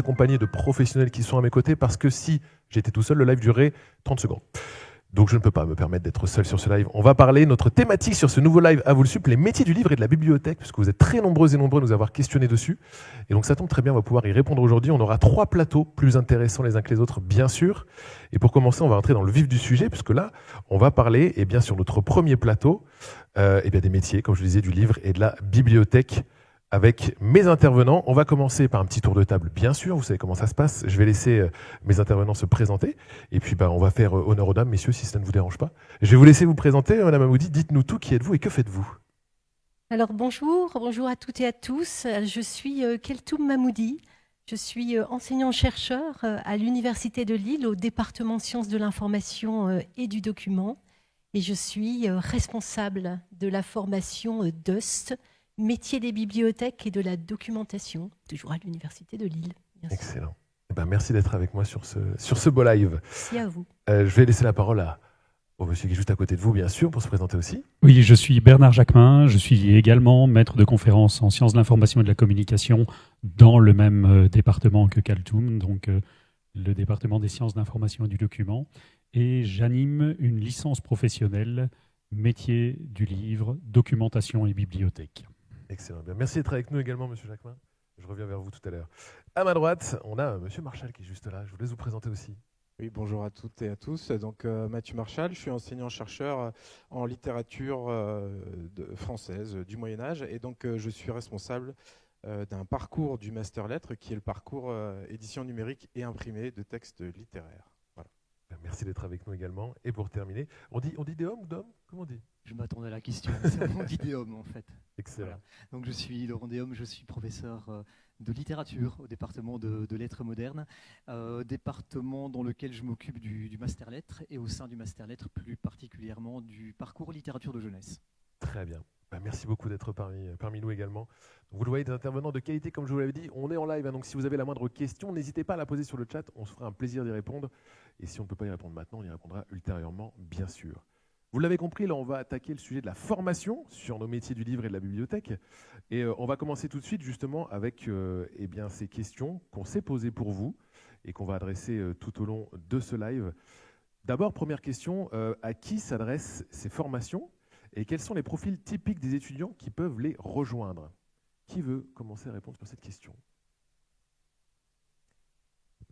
accompagné de professionnels qui sont à mes côtés parce que si j'étais tout seul, le live durerait 30 secondes. Donc je ne peux pas me permettre d'être seul sur ce live. On va parler, notre thématique sur ce nouveau live à vous le sup, les métiers du livre et de la bibliothèque, parce que vous êtes très nombreux et nombreux à nous avoir questionné dessus. Et donc ça tombe très bien, on va pouvoir y répondre aujourd'hui. On aura 3 plateaux plus intéressants les uns que les autres, bien sûr. Et pour commencer, on va entrer dans le vif du sujet, puisque là, on va parler, eh bien, sur notre premier plateau, des métiers, comme je le disais, du livre et de la bibliothèque. Avec mes intervenants, on va commencer par un petit tour de table, bien sûr, vous savez comment ça se passe. Je vais laisser mes intervenants se présenter, et puis on va faire honneur aux dames, messieurs, si ça ne vous dérange pas. Je vais vous laisser vous présenter, Madame Hamoudi, dites-nous tout, qui êtes-vous et que faites-vous? Alors bonjour à toutes et à tous. Je suis Keltoum Mahmoudi, je suis enseignant-chercheur à l'Université de Lille au département sciences de l'information et du document, et je suis responsable de la formation DUST, métier des bibliothèques et de la documentation, toujours à l'Université de Lille. Excellent. Merci d'être avec moi sur ce beau live. Merci à vous. Je vais laisser la parole au monsieur qui est juste à côté de vous, bien sûr, pour se présenter aussi. Oui, je suis Bernard Jacquemin, je suis également maître de conférences en sciences de l'information et de la communication dans le même département que Keltoum, donc le département des sciences de l'information et du document. Et j'anime une licence professionnelle, métier du livre, documentation et bibliothèque. Excellent. Bien. Merci d'être avec nous également, monsieur Jacquemin. Je reviens vers vous tout à l'heure. À ma droite, on a monsieur Marchal qui est juste là. Je vous laisse vous présenter aussi. Oui, bonjour à toutes et à tous. Donc Mathieu Marchal, je suis enseignant-chercheur en littérature française du Moyen-Âge et donc je suis responsable d'un parcours du Master Lettres qui est le parcours édition numérique et imprimé de textes littéraires. Voilà. Merci d'être avec nous également. Et pour terminer, on dit Déum ou Dom? Comment on dit? Je m'attendais à la question, on dit Déum en fait. Excellent. Voilà. Donc je suis Laurent Déum, je suis professeur de littérature au département de lettres modernes, département dans lequel je m'occupe du Master Lettres et au sein du Master Lettres plus particulièrement du parcours littérature de jeunesse. Très bien. Merci beaucoup d'être parmi nous également. Donc vous le voyez, des intervenants de qualité, comme je vous l'avais dit. On est en live, donc si vous avez la moindre question, n'hésitez pas à la poser sur le chat. On se fera un plaisir d'y répondre. Et si on ne peut pas y répondre maintenant, on y répondra ultérieurement, bien sûr. Vous l'avez compris, là, on va attaquer le sujet de la formation sur nos métiers du livre et de la bibliothèque. Et on va commencer tout de suite, justement, avec ces questions qu'on s'est posées pour vous et qu'on va adresser tout au long de ce live. D'abord, première question, à qui s'adressent ces formations et quels sont les profils typiques des étudiants qui peuvent les rejoindre? Qui veut commencer à répondre sur cette question?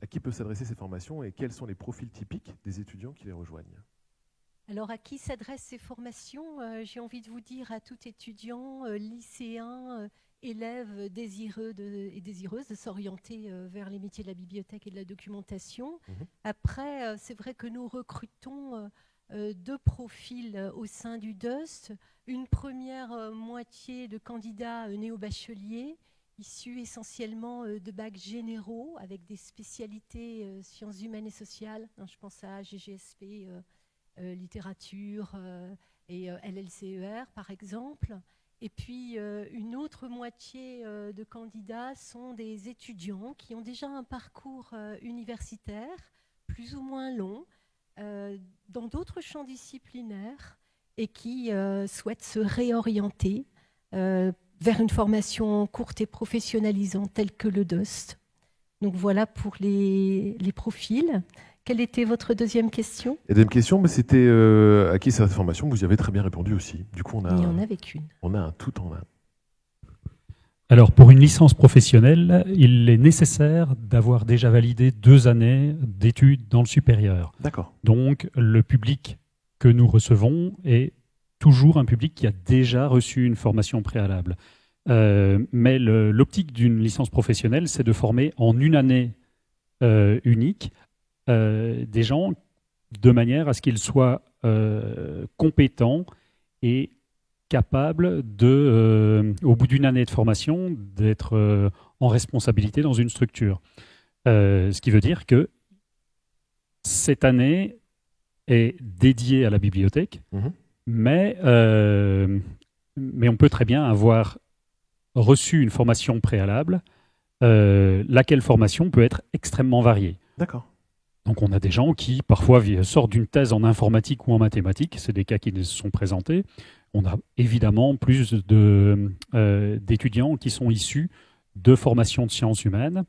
À qui peut s'adresser ces formations et quels sont les profils typiques des étudiants qui les rejoignent? Alors, à qui s'adressent ces formations? J'ai envie de vous dire à tout étudiant, lycéen, élève désireux et désireuse de s'orienter vers les métiers de la bibliothèque et de la documentation. Après, c'est vrai que nous recrutons 2 profils au sein du DUST. Une première moitié de candidats néo-bacheliers, issus essentiellement de bacs généraux, avec des spécialités sciences humaines et sociales. Je pense à GGSP, littérature et LLCER par exemple. Et puis une autre moitié de candidats sont des étudiants qui ont déjà un parcours universitaire plus ou moins long dans d'autres champs disciplinaires et qui souhaitent se réorienter vers une formation courte et professionnalisante telle que le DUST. Donc voilà pour les profils. Quelle était votre deuxième question? La deuxième question, c'était à qui cette formation? Vous y avez très bien répondu aussi. Du coup, il n'y en avait qu'une. On a un tout en un. Alors, pour une licence professionnelle, il est nécessaire d'avoir déjà validé 2 années d'études dans le supérieur. D'accord. Donc, le public que nous recevons est toujours un public qui a déjà reçu une formation préalable. Mais l'optique d'une licence professionnelle, c'est de former en une année unique des gens de manière à ce qu'ils soient compétents et capables au bout d'une année de formation, d'être en responsabilité dans une structure. Ce qui veut dire que cette année est dédiée à la bibliothèque, mais on peut très bien avoir reçu une formation préalable, laquelle formation peut être extrêmement variée. D'accord. Donc on a des gens qui parfois sortent d'une thèse en informatique ou en mathématiques, c'est des cas qui nous sont présentés. On a évidemment plus d'étudiants qui sont issus de formations de sciences humaines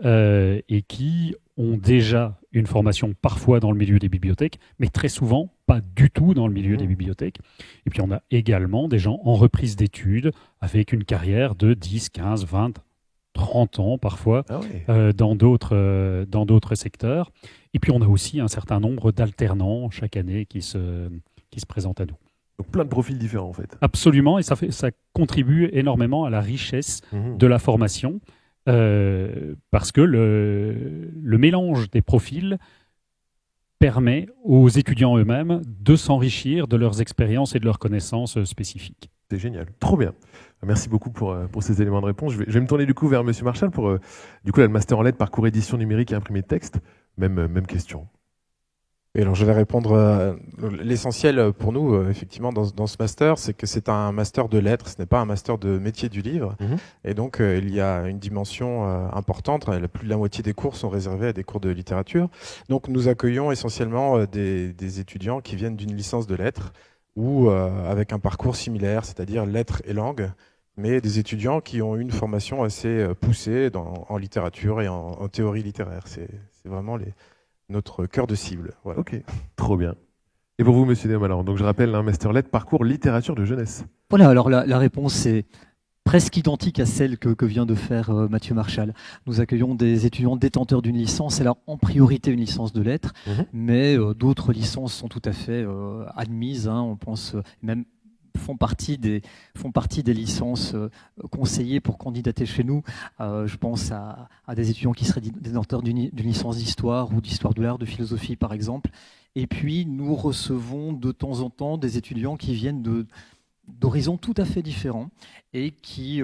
et qui ont déjà une formation parfois dans le milieu des bibliothèques, mais très souvent pas du tout dans le milieu des bibliothèques. Et puis on a également des gens en reprise d'études avec une carrière de 10, 15, 20, 30 ans parfois dans d'autres secteurs. Et puis on a aussi un certain nombre d'alternants chaque année qui se présentent à nous. Donc plein de profils différents en fait. Absolument, et ça contribue énormément à la richesse de la formation, parce que le mélange des profils permet aux étudiants eux-mêmes de s'enrichir de leurs expériences et de leurs connaissances spécifiques. C'est génial, trop bien. Merci beaucoup pour ces éléments de réponse. Je vais me tourner du coup vers M. Marchal pour du coup, le master en lettres, parcours édition numérique et imprimé de texte. Même question. Et alors je vais répondre. L'essentiel pour nous, effectivement, dans ce master, c'est que c'est un master de lettres, ce n'est pas un master de métier du livre. Et donc, il y a une dimension importante. Plus de la moitié des cours sont réservés à des cours de littérature. Donc, nous accueillons essentiellement des étudiants qui viennent d'une licence de lettres ou avec un parcours similaire, c'est-à-dire lettres et langues, mais des étudiants qui ont une formation assez poussée en littérature et en théorie littéraire. C'est vraiment notre cœur de cible. Voilà. Ok, trop bien. Et pour vous, monsieur Déhomme, alors, donc je rappelle, un master lettres, parcours littérature de jeunesse. Voilà, alors la réponse est presque identique à celle que vient de faire Mathieu Marchal. Nous accueillons des étudiants détenteurs d'une licence, alors en priorité une licence de lettres, mais d'autres licences sont tout à fait admises. On pense même font partie des licences conseillées pour candidater chez nous. Je pense à des étudiants qui seraient détenteurs d'une licence d'histoire ou d'histoire de l'art, de philosophie par exemple. Et puis nous recevons de temps en temps des étudiants qui viennent d'horizons tout à fait différents et qui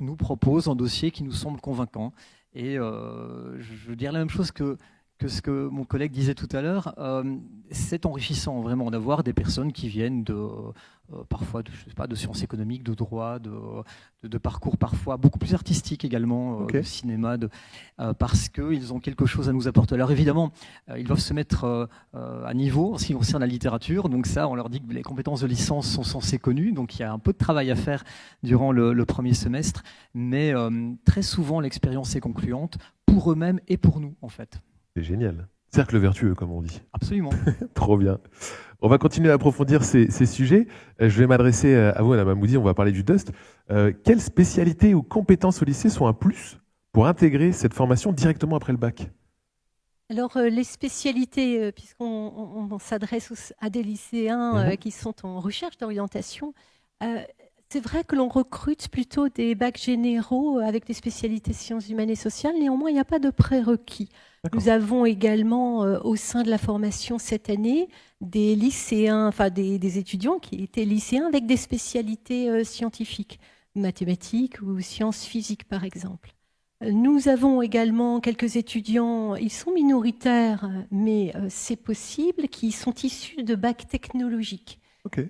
nous proposent un dossier qui nous semble convaincant. Et je veux dire la même chose que ce que mon collègue disait tout à l'heure. C'est enrichissant vraiment d'avoir des personnes qui viennent parfois de sciences économiques, de droit, de parcours parfois beaucoup plus artistiques également, de cinéma, parce qu'ils ont quelque chose à nous apporter. Alors évidemment, ils doivent se mettre à niveau en ce qui concerne la littérature. Donc ça, on leur dit que les compétences de licence sont censées connues. Donc il y a un peu de travail à faire durant le premier semestre. Mais très souvent, l'expérience est concluante pour eux-mêmes et pour nous, en fait. C'est génial. Cercle vertueux, comme on dit. Absolument. Trop bien. On va continuer à approfondir ces sujets. Je vais m'adresser à vous, Madame Hamoudi, on va parler du DUST. Quelles spécialités ou compétences au lycée sont un plus pour intégrer cette formation directement après le bac ? Alors, les spécialités, puisqu'on s'adresse à des lycéens qui sont en recherche d'orientation, c'est vrai que l'on recrute plutôt des bacs généraux avec des spécialités sciences humaines et sociales. Néanmoins, il n'y a pas de prérequis. Nous avons également au sein de la formation cette année des lycéens, enfin des étudiants qui étaient lycéens avec des spécialités scientifiques, mathématiques ou sciences physiques par exemple. Nous avons également quelques étudiants, ils sont minoritaires, mais c'est possible, qui sont issus de bacs technologiques.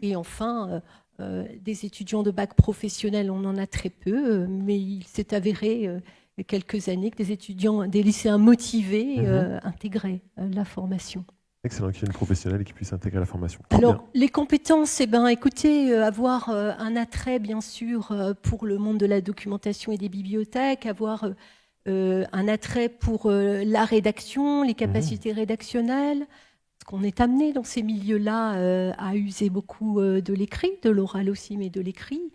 Et enfin, des étudiants de bac professionnel, on en a très peu, mais il s'est avéré quelques années que des lycéens motivés intégraient la formation. Excellent, qu'il y ait une professionnelle qui puisse intégrer la formation. Alors, les compétences, écoutez, avoir un attrait, bien sûr, pour le monde de la documentation et des bibliothèques, avoir un attrait pour la rédaction, les capacités rédactionnelles, parce qu'on est amené dans ces milieux-là à user beaucoup de l'écrit, de l'oral aussi, mais de l'écrit.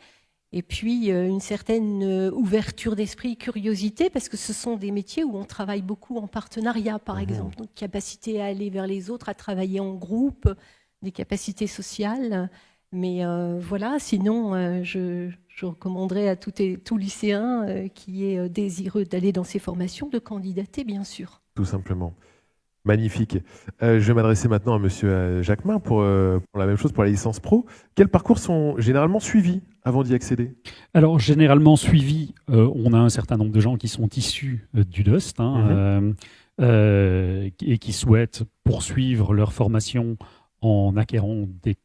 Et puis, une certaine ouverture d'esprit, curiosité, parce que ce sont des métiers où on travaille beaucoup en partenariat, par exemple. Donc, capacité à aller vers les autres, à travailler en groupe, des capacités sociales. Mais voilà, sinon, je recommanderais à tout lycéen qui est désireux d'aller dans ces formations de candidater, bien sûr. Tout simplement. Magnifique. Je vais m'adresser maintenant à Monsieur Jacquemin pour la même chose, pour la licence pro. Quels parcours sont généralement suivis avant d'y accéder ? Alors, généralement suivis, on a un certain nombre de gens qui sont issus du DUST et qui souhaitent poursuivre leur formation en acquérant des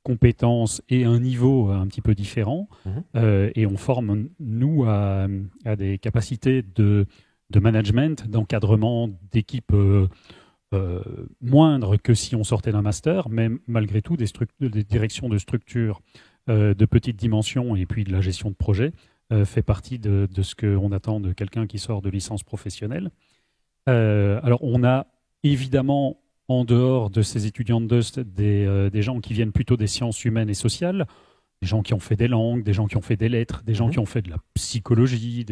compétences et un niveau un petit peu différent. Et on forme, nous, à des capacités de management, d'encadrement d'équipes moindres que si on sortait d'un master, mais malgré tout des directions de structures de petite dimension et puis de la gestion de projet fait partie de ce qu'on attend de quelqu'un qui sort de licence professionnelle. Alors, on a évidemment, en dehors de ces étudiants de DUST, des gens qui viennent plutôt des sciences humaines et sociales, des gens qui ont fait des langues, des gens qui ont fait des lettres, des gens qui ont fait de la psychologie,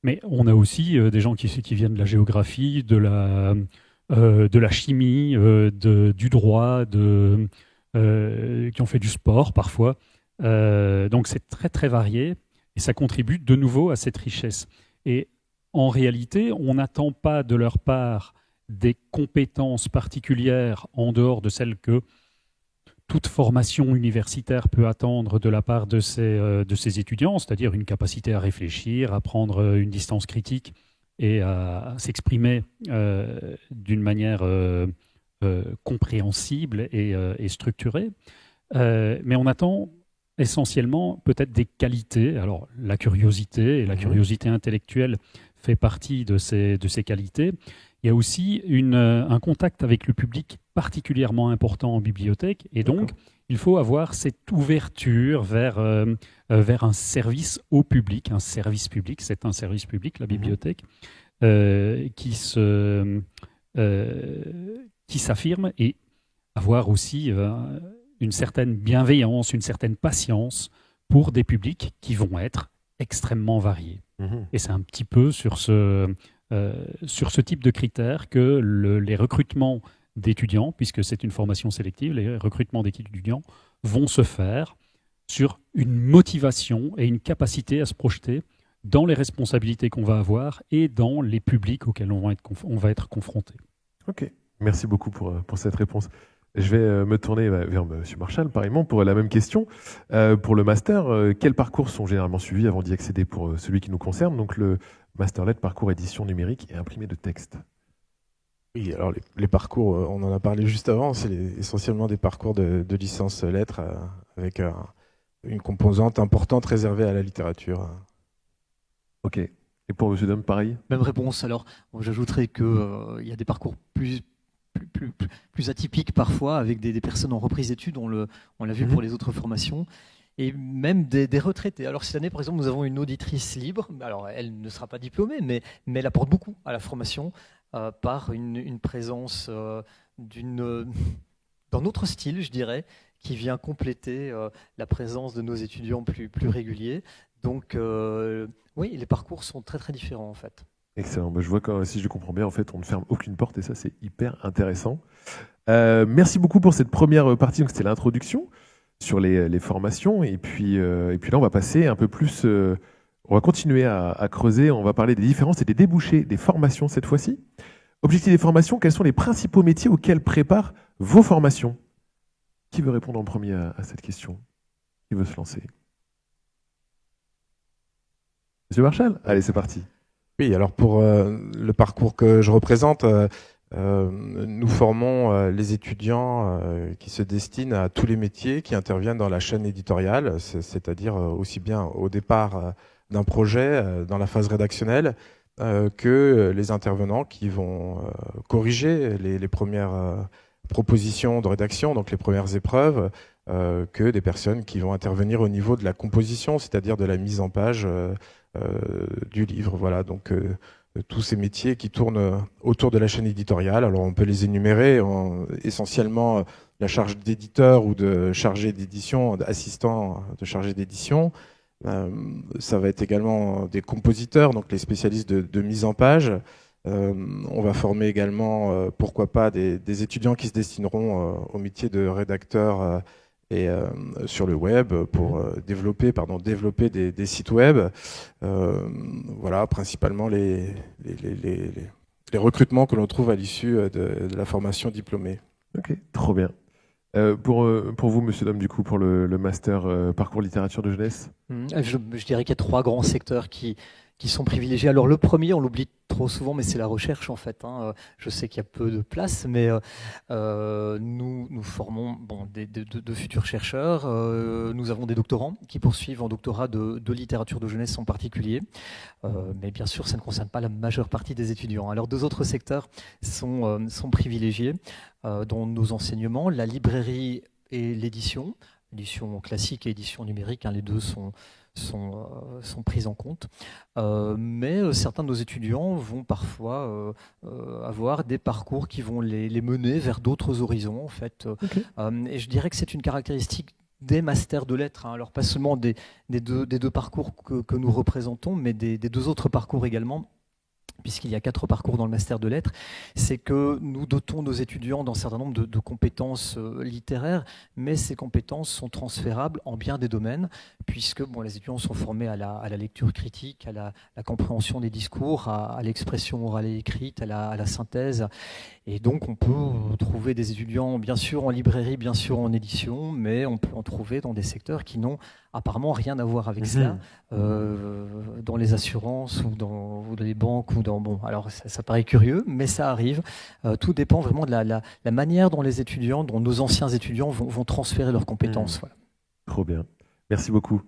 mais on a aussi des gens qui viennent de la géographie, de la chimie, du droit, qui ont fait du sport parfois. Donc c'est très très varié et ça contribue de nouveau à cette richesse. Et en réalité, on n'attend pas de leur part des compétences particulières en dehors de celles que toute formation universitaire peut attendre de la part de ses étudiants, c'est-à-dire une capacité à réfléchir, à prendre une distance critique et à s'exprimer d'une manière compréhensible et structurée. Mais on attend essentiellement peut-être des qualités. Alors la curiosité et la curiosité intellectuelle fait partie de ces qualités. Il y a aussi un contact avec le public particulièrement important en bibliothèque et donc il faut avoir cette ouverture vers un service au public, un service public, c'est un service public, la bibliothèque, qui s'affirme et avoir aussi une certaine bienveillance, une certaine patience pour des publics qui vont être extrêmement variés. Et c'est un petit peu sur ce type de critères que les recrutements d'étudiants, puisque c'est une formation sélective, les recrutements d'étudiants vont se faire sur une motivation et une capacité à se projeter dans les responsabilités qu'on va avoir et dans les publics auxquels on va être confronté. Ok, merci beaucoup pour cette réponse. Je vais me tourner vers M. Marchal, pareillement, pour la même question. Pour le master, quels parcours sont généralement suivis avant d'y accéder pour celui qui nous concerne, donc le Master Lettres, parcours édition numérique et imprimé de texte? Oui, alors les parcours, on en a parlé juste avant, c'est essentiellement des parcours de licence lettres avec une composante importante réservée à la littérature. Ok. Et pour M. Dom, pareil? Même réponse. Alors, j'ajouterais qu'il y a des parcours plus atypiques parfois, avec des personnes en reprise d'études, on l'a vu pour les autres formations, et même des retraités. Alors cette année, par exemple, nous avons une auditrice libre. Alors elle ne sera pas diplômée, mais elle apporte beaucoup à la formation par une présence d'un autre style, je dirais, qui vient compléter la présence de nos étudiants plus réguliers. Donc oui, les parcours sont très très différents en fait. Excellent. Je vois que si je comprends bien, en fait, on ne ferme aucune porte et ça, c'est hyper intéressant. Merci beaucoup pour cette première partie. Donc, c'était l'introduction sur les formations. Et puis là, on va passer un peu plus. On va continuer à creuser. On va parler des différences et des débouchés des formations cette fois-ci. Objectif des formations, quels sont les principaux métiers auxquels préparent vos formations? Qui veut répondre en premier à cette question? Qui veut se lancer? Monsieur Marchal? Allez, c'est parti. Oui, alors pour le parcours que je représente, nous formons les étudiants qui se destinent à tous les métiers qui interviennent dans la chaîne éditoriale, c'est-à-dire aussi bien au départ d'un projet, dans la phase rédactionnelle, que les intervenants qui vont corriger les premières propositions de rédaction, donc les premières épreuves, que des personnes qui vont intervenir au niveau de la composition, c'est-à-dire de la mise en page du livre. Voilà, donc tous ces métiers qui tournent autour de la chaîne éditoriale. Alors on peut les énumérer, essentiellement la charge d'éditeur ou de chargé d'édition, assistant de chargé d'édition. Ça va être également des compositeurs, donc les spécialistes de mise en page. On va former également, pourquoi pas, des étudiants qui se destineront au métier de rédacteur et sur le web pour développer des sites web. Voilà, principalement les recrutements que l'on trouve à l'issue de la formation diplômée. Ok, trop bien. Pour vous, Monsieur Dom, du coup, pour le master parcours littérature de jeunesse? Je dirais qu'il y a 3 grands secteurs qui sont privilégiés. Alors le premier, on l'oublie trop souvent, mais c'est la recherche en fait. Je sais qu'il y a peu de place, mais nous formons de futurs chercheurs. Nous avons des doctorants qui poursuivent en doctorat de littérature de jeunesse en particulier. Mais bien sûr, ça ne concerne pas la majeure partie des étudiants. Alors 2 autres secteurs sont privilégiés dans nos enseignements, la librairie et l'édition. édition classique et édition numérique, hein, les deux sont prises en compte. Mais certains de nos étudiants vont parfois avoir des parcours qui vont les mener vers d'autres horizons, en fait. Ok. Et je dirais que c'est une caractéristique des masters de lettres, hein. Alors pas seulement des deux parcours que nous représentons, mais des deux autres parcours également, puisqu'il y a 4 parcours dans le master de lettres, c'est que nous dotons nos étudiants d'un certain nombre de compétences littéraires, mais ces compétences sont transférables en bien des domaines, puisque les étudiants sont formés à la lecture critique, à la compréhension des discours, à l'expression orale et écrite, à la synthèse. Et donc on peut trouver des étudiants, bien sûr en librairie, bien sûr en édition, mais on peut en trouver dans des secteurs qui n'ont apparemment rien à voir avec cela, dans les assurances ou dans les banques ou dans alors ça paraît curieux, mais ça arrive. Tout dépend vraiment de la manière dont les étudiants, dont nos anciens étudiants vont transférer leurs compétences. Voilà. Trop bien. Merci beaucoup.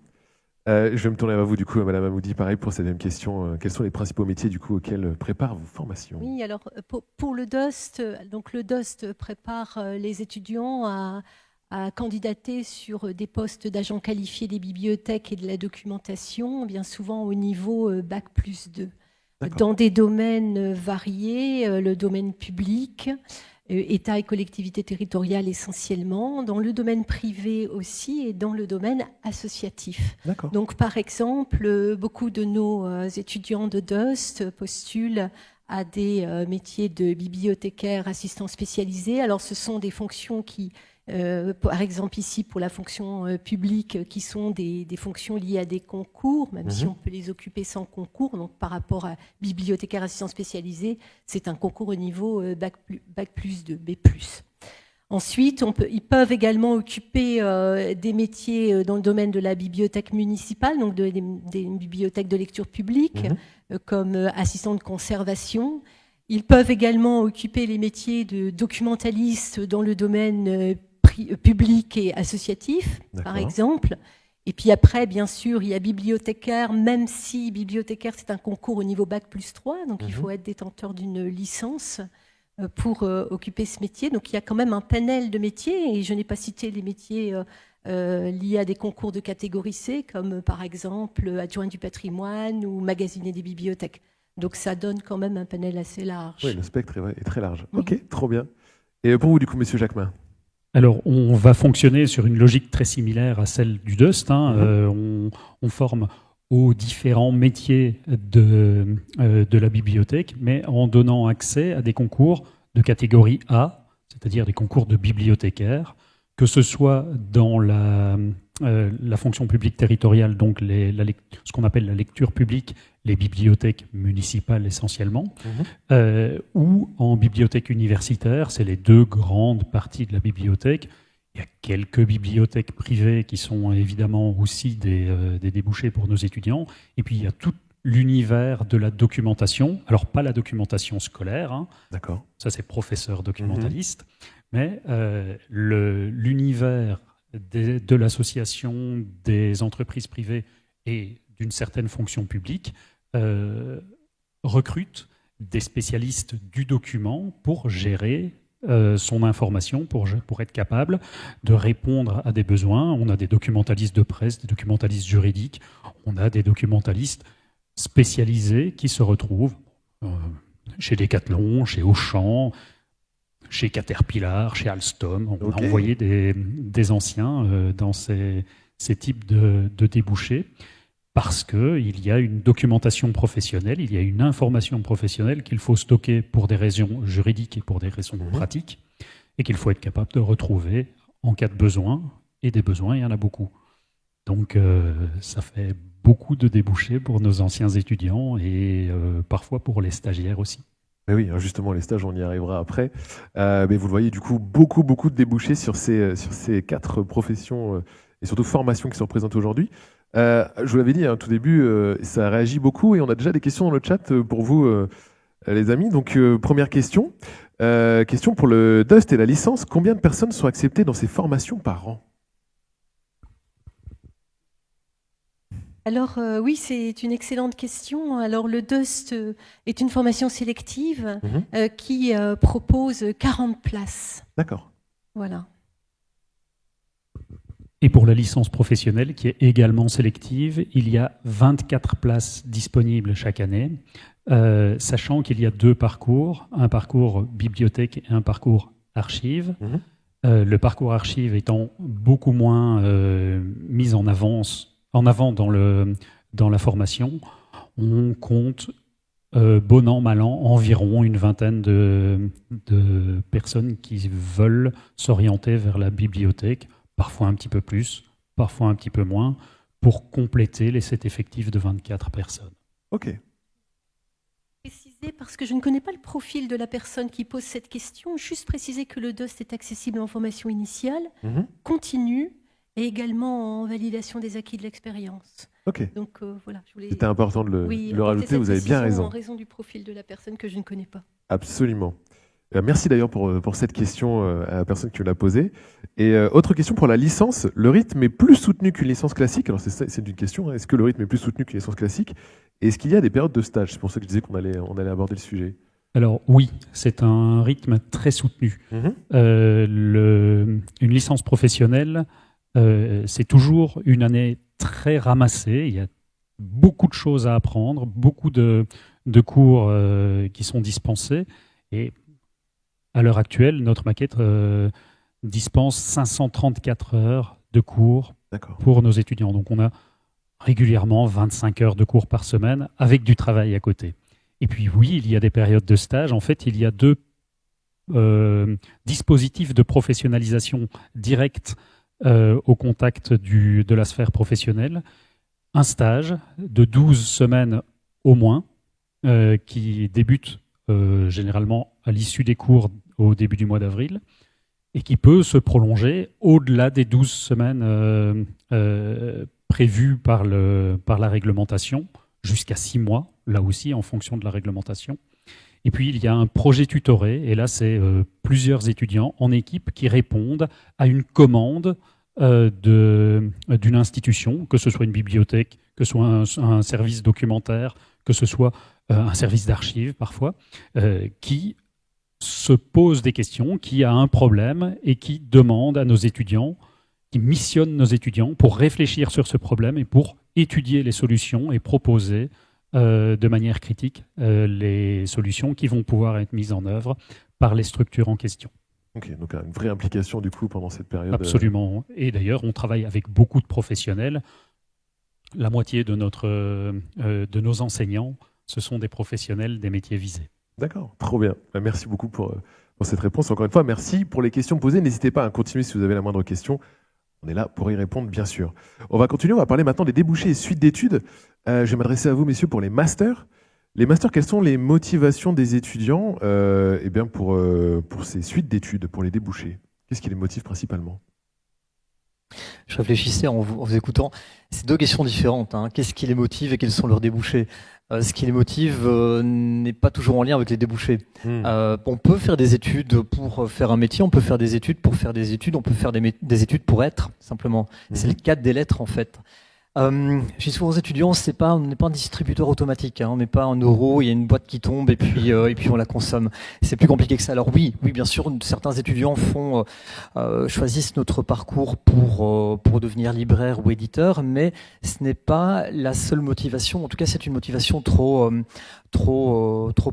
Je vais me tourner vers vous, du coup, Madame Hamoudi, pareil pour cette même question. Quels sont les principaux métiers, du coup, auxquels prépare vos formations? Oui, alors pour le DOST, donc le DOST prépare les étudiants à candidater sur des postes d'agents qualifiés des bibliothèques et de la documentation, bien souvent au niveau Bac+2, dans des domaines variés, le domaine public, État et collectivités territoriales essentiellement, dans le domaine privé aussi et dans le domaine associatif. Donc par exemple, beaucoup de nos étudiants de DOST postulent à des métiers de bibliothécaire, assistant spécialisé. Alors ce sont des fonctions qui, par exemple ici pour la fonction publique, qui sont des fonctions liées à des concours, même si on peut les occuper sans concours. Donc par rapport à bibliothécaire assistant spécialisé, c'est un concours au niveau Bac+2, B+. Ensuite, ils peuvent également occuper des métiers dans le domaine de la bibliothèque municipale, donc des bibliothèques de lecture publique, comme assistant de conservation. Ils peuvent également occuper les métiers de documentaliste dans le domaine public et associatif, par exemple. Et puis après, bien sûr, il y a bibliothécaire, même si bibliothécaire, c'est un concours au niveau Bac+3, donc il faut être détenteur d'une licence pour occuper ce métier. Donc il y a quand même un panel de métiers, et je n'ai pas cité les métiers liés à des concours de catégorie C, comme par exemple adjoint du patrimoine ou magasinier des bibliothèques. Donc ça donne quand même un panel assez large. Oui, le spectre est très large. Ok, trop bien. Et pour vous, du coup, Monsieur Jacquemin? Alors, on va fonctionner sur une logique très similaire à celle du DOST. On forme aux différents métiers de la bibliothèque, mais en donnant accès à des concours de catégorie A, c'est-à-dire des concours de bibliothécaires, que ce soit dans la fonction publique territoriale, donc ce qu'on appelle la lecture publique, les bibliothèques municipales essentiellement, ou en bibliothèque universitaire, c'est les deux grandes parties de la bibliothèque. Il y a quelques bibliothèques privées qui sont évidemment aussi des débouchés pour nos étudiants, et puis il y a tout l'univers de la documentation, alors pas la documentation scolaire, D'accord. Ça c'est professeur documentaliste, mais l'univers de l'association, des entreprises privées et d'une certaine fonction publique recrute des spécialistes du document pour gérer son information, pour être capable de répondre à des besoins. On a des documentalistes de presse, des documentalistes juridiques, on a des documentalistes spécialisés qui se retrouvent chez Decathlon, chez Auchan, chez Caterpillar, chez Alstom. On a envoyé des anciens dans ces types de débouchés parce qu'il y a une documentation professionnelle, il y a une information professionnelle qu'il faut stocker pour des raisons juridiques et pour des raisons pratiques, et qu'il faut être capable de retrouver en cas de besoin, et des besoins, il y en a beaucoup. Donc ça fait beaucoup de débouchés pour nos anciens étudiants et parfois pour les stagiaires aussi. Mais oui, justement, les stages, on y arrivera après. Mais vous le voyez, du coup, beaucoup de débouchés sur ces 4 professions et surtout formations qui sont présentes aujourd'hui. Je vous l'avais dit tout début, ça réagit beaucoup et on a déjà des questions dans le chat pour vous, les amis. Donc, première question. Question pour le DOST et la licence. Combien de personnes sont acceptées dans ces formations par an? Alors oui, c'est une excellente question. Alors le DOST est une formation sélective qui propose 40 places. D'accord. Voilà. Et pour la licence professionnelle, qui est également sélective, il y a 24 places disponibles chaque année, sachant qu'il y a 2 parcours, un parcours bibliothèque et un parcours archive. Le parcours archive étant beaucoup moins mis en avant dans la formation, on compte bon an, mal an, environ une vingtaine de personnes qui veulent s'orienter vers la bibliothèque, parfois un petit peu plus, parfois un petit peu moins, pour compléter cet effectif de 24 personnes. Ok. Préciser, parce que je ne connais pas le profil de la personne qui pose cette question, juste préciser que le DOST est accessible en formation initiale, continue et également en validation des acquis de l'expérience. Ok. Donc voilà, je voulais... C'était important de le rajouter, vous avez bien raison. En raison du profil de la personne que je ne connais pas. Absolument. Merci d'ailleurs pour cette question à la personne qui l'a posée. Et autre question pour la licence, le rythme est plus soutenu qu'une licence classique. Alors c'est une question, est-ce que le rythme est plus soutenu qu'une licence classique? Et est-ce qu'il y a des périodes de stage? C'est pour ça que je disais qu'on allait aborder le sujet. Alors oui, c'est un rythme très soutenu. Une licence professionnelle, c'est toujours une année très ramassée. Il y a beaucoup de choses à apprendre, beaucoup de cours qui sont dispensés. Et à l'heure actuelle, notre maquette dispense 534 heures de cours pour nos étudiants. Donc on a régulièrement 25 heures de cours par semaine avec du travail à côté. Et puis oui, il y a des périodes de stage. En fait, il y a 2 dispositifs de professionnalisation directe au contact de la sphère professionnelle. Un stage de 12 semaines au moins qui débute généralement à l'issue des cours au début du mois d'avril et qui peut se prolonger au-delà des 12 semaines prévues par la réglementation, jusqu'à 6 mois, là aussi en fonction de la réglementation. Et puis il y a un projet tutoré, et là c'est plusieurs étudiants en équipe qui répondent à une commande d'une institution, que ce soit une bibliothèque, que ce soit un service documentaire, que ce soit un service d'archives parfois, qui se pose des questions, qui a un problème et qui demande à nos étudiants, qui missionne nos étudiants pour réfléchir sur ce problème et pour étudier les solutions et proposer de manière critique les solutions qui vont pouvoir être mises en œuvre par les structures en question. Ok, donc une vraie implication du coup pendant cette période. Absolument. Et d'ailleurs, on travaille avec beaucoup de professionnels. La moitié de nos enseignants, ce sont des professionnels des métiers visés. D'accord, trop bien. Merci beaucoup pour cette réponse. Encore une fois, merci pour les questions posées. N'hésitez pas à continuer si vous avez la moindre question. On est là pour y répondre, bien sûr. On va continuer, on va parler maintenant des débouchés et suites d'études. Je vais m'adresser à vous, messieurs, pour les masters. Les masters, quelles sont les motivations des étudiants pour ces suites d'études, pour les débouchés? Qu'est-ce qui les motive principalement? Je réfléchissais en vous écoutant. C'est 2 questions différentes. Qu'est-ce qui les motive et quels sont leurs débouchés? Ce qui les motive n'est pas toujours en lien avec les débouchés. On peut faire des études pour faire un métier, on peut faire des études pour faire des études, on peut faire des études pour être, simplement. C'est le cadre des lettres, en fait. Je dis souvent aux étudiants, on n'est pas un distributeur automatique, on met pas un euro, il y a une boîte qui tombe et puis on la consomme. C'est plus compliqué que ça. Alors oui, bien sûr, certains étudiants choisissent notre parcours pour devenir libraire ou éditeur, mais ce n'est pas la seule motivation. En tout cas, c'est une motivation trop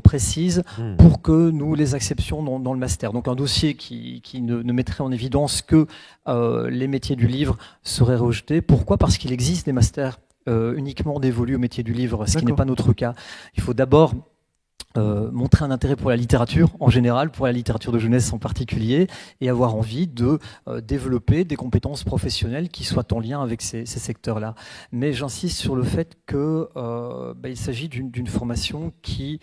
précise pour que nous les acceptions dans le master. Donc un dossier qui ne mettrait en évidence que les métiers du livre seraient rejetés. Pourquoi? Parce qu'il existe des masters uniquement dévolus aux métiers du livre, ce qui n'est pas notre cas. Il faut d'abord montrer un intérêt pour la littérature en général, pour la littérature de jeunesse en particulier, et avoir envie de développer des compétences professionnelles qui soient en lien avec ces secteurs-là. Mais j'insiste sur le fait qu'il s'agit d'une formation qui,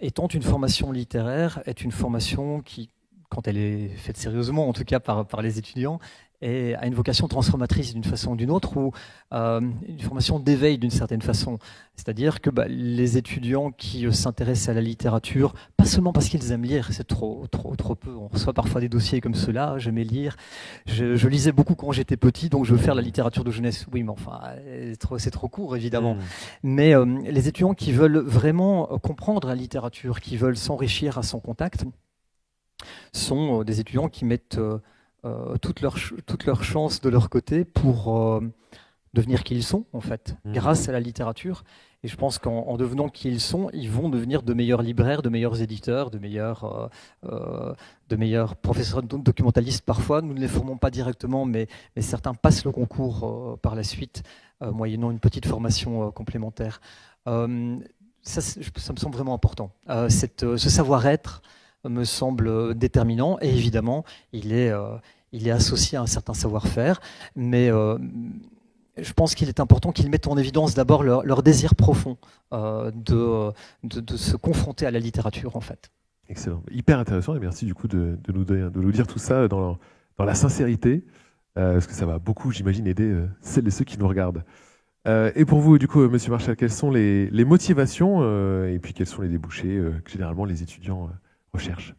étant une formation littéraire, est une formation qui, quand elle est faite sérieusement, en tout cas par les étudiants, a une vocation transformatrice d'une façon ou d'une autre, ou une formation d'éveil d'une certaine façon. C'est-à-dire que les étudiants qui s'intéressent à la littérature, pas seulement parce qu'ils aiment lire, c'est trop peu, on reçoit parfois des dossiers comme ceux-là, j'aimais lire, je lisais beaucoup quand j'étais petit, donc je veux faire la littérature de jeunesse. Oui, mais enfin, c'est trop court, évidemment. Mais les étudiants qui veulent vraiment comprendre la littérature, qui veulent s'enrichir à son contact, sont des étudiants qui mettent toutes leurs chances de leur côté pour devenir qui ils sont, en fait, grâce à la littérature. Et je pense qu'en devenant qui ils sont, ils vont devenir de meilleurs libraires, de meilleurs éditeurs, de meilleurs professeurs documentalistes parfois. Nous ne les formons pas directement, mais certains passent le concours par la suite, moyennant une petite formation complémentaire. Ça me semble vraiment important. Ce savoir-être me semble déterminant, et évidemment, il est associé à un certain savoir-faire, mais je pense qu'il est important qu'ils mettent en évidence d'abord leur désir profond de se confronter à la littérature, en fait. Excellent, hyper intéressant, et merci du coup de nous dire tout ça dans la sincérité, parce que ça va beaucoup, j'imagine, aider celles et ceux qui nous regardent. Et pour vous, du coup, Monsieur Marchal, quelles sont les motivations et puis quels sont les débouchés que généralement les étudiants recherchent?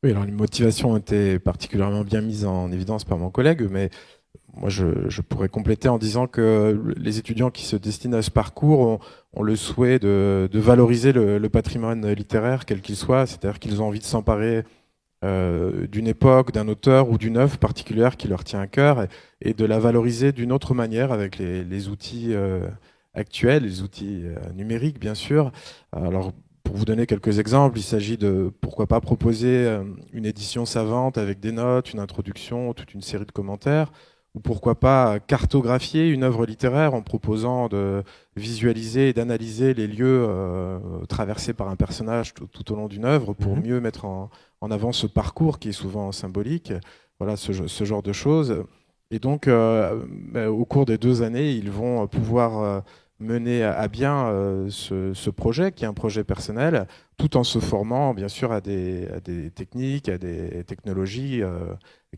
Oui, alors les motivations ont été particulièrement bien mises en évidence par mon collègue, mais moi je pourrais compléter en disant que les étudiants qui se destinent à ce parcours ont le souhait de valoriser le patrimoine littéraire, quel qu'il soit, c'est-à-dire qu'ils ont envie de s'emparer d'une époque, d'un auteur ou d'une œuvre particulière qui leur tient à cœur et de la valoriser d'une autre manière avec les outils actuels, les outils numériques bien sûr. Alors pour vous donner quelques exemples, il s'agit de pourquoi pas proposer une édition savante avec des notes, une introduction, toute une série de commentaires, ou pourquoi pas cartographier une œuvre littéraire en proposant de visualiser et d'analyser les lieux traversés par un personnage tout au long d'une œuvre pour mieux mettre en avant ce parcours qui est souvent symbolique. Voilà, ce genre de choses. Et donc, au cours des 2 années, ils vont pouvoir mener à bien ce projet, qui est un projet personnel, tout en se formant, bien sûr, à des techniques, à des technologies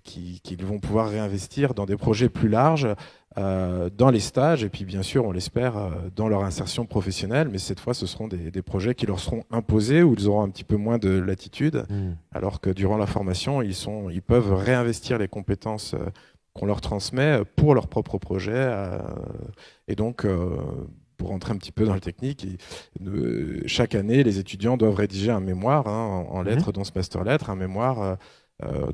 qu'ils vont pouvoir réinvestir dans des projets plus larges, dans les stages, et puis, bien sûr, on l'espère, dans leur insertion professionnelle. Mais cette fois, ce seront des projets qui leur seront imposés, où ils auront un petit peu moins de latitude, alors que durant la formation, ils peuvent réinvestir les compétences qu'on leur transmet pour leur propre projet. Et donc, pour rentrer un petit peu dans le technique, chaque année, les étudiants doivent rédiger un mémoire en lettres dans ce master lettres, un mémoire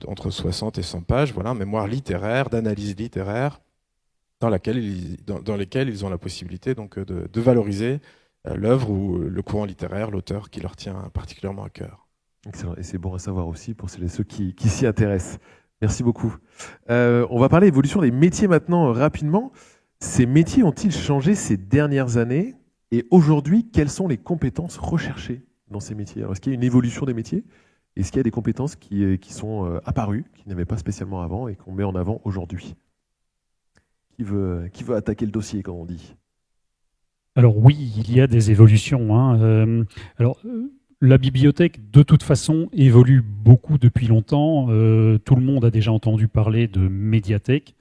entre 60 et 100 pages, voilà, un mémoire littéraire, d'analyse littéraire, dans lesquels ils ont la possibilité donc, de valoriser l'œuvre ou le courant littéraire, l'auteur qui leur tient particulièrement à cœur. Excellent, et c'est bon à savoir aussi pour celles et ceux qui s'y intéressent. Merci beaucoup. On va parler évolution des métiers maintenant rapidement. Ces métiers ont-ils changé ces dernières années? Et aujourd'hui, quelles sont les compétences recherchées dans ces métiers? Alors, est-ce qu'il y a une évolution des métiers? Est-ce qu'il y a des compétences qui sont apparues, qui n'avaient pas spécialement avant et qu'on met en avant aujourd'hui? Qui veut attaquer le dossier, comme on dit? Alors oui, il y a des évolutions. La bibliothèque, de toute façon, évolue beaucoup depuis longtemps. Tout le monde a déjà entendu parler de médiathèque.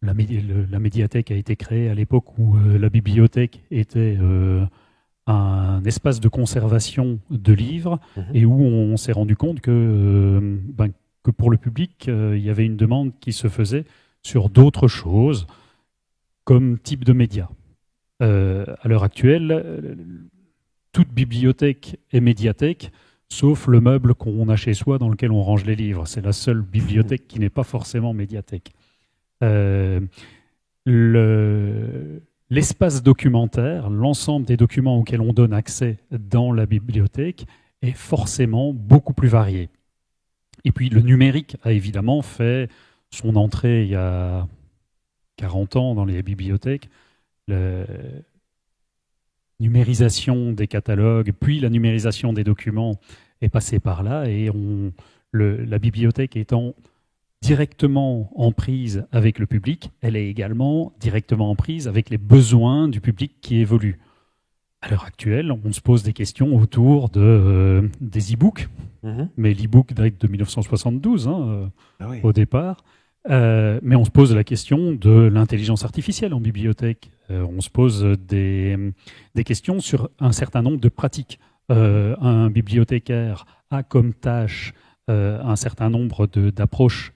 La médiathèque a été créée à l'époque où la bibliothèque était un espace de conservation de livres et où on s'est rendu compte que pour le public, il y avait une demande qui se faisait sur d'autres choses comme type de médias. À l'heure actuelle, toute bibliothèque est médiathèque, sauf le meuble qu'on a chez soi dans lequel on range les livres. C'est la seule bibliothèque qui n'est pas forcément médiathèque. L'espace documentaire, l'ensemble des documents auxquels on donne accès dans la bibliothèque est forcément beaucoup plus varié. Et puis le numérique a évidemment fait son entrée il y a 40 ans dans les bibliothèques. La numérisation des catalogues, puis la numérisation des documents est passée par là, et la bibliothèque étant directement en prise avec le public, elle est également directement en prise avec les besoins du public qui évoluent. À l'heure actuelle, on se pose des questions autour des e-books, mais l'e-book date de 1972 au départ. Mais on se pose la question de l'intelligence artificielle en bibliothèque. On se pose des questions sur un certain nombre de pratiques. Un bibliothécaire a comme tâche un certain nombre d'approches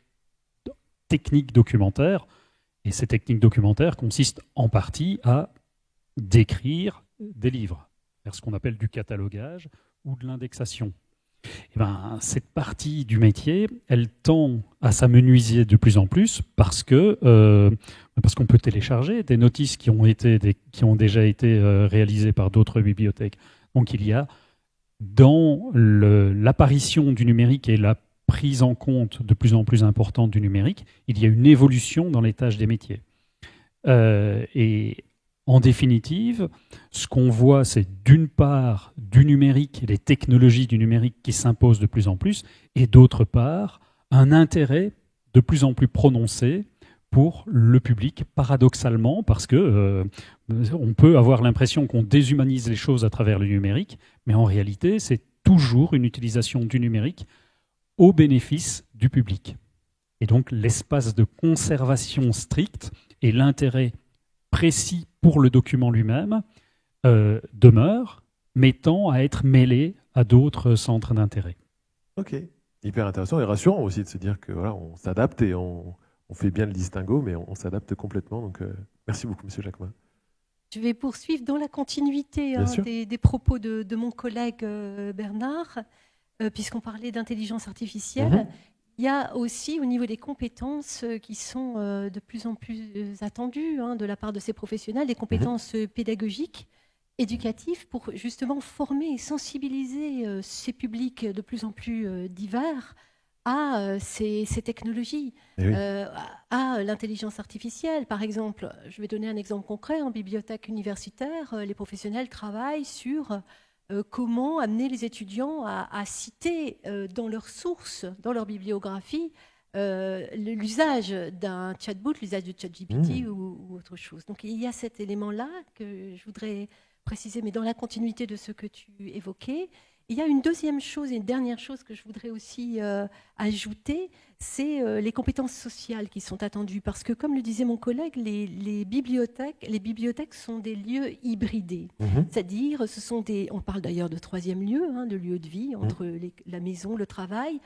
techniques documentaires, et ces techniques documentaires consistent en partie à décrire des livres, faire ce qu'on appelle du catalogage ou de l'indexation. Eh ben, cette partie du métier, elle tend à s'amenuiser de plus en plus parce qu'on peut télécharger des notices qui ont déjà été réalisées par d'autres bibliothèques. Donc il y a dans l'apparition du numérique et la prise en compte de plus en plus importante du numérique, il y a une évolution dans les tâches des métiers. Et en définitive, ce qu'on voit, c'est d'une part du numérique, les technologies du numérique qui s'imposent de plus en plus, et d'autre part, un intérêt de plus en plus prononcé pour le public, paradoxalement, parce que on peut avoir l'impression qu'on déshumanise les choses à travers le numérique, mais en réalité, c'est toujours une utilisation du numérique au bénéfice du public. Et donc, l'espace de conservation stricte et l'intérêt précis pour le document lui-même demeure, mais tend à être mêlé à d'autres centres d'intérêt. Ok, hyper intéressant et rassurant aussi de se dire que voilà, on s'adapte et on fait bien le distinguo, mais on s'adapte complètement. Donc, merci beaucoup, Monsieur Jacquemin. Je vais poursuivre dans la continuité des propos de mon collègue Bernard, puisqu'on parlait d'intelligence artificielle. Il y a aussi au niveau des compétences qui sont de plus en plus attendues de la part de ces professionnels, des compétences pédagogiques, éducatives, pour justement former et sensibiliser ces publics de plus en plus divers à ces technologies, à l'intelligence artificielle. Par exemple, je vais donner un exemple concret. En bibliothèque universitaire, les professionnels travaillent sur comment amener les étudiants à citer dans leurs sources, dans leur bibliographie, l'usage d'un chatbot, l'usage de ChatGPT ou autre chose. Donc il y a cet élément-là que je voudrais préciser, mais dans la continuité de ce que tu évoquais. Il y a une deuxième chose et une dernière chose que je voudrais aussi ajouter, c'est les compétences sociales qui sont attendues. Parce que, comme le disait mon collègue, les bibliothèques sont des lieux hybridés. C'est-à-dire, on parle d'ailleurs de troisième lieu, de lieu de vie, entre la maison, le travail.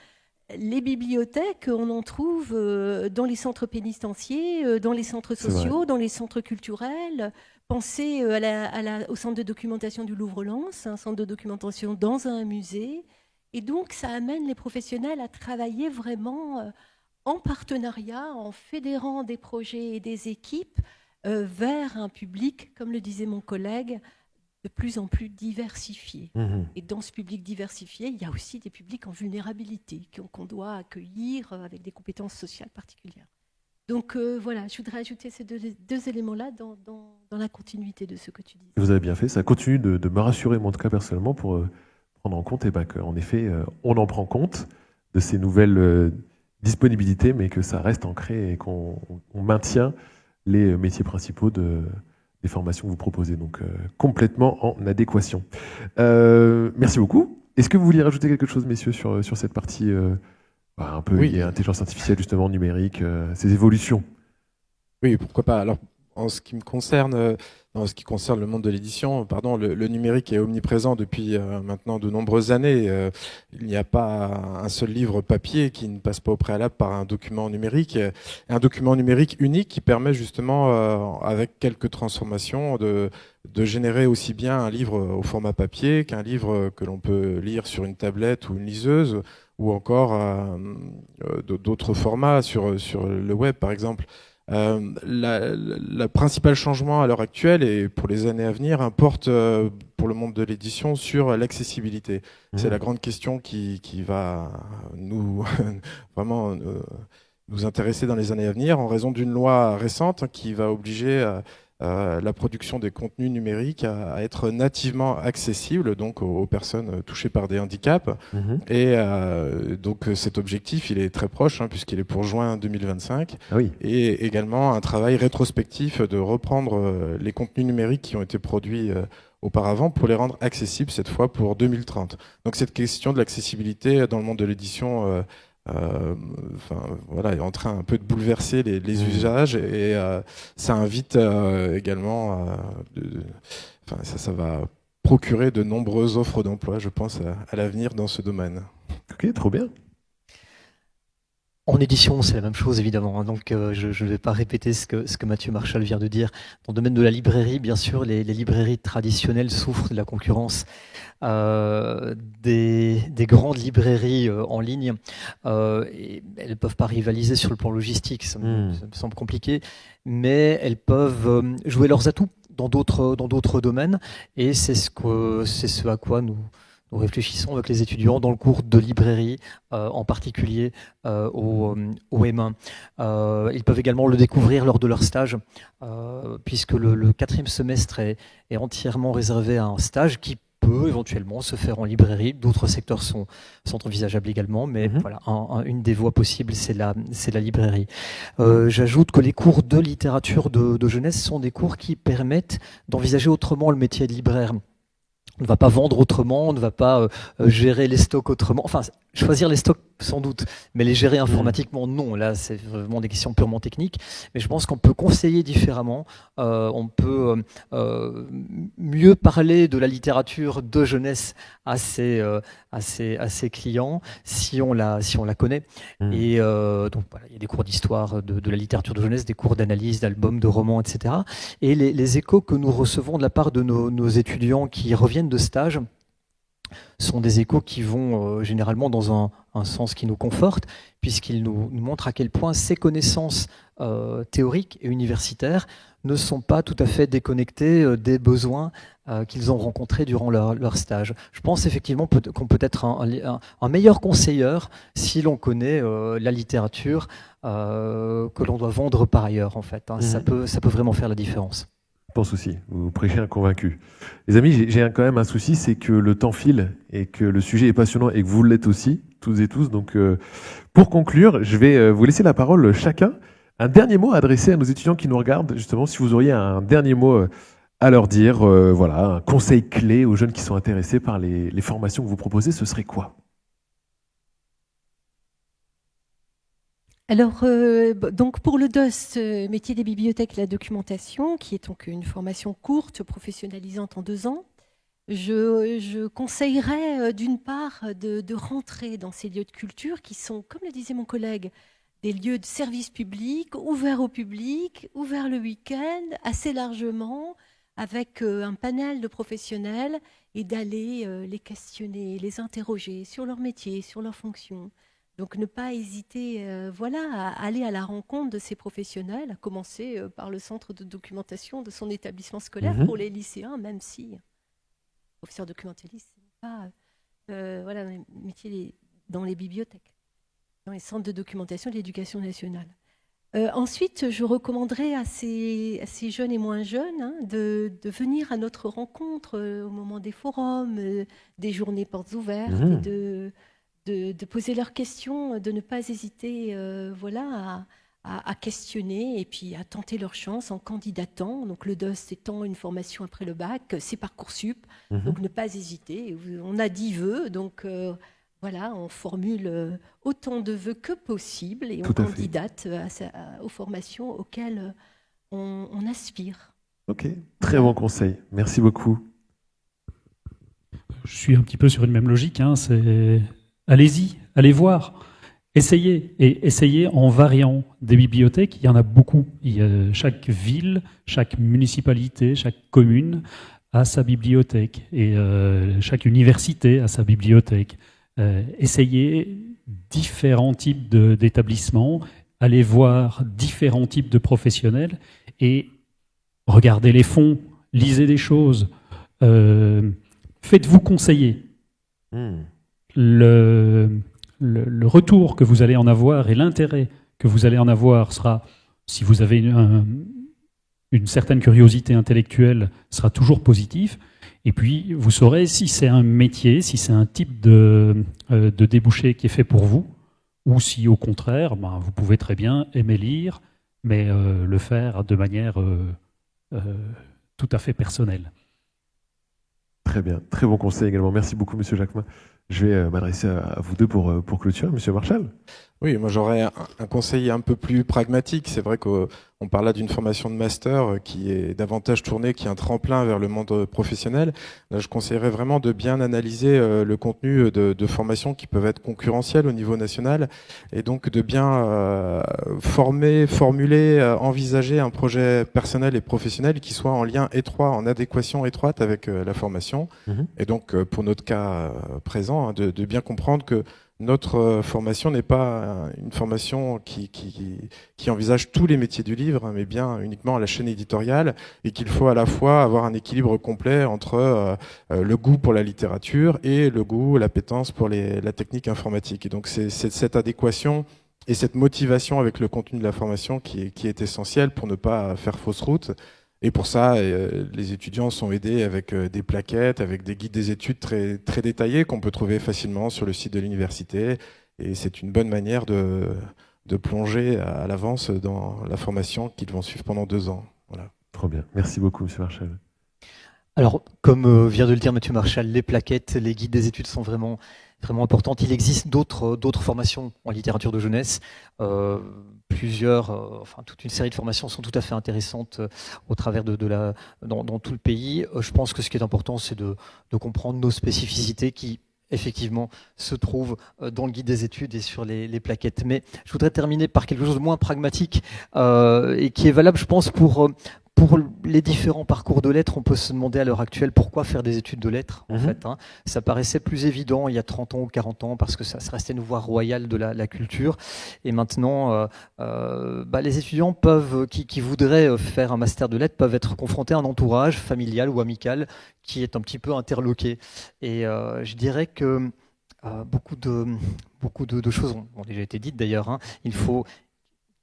Les bibliothèques, on en trouve dans les centres pénitentiaires, dans les centres sociaux, dans les centres culturels. Pensez au centre de documentation du Louvre-Lens, un centre de documentation dans un musée. Et donc, ça amène les professionnels à travailler vraiment en partenariat, en fédérant des projets et des équipes vers un public, comme le disait mon collègue, de plus en plus diversifié. Et dans ce public diversifié, il y a aussi des publics en vulnérabilité qu'on doit accueillir avec des compétences sociales particulières. Donc voilà, je voudrais ajouter ces deux éléments-là dans la continuité de ce que tu dis. Vous avez bien fait, ça continue de me rassurer, moi en tout cas personnellement, pour prendre en compte qu'en effet, on en prend compte de ces nouvelles disponibilités, mais que ça reste ancré et qu'on maintient les métiers principaux des formations que vous proposez, donc complètement en adéquation. Merci beaucoup. Est-ce que vous vouliez rajouter quelque chose, messieurs, sur cette partie un peu liée à l'intelligence artificielle, justement, numérique, ces évolutions? Oui, pourquoi pas. Alors, en ce qui me concerne, en ce qui concerne le monde de l'édition, le numérique est omniprésent depuis maintenant de nombreuses années. Il n'y a pas un seul livre papier qui ne passe pas au préalable par un document numérique. Un document numérique unique qui permet justement, avec quelques transformations, de générer aussi bien un livre au format papier qu'un livre que l'on peut lire sur une tablette ou une liseuse, ou encore d'autres formats sur le web, par exemple. Le principal changement à l'heure actuelle et pour les années à venir importe pour le monde de l'édition sur l'accessibilité. C'est la grande question qui va nous vraiment nous intéresser dans les années à venir en raison d'une loi récente qui va obliger la production des contenus numériques à être nativement accessible donc aux personnes touchées par des handicaps. Et donc cet objectif, il est très proche puisqu'il est pour juin 2025. Et également un travail rétrospectif de reprendre les contenus numériques qui ont été produits auparavant pour les rendre accessibles cette fois pour 2030. Donc cette question de l'accessibilité dans le monde de l'édition est en train un peu de bouleverser les usages et ça invite également ça va procurer de nombreuses offres d'emploi, je pense, à l'avenir dans ce domaine. Ok, trop bien. En édition, c'est la même chose évidemment, hein. Donc je ne vais pas répéter ce que Mathieu Marchal vient de dire. Dans le domaine de la librairie, bien sûr, les librairies traditionnelles souffrent de la concurrence des grandes librairies en ligne. Et elles ne peuvent pas rivaliser sur le plan logistique, ça me semble compliqué, mais elles peuvent jouer leurs atouts dans d'autres domaines, et c'est ce à quoi nous réfléchissons avec les étudiants dans le cours de librairie, en particulier au M1. Ils peuvent également le découvrir lors de leur stage, puisque le 4e semestre est entièrement réservé à un stage qui peut éventuellement se faire en librairie. D'autres secteurs sont envisageables également, mais voilà, une des voies possibles, c'est la librairie. J'ajoute que les cours de littérature de jeunesse sont des cours qui permettent d'envisager autrement le métier de libraire. On ne va pas vendre autrement, on ne va pas gérer les stocks autrement. Enfin, choisir les stocks sans doute, mais les gérer informatiquement, non. Là, c'est vraiment des questions purement techniques. Mais je pense qu'on peut conseiller différemment. On peut mieux parler de la littérature de jeunesse à ses clients si on la connaît. Et donc voilà, il y a des cours d'histoire de la littérature de jeunesse, des cours d'analyse, d'albums, de romans, etc. Et les échos que nous recevons de la part de nos étudiants qui reviennent de stage sont des échos qui vont généralement dans un sens qui nous conforte, puisqu'ils nous montrent à quel point ces connaissances théoriques et universitaires ne sont pas tout à fait déconnectées des besoins qu'ils ont rencontrés durant leur stage. Je pense effectivement qu'on peut être un meilleur conseilleur si l'on connaît la littérature que l'on doit vendre par ailleurs, en fait. Ça peut vraiment faire la différence. Pas de souci, vous prêchez un convaincu. Les amis, j'ai quand même un souci, c'est que le temps file et que le sujet est passionnant et que vous l'êtes aussi, toutes et tous. Donc, pour conclure, je vais vous laisser la parole chacun. Un dernier mot à adresser à nos étudiants qui nous regardent, justement, si vous auriez un dernier mot à leur dire, voilà, un conseil clé aux jeunes qui sont intéressés par les formations que vous proposez, ce serait quoi ? Alors, donc pour le DOS, métier des bibliothèques et la documentation, qui est donc une formation courte, professionnalisante en 2 ans, je conseillerais d'une part de rentrer dans ces lieux de culture qui sont, comme le disait mon collègue, des lieux de service public, ouverts au public, ouverts le week-end, assez largement, avec un panel de professionnels, et d'aller les questionner, les interroger sur leur métier, sur leurs fonctions. Donc ne pas hésiter à aller à la rencontre de ces professionnels, à commencer par le centre de documentation de son établissement scolaire pour les lycéens, même si professeur documentaliste, ce n'est pas un métier dans les bibliothèques, dans les centres de documentation de l'éducation nationale. Ensuite, je recommanderais à ces jeunes et moins jeunes de venir à notre rencontre au moment des forums, des journées portes ouvertes, et de poser leurs questions, de ne pas hésiter à questionner et puis à tenter leur chance en candidatant. Donc le DOS étant une formation après le bac, c'est Parcoursup, donc ne pas hésiter. On a 10 vœux, donc on formule autant de vœux que possible et on candidate aux formations auxquelles on aspire. Ok, très bon conseil. Merci beaucoup. Je suis un petit peu sur une même logique, c'est... Allez-y, allez voir, essayez en variant des bibliothèques. Il y en a beaucoup. Chaque ville, chaque municipalité, chaque commune a sa bibliothèque et chaque université a sa bibliothèque. Essayez différents types d'établissements, allez voir différents types de professionnels et regardez les fonds, lisez des choses, faites-vous conseiller. Le retour que vous allez en avoir et l'intérêt que vous allez en avoir sera, si vous avez une certaine curiosité intellectuelle, sera toujours positif. Et puis, vous saurez si c'est un métier, si c'est un type de débouché qui est fait pour vous, ou si, au contraire, vous pouvez très bien aimer lire, mais le faire de manière tout à fait personnelle. Très bien, très bon conseil également. Merci beaucoup, Monsieur Jacquemin. Je vais m'adresser à vous deux pour clôturer, Monsieur Marchal. Oui, moi j'aurais un conseil un peu plus pragmatique. C'est vrai qu'on parle là d'une formation de master qui est davantage tournée, qui est un tremplin vers le monde professionnel. Là, je conseillerais vraiment de bien analyser le contenu de formations qui peuvent être concurrentielles au niveau national et donc de bien formuler, envisager un projet personnel et professionnel qui soit en lien étroit, en adéquation étroite avec la formation. Et donc, pour notre cas présent, hein, de bien comprendre que notre formation n'est pas une formation qui envisage tous les métiers du livre, mais bien uniquement la chaîne éditoriale, et qu'il faut à la fois avoir un équilibre complet entre le goût pour la littérature et le goût, l'appétence pour la technique informatique. Et donc c'est cette adéquation et cette motivation avec le contenu de la formation qui est essentielle pour ne pas faire fausse route. Et pour ça, les étudiants sont aidés avec des plaquettes, avec des guides des études très, très détaillés qu'on peut trouver facilement sur le site de l'université. Et c'est une bonne manière de plonger à l'avance dans la formation qu'ils vont suivre pendant 2 ans. Voilà. Trop bien. Merci beaucoup, Monsieur Marchal. Alors, comme vient de le dire Mathieu Marchal, les plaquettes, les guides des études sont vraiment importantes. Il existe d'autres formations en littérature de jeunesse. Toute une série de formations sont tout à fait intéressantes au travers dans tout le pays. Je pense que ce qui est important, c'est de comprendre nos spécificités qui, effectivement, se trouvent dans le guide des études et sur les plaquettes. Mais je voudrais terminer par quelque chose de moins pragmatique et qui est valable, je pense, pour les différents parcours de lettres. On peut se demander à l'heure actuelle pourquoi faire des études de lettres, en fait. Hein. Ça paraissait plus évident il y a 30 ans ou 40 ans parce que ça restait une voie royale de la culture. Et maintenant, les étudiants qui voudraient faire un master de lettres peuvent être confrontés à un entourage familial ou amical qui est un petit peu interloqué. Et je dirais que beaucoup de choses ont déjà été dites d'ailleurs. Hein. Il faut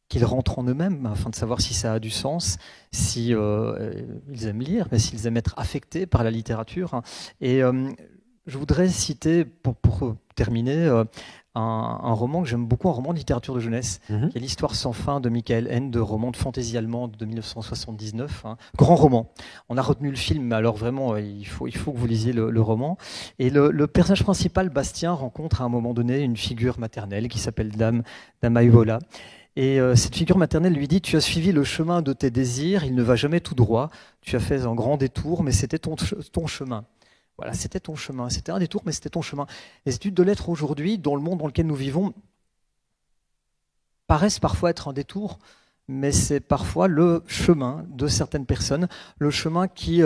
qu'ils rentrent en eux-mêmes afin de savoir si ça a du sens, si ils aiment lire, mais s'ils aiment être affectés par la littérature. Hein. Et je voudrais citer, pour terminer, un roman que j'aime beaucoup, un roman de littérature de jeunesse, qui est l'Histoire sans fin de Michael Ende, roman de fantaisie allemande de 1979. Hein. Grand roman. On a retenu le film, mais alors vraiment, il faut que vous lisiez le roman. Et le personnage principal, Bastien, rencontre à un moment donné une figure maternelle qui s'appelle Dame Ayvola. Et cette figure maternelle lui dit « Tu as suivi le chemin de tes désirs, il ne va jamais tout droit. Tu as fait un grand détour, mais c'était ton chemin. » Voilà, c'était ton chemin. C'était un détour, mais c'était ton chemin. Les études de lettres aujourd'hui, dans le monde dans lequel nous vivons, paraissent parfois être un détour, mais c'est parfois le chemin de certaines personnes, le chemin qui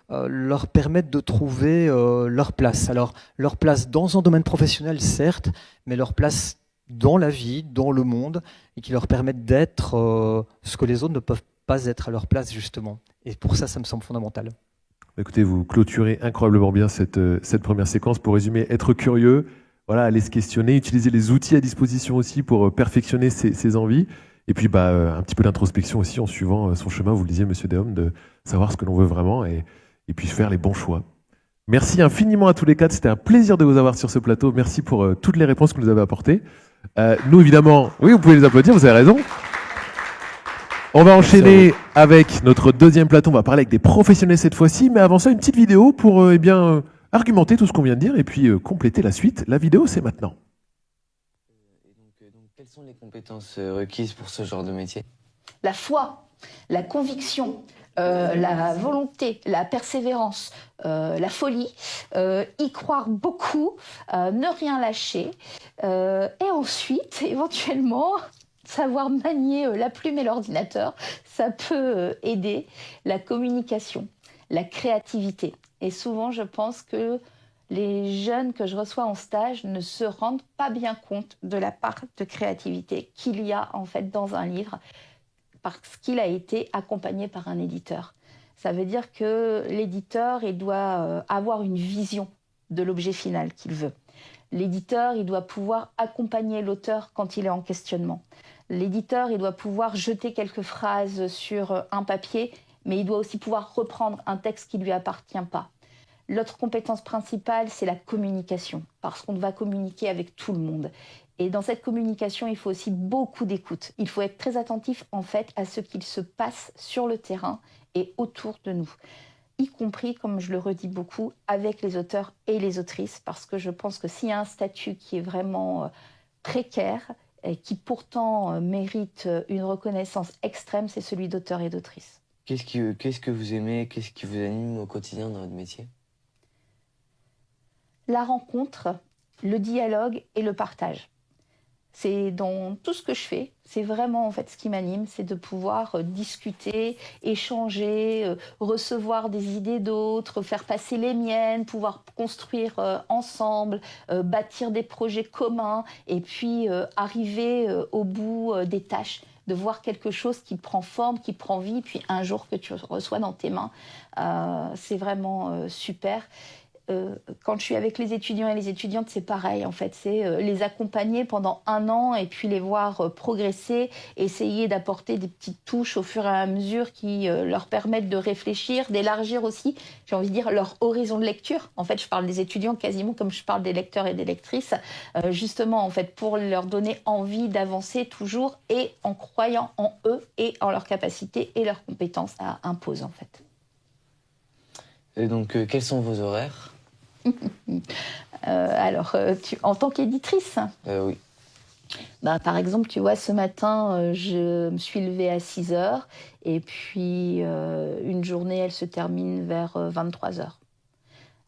leur permet de trouver leur place. Alors, leur place dans un domaine professionnel, certes, mais leur place dans la vie, dans le monde, et qui leur permettent d'être ce que les autres ne peuvent pas être à leur place, justement. Et pour ça, ça me semble fondamental. Écoutez, vous clôturez incroyablement bien cette première séquence. Pour résumer, être curieux, voilà, aller se questionner, utiliser les outils à disposition aussi pour perfectionner ses envies. Et puis un petit peu d'introspection aussi en suivant son chemin, vous le disiez, Monsieur Déhomme, de savoir ce que l'on veut vraiment et puis faire les bons choix. Merci infiniment à tous les quatre. C'était un plaisir de vous avoir sur ce plateau. Merci pour toutes les réponses que vous nous avez apportées. Nous, évidemment, oui, vous pouvez les applaudir, vous avez raison. On va enchaîner avec notre deuxième plateau. On va parler avec des professionnels cette fois-ci, mais avant ça, une petite vidéo pour argumenter tout ce qu'on vient de dire et puis compléter la suite. La vidéo, c'est maintenant. Donc, quelles sont les compétences requises pour ce genre de métier? La foi, la conviction, la volonté, la persévérance, la folie, y croire beaucoup, ne rien lâcher, et ensuite, éventuellement, savoir manier la plume et l'ordinateur, ça peut aider la communication, la créativité. Et souvent, je pense que les jeunes que je reçois en stage ne se rendent pas bien compte de la part de créativité qu'il y a en fait dans un livre, parce qu'il a été accompagné par un éditeur. Ça veut dire que l'éditeur, il doit avoir une vision de l'objet final qu'il veut. L'éditeur, il doit pouvoir accompagner l'auteur quand il est en questionnement. L'éditeur, il doit pouvoir jeter quelques phrases sur un papier, mais il doit aussi pouvoir reprendre un texte qui ne lui appartient pas. L'autre compétence principale, c'est la communication, parce qu'on va communiquer avec tout le monde. Et dans cette communication, il faut aussi beaucoup d'écoute. Il faut être très attentif, en fait, à ce qu'il se passe sur le terrain et autour de nous. y compris, comme je le redis beaucoup, avec les auteurs et les autrices, parce que je pense que s'il y a un statut qui est vraiment précaire et qui pourtant mérite une reconnaissance extrême, c'est celui d'auteur et d'autrice. Qu'est-ce que vous aimez, qu'est-ce qui vous anime au quotidien dans votre métier? La rencontre, le dialogue et le partage. C'est dans tout ce que je fais, c'est vraiment en fait ce qui m'anime, c'est de pouvoir discuter, échanger, recevoir des idées d'autres, faire passer les miennes, pouvoir construire ensemble, bâtir des projets communs et puis arriver au bout des tâches, de voir quelque chose qui prend forme, qui prend vie, puis un jour que tu reçois dans tes mains, c'est vraiment super. Quand je suis avec les étudiants et les étudiantes, c'est pareil en fait, c'est les accompagner pendant 1 an et puis les voir progresser, essayer d'apporter des petites touches au fur et à mesure qui leur permettent de réfléchir, d'élargir aussi, j'ai envie de dire, leur horizon de lecture. En fait, je parle des étudiants quasiment comme je parle des lecteurs et des lectrices, justement en fait pour leur donner envie d'avancer toujours et en croyant en eux et en leurs capacités et leurs compétences. Ça impose en fait. Et donc, quels sont vos horaires? En tant qu'éditrice, Oui. par exemple, tu vois, ce matin, je me suis levée à 6h et puis une journée, elle se termine vers 23h.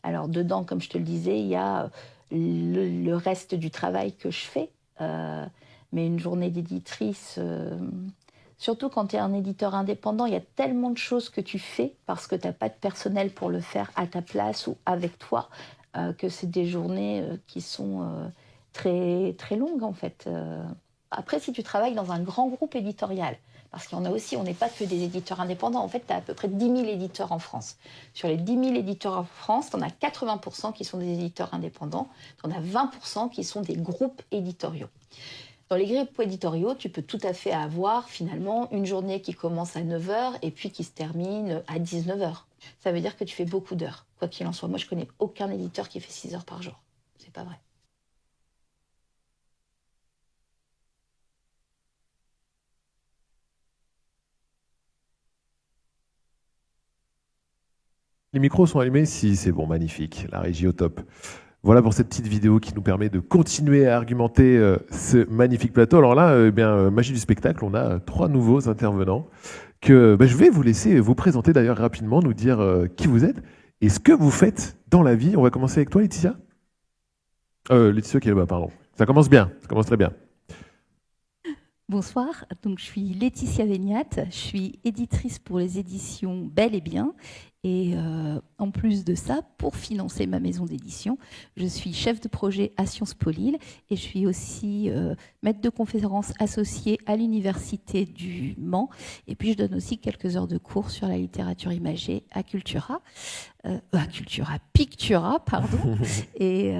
Alors dedans, comme je te le disais, il y a le reste du travail que je fais, mais une journée d'éditrice... Surtout quand tu es un éditeur indépendant, il y a tellement de choses que tu fais parce que tu n'as pas de personnel pour le faire à ta place ou avec toi, que c'est des journées qui sont très, très longues en fait. Après, si tu travailles dans un grand groupe éditorial, parce qu'il y en a aussi, on n'est pas que des éditeurs indépendants, en fait, tu as à peu près 10 000 éditeurs en France. Sur les 10 000 éditeurs en France, tu en as 80% qui sont des éditeurs indépendants, tu en as 20% qui sont des groupes éditoriaux. Dans les groupes éditoriaux, tu peux tout à fait avoir finalement une journée qui commence à 9h et puis qui se termine à 19h. Ça veut dire que tu fais beaucoup d'heures, quoi qu'il en soit. Moi, je connais aucun éditeur qui fait 6 heures par jour. C'est pas vrai. Les micros sont allumés? Si, c'est bon, magnifique. La régie au top. Voilà pour cette petite vidéo qui nous permet de continuer à argumenter ce magnifique plateau. Alors là, magie du spectacle, on a 3 nouveaux intervenants que je vais vous laisser vous présenter d'ailleurs rapidement, nous dire qui vous êtes et ce que vous faites dans la vie. On va commencer avec toi, Laetitia. Laetitia qui est là-bas, pardon. Ça commence bien, ça commence très bien. Bonsoir, donc je suis Laetitia Véniat, je suis éditrice pour les éditions Bel et Bien. Et en plus de ça, pour financer ma maison d'édition, je suis chef de projet à Sciences Po Lille et je suis aussi maître de conférences associée à l'Université du Mans. Et puis je donne aussi quelques heures de cours sur la littérature imagée à Pictura, pardon. Et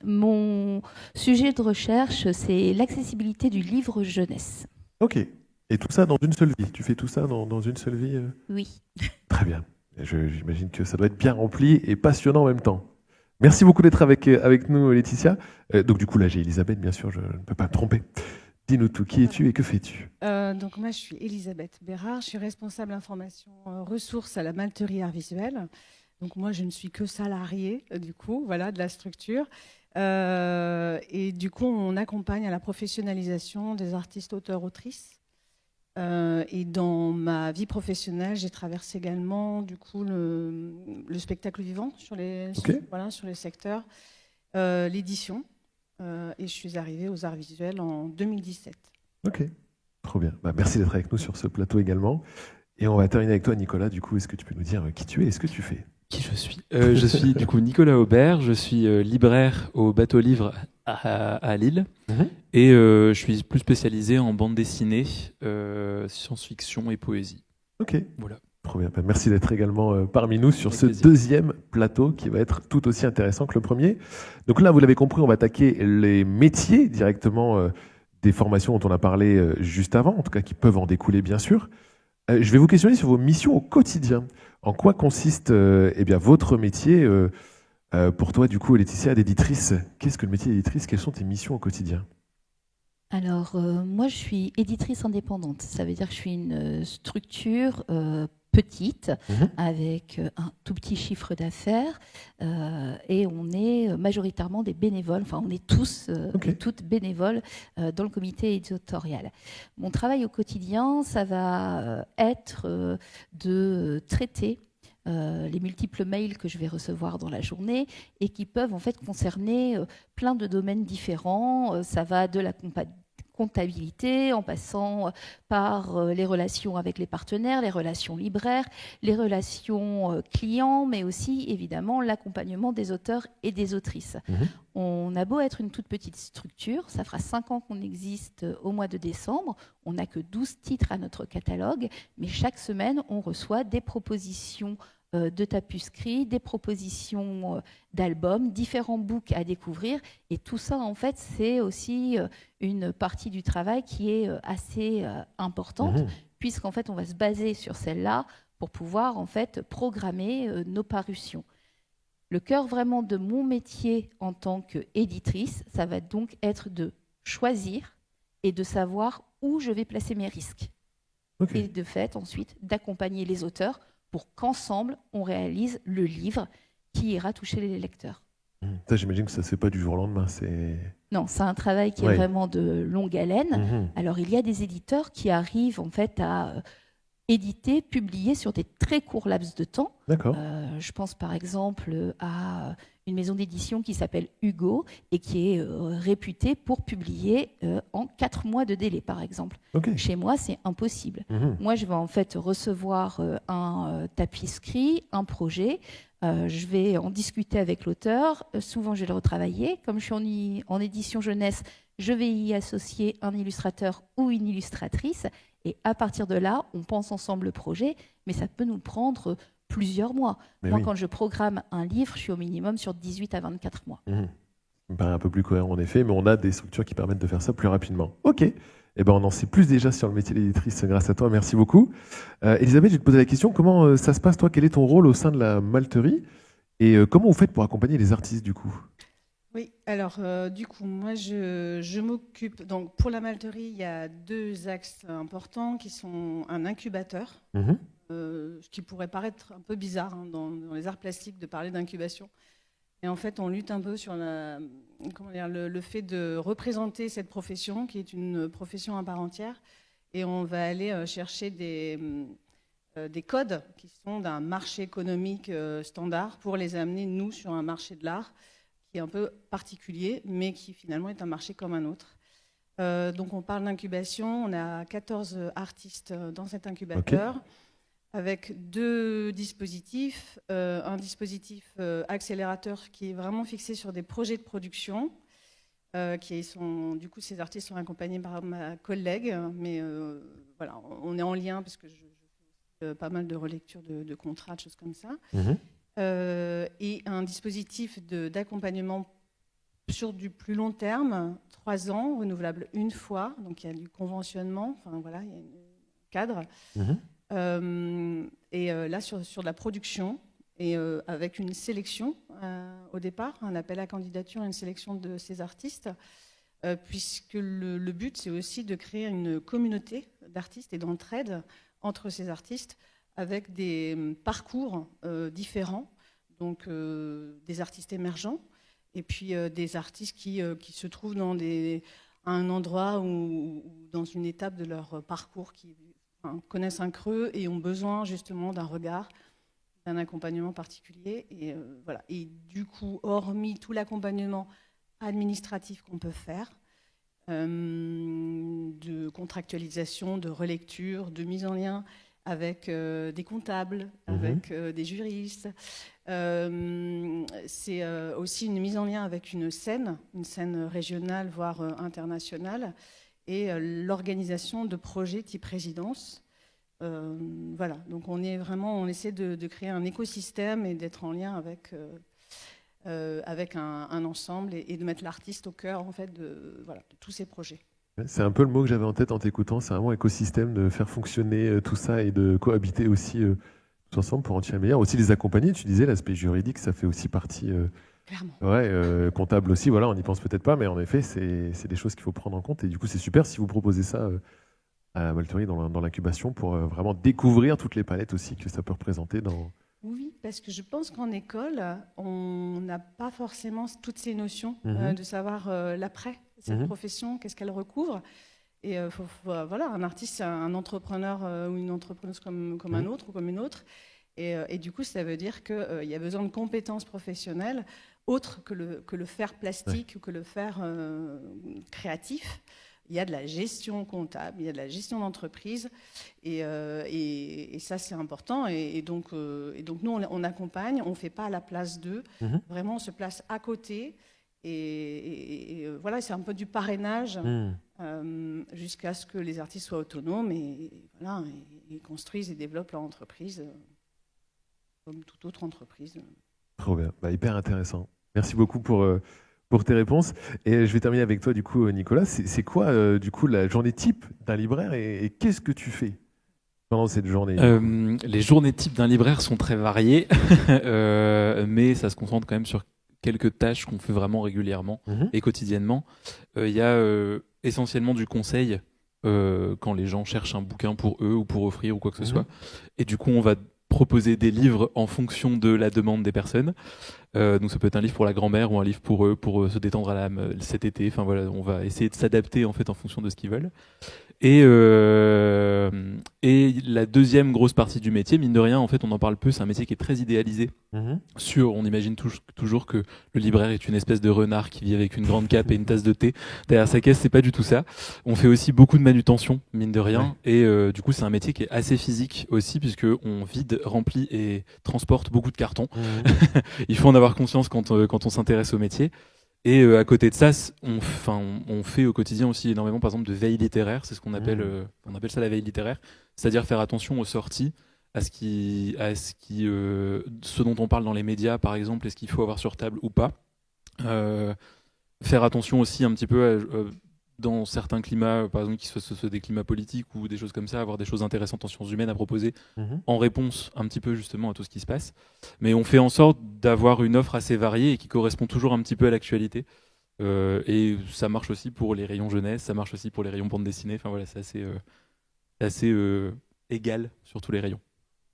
mon sujet de recherche, c'est l'accessibilité du livre jeunesse. Ok. Et tout ça dans une seule vie? Tu fais tout ça dans une seule vie? Oui. Très bien. J'imagine que ça doit être bien rempli et passionnant en même temps. Merci beaucoup d'être avec nous, Laetitia. Donc du coup, là, j'ai Elisabeth, bien sûr, je ne peux pas me tromper. Dis-nous tout, qui es-tu et que fais-tu? Donc moi, je suis Elisabeth Bérard, je suis responsable information ressources à la Malterie Art Visuel. Donc moi, je ne suis que salariée, du coup, voilà, de la structure. Et du coup, on accompagne à la professionnalisation des artistes, auteurs, autrices. Et dans ma vie professionnelle, j'ai traversé également du coup le spectacle vivant sur les secteurs, l'édition, et je suis arrivée aux arts visuels en 2017. Ok, trop bien. Merci d'être avec nous sur ce plateau également. Et on va terminer avec toi, Nicolas. Du coup, est-ce que tu peux nous dire qui tu es et ce que tu fais? Qui je suis? Je suis du coup Nicolas Aubert, je suis libraire au Bateau Livre à Lille. Et je suis plus spécialisé en bande dessinée, science-fiction et poésie. Ok, voilà. Trop bien. Merci d'être également parmi nous sur ce deuxième plateau qui va être tout aussi intéressant que le premier. Donc là, vous l'avez compris, on va attaquer les métiers directement des formations dont on a parlé juste avant, en tout cas qui peuvent en découler bien sûr. Je vais vous questionner sur vos missions au quotidien. En quoi consiste votre métier pour toi, du coup, Laetitia, d'éditrice? Qu'est-ce que le métier d'éditrice? Quelles sont tes missions au quotidien? Alors, moi, je suis éditrice indépendante. Ça veut dire que je suis une structure petite, avec un tout petit chiffre d'affaires, et on est majoritairement des bénévoles, enfin on est tous et toutes bénévoles dans le comité éditorial. Mon travail au quotidien, ça va être de traiter les multiples mails que je vais recevoir dans la journée et qui peuvent en fait concerner plein de domaines différents. Ça va de la comptabilité, en passant par les relations avec les partenaires, les relations libraires, les relations clients, mais aussi évidemment l'accompagnement des auteurs et des autrices. On a beau être une toute petite structure, ça fera 5 ans qu'on existe au mois de décembre, on n'a que 12 titres à notre catalogue, mais chaque semaine on reçoit des propositions de tapuscrits, des propositions d'albums, différents books à découvrir. Et tout ça, en fait, c'est aussi une partie du travail qui est assez importante, puisqu'en fait, on va se baser sur celle-là pour pouvoir, en fait, programmer nos parutions. Le cœur vraiment de mon métier en tant qu'éditrice, ça va donc être de choisir et de savoir où je vais placer mes risques. Et de fait, ensuite, d'accompagner les auteurs pour qu'ensemble, on réalise le livre qui ira toucher les lecteurs. Ça, j'imagine que ça ne se fait pas du jour au lendemain. Non, c'est un travail qui est vraiment de longue haleine. Alors, il y a des éditeurs qui arrivent en fait à éditer, publier sur des très courts laps de temps. Je pense par exemple à une maison d'édition qui s'appelle Hugo et qui est réputée pour publier en 4 mois de délai, par exemple. Chez moi, c'est impossible. Moi, je vais en fait recevoir un tapuscrit, un projet. Je vais en discuter avec l'auteur. Souvent, je vais le retravailler. Comme je suis en édition jeunesse, je vais y associer un illustrateur ou une illustratrice. Et à partir de là, on pense ensemble le projet, mais ça peut nous prendre plusieurs mois. Moi, quand je programme un livre, je suis au minimum sur 18 à 24 mois. Ça me paraît un peu plus cohérent en effet, mais on a des structures qui permettent de faire ça plus rapidement. Ok, eh ben, on en sait plus déjà sur le métier d'éditrice grâce à toi, merci beaucoup. Elisabeth, je vais te poser la question, comment ça se passe toi? Quel est ton rôle au sein de la Malterie? Et comment vous faites pour accompagner les artistes du coup? Oui, alors du coup, moi je m'occupe, donc pour la Malterie, il y a 2 axes importants qui sont un incubateur, ce qui pourrait paraître un peu bizarre dans les arts plastiques de parler d'incubation. Et en fait, on lutte un peu sur le fait de représenter cette profession, qui est une profession à part entière, et on va aller chercher des codes qui sont d'un marché économique standard pour les amener, nous, sur un marché de l'art, qui est un peu particulier, mais qui finalement est un marché comme un autre. Donc on parle d'incubation, on a 14 artistes dans cet incubateur, avec 2 dispositifs. Un dispositif accélérateur qui est vraiment fixé sur des projets de production, du coup ces artistes sont accompagnés par ma collègue, mais voilà, on est en lien parce que je fais pas mal de relectures de contrats, de choses comme ça. Et un dispositif d'accompagnement sur du plus long terme, 3 ans, renouvelable une fois, donc il y a du conventionnement, enfin voilà, il y a un cadre. Et là, sur de la production, et avec une sélection au départ, un appel à candidature, une sélection de ces artistes, puisque le but, c'est aussi de créer une communauté d'artistes et d'entraide entre ces artistes, avec des parcours différents, donc des artistes émergents, et puis des artistes qui se trouvent dans à un endroit ou dans une étape de leur parcours, qui connaissent un creux et ont besoin justement d'un regard, d'un accompagnement particulier. Et, voilà. Et du coup, hormis tout l'accompagnement administratif qu'on peut faire, de contractualisation, de relecture, de mise en lien avec des comptables, avec des juristes. C'est aussi une mise en lien avec une scène régionale, voire internationale, et l'organisation de projets type résidence. Voilà, donc on essaie de créer un écosystème et d'être en lien avec un ensemble et de mettre l'artiste au cœur en fait, de tous ces projets. C'est un peu le mot que j'avais en tête en t'écoutant, c'est vraiment écosystème, de faire fonctionner tout ça et de cohabiter aussi tous ensemble pour en tirer le meilleur. Aussi les accompagner, tu disais, l'aspect juridique, ça fait aussi partie... Clairement. Comptable aussi, voilà, on n'y pense peut-être pas, mais en effet, c'est des choses qu'il faut prendre en compte. Et du coup, c'est super si vous proposez ça à la Malterie dans l'incubation pour vraiment découvrir toutes les palettes aussi que ça peut représenter dans... Oui, parce que je pense qu'en école, on n'a pas forcément toutes ces notions de savoir l'après, cette profession, qu'est-ce qu'elle recouvre. Et voilà, un artiste, c'est un entrepreneur ou une entrepreneuse comme un autre ou comme une autre. Et du coup, ça veut dire qu'il y a besoin de compétences professionnelles autres que le faire plastique ou que le faire créatif. Il y a de la gestion comptable, il y a de la gestion d'entreprise, et ça c'est important. Et donc nous on accompagne, on ne fait pas à la place d'eux, vraiment on se place à côté. Et voilà, c'est un peu du parrainage jusqu'à ce que les artistes soient autonomes et voilà, et construisent et développent leur entreprise comme toute autre entreprise. Trop bien, hyper intéressant. Merci beaucoup pour tes réponses. Et je vais terminer avec toi, du coup, Nicolas. C'est quoi, du coup, la journée type d'un libraire et qu'est-ce que tu fais pendant cette journée? Les journées types d'un libraire sont très variées, mais ça se concentre quand même sur quelques tâches qu'on fait vraiment régulièrement et quotidiennement. Il y a essentiellement du conseil quand les gens cherchent un bouquin pour eux ou pour offrir ou quoi que ce soit. Et du coup, on va proposer des livres en fonction de la demande des personnes. Donc ça peut être un livre pour la grand-mère ou un livre pour eux, pour se détendre à l'âme cet été. Enfin voilà, on va essayer de s'adapter en fait en fonction de ce qu'ils veulent. Et la deuxième grosse partie du métier, mine de rien, en fait, on en parle peu. C'est un métier qui est très idéalisé. On imagine toujours que le libraire est une espèce de renard qui vit avec une grande cape et une tasse de thé derrière sa caisse. C'est pas du tout ça. On fait aussi beaucoup de manutention, mine de rien. Et du coup, c'est un métier qui est assez physique aussi, puisque on vide, remplit et transporte beaucoup de cartons. Il faut en avoir conscience quand on s'intéresse au métier. Et à côté de ça, on fait au quotidien aussi énormément, par exemple, de veille littéraire. C'est ce qu'on appelle, on appelle ça la veille littéraire, c'est-à-dire faire attention aux sorties, à ce dont on parle dans les médias, par exemple, est-ce qu'il faut avoir sur table ou pas. Faire attention aussi un petit peu dans certains climats, par exemple, qui soient des climats politiques ou des choses comme ça, avoir des choses intéressantes en sciences humaines à proposer en réponse un petit peu justement à tout ce qui se passe. Mais on fait en sorte d'avoir une offre assez variée et qui correspond toujours un petit peu à l'actualité. Et ça marche aussi pour les rayons jeunesse, ça marche aussi pour les rayons bande dessinée. Enfin voilà, c'est assez égal sur tous les rayons.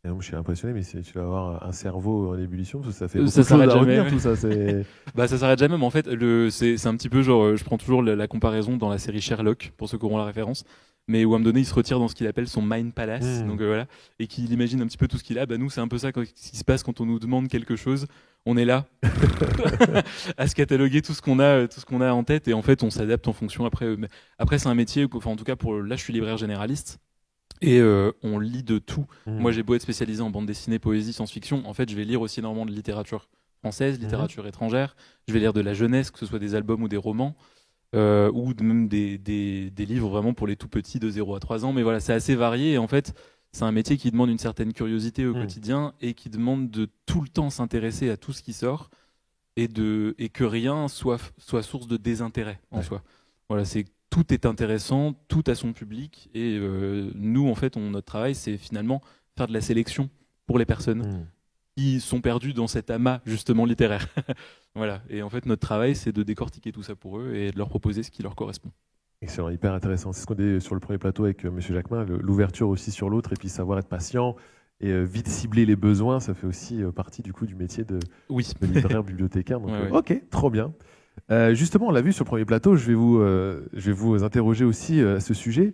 Et donc, je suis impressionné, mais tu vas avoir un cerveau en ébullition, parce que ça fait ça s'arrête jamais. Tout ça. Ça s'arrête jamais, mais en fait, c'est un petit peu genre, je prends toujours la comparaison dans la série Sherlock, pour ceux qui auront la référence, mais où à un moment donné, il se retire dans ce qu'il appelle son Mind Palace, donc voilà, et qu'il imagine un petit peu tout ce qu'il a. Nous, c'est un peu ça, ce qui se passe quand on nous demande quelque chose. On est là à se cataloguer tout ce qu'on a en tête, et en fait, on s'adapte en fonction. Après, c'est un métier, enfin, en tout cas, là, je suis libraire généraliste. Et on lit de tout. Moi, j'ai beau être spécialisé en bande dessinée, poésie, science-fiction. En fait, je vais lire aussi énormément de littérature française, littérature étrangère. Je vais lire de la jeunesse, que ce soit des albums ou des romans, ou même des livres vraiment pour les tout petits de 0 à 3 ans. Mais voilà, c'est assez varié. Et en fait, c'est un métier qui demande une certaine curiosité au quotidien et qui demande de tout le temps s'intéresser à tout ce qui sort et que rien soit source de désintérêt en soi. Voilà, tout est intéressant, tout a son public, et nous, en fait, notre travail, c'est finalement faire de la sélection pour les personnes qui sont perdues dans cet amas, justement, littéraire. Voilà. Et en fait, notre travail, c'est de décortiquer tout ça pour eux et de leur proposer ce qui leur correspond. Excellent, hyper intéressant. C'est ce qu'on dit sur le premier plateau avec M. Jacquemin, l'ouverture aussi sur l'autre, et puis savoir être patient et vite cibler les besoins, ça fait aussi partie du coup du métier de libraire bibliothécaire. Donc, ok, trop bien. Justement, on l'a vu sur le premier plateau, je vais vous interroger aussi à ce sujet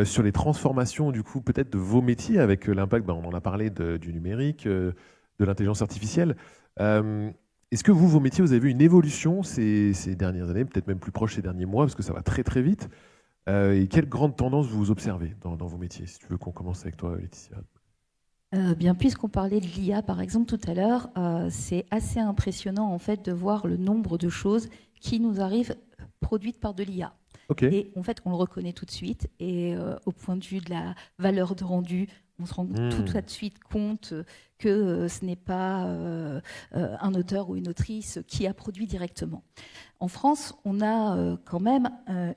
sur les transformations du coup peut-être de vos métiers avec l'impact, on en a parlé du numérique, de l'intelligence artificielle. Est-ce que vos métiers, vous avez vu une évolution ces dernières années, peut-être même plus proche ces derniers mois, parce que ça va très très vite, et quelles grandes tendances vous observez dans vos métiers? Si tu veux qu'on commence avec toi, Laetitia. Puisqu'on parlait de l'IA par exemple tout à l'heure, c'est assez impressionnant en fait de voir le nombre de choses qui nous arrivent produites par de l'IA. Et en fait on le reconnaît tout de suite, et au point de vue de la valeur de rendu, on se rend tout de suite compte que ce n'est pas un auteur ou une autrice qui a produit directement. En France, on a quand même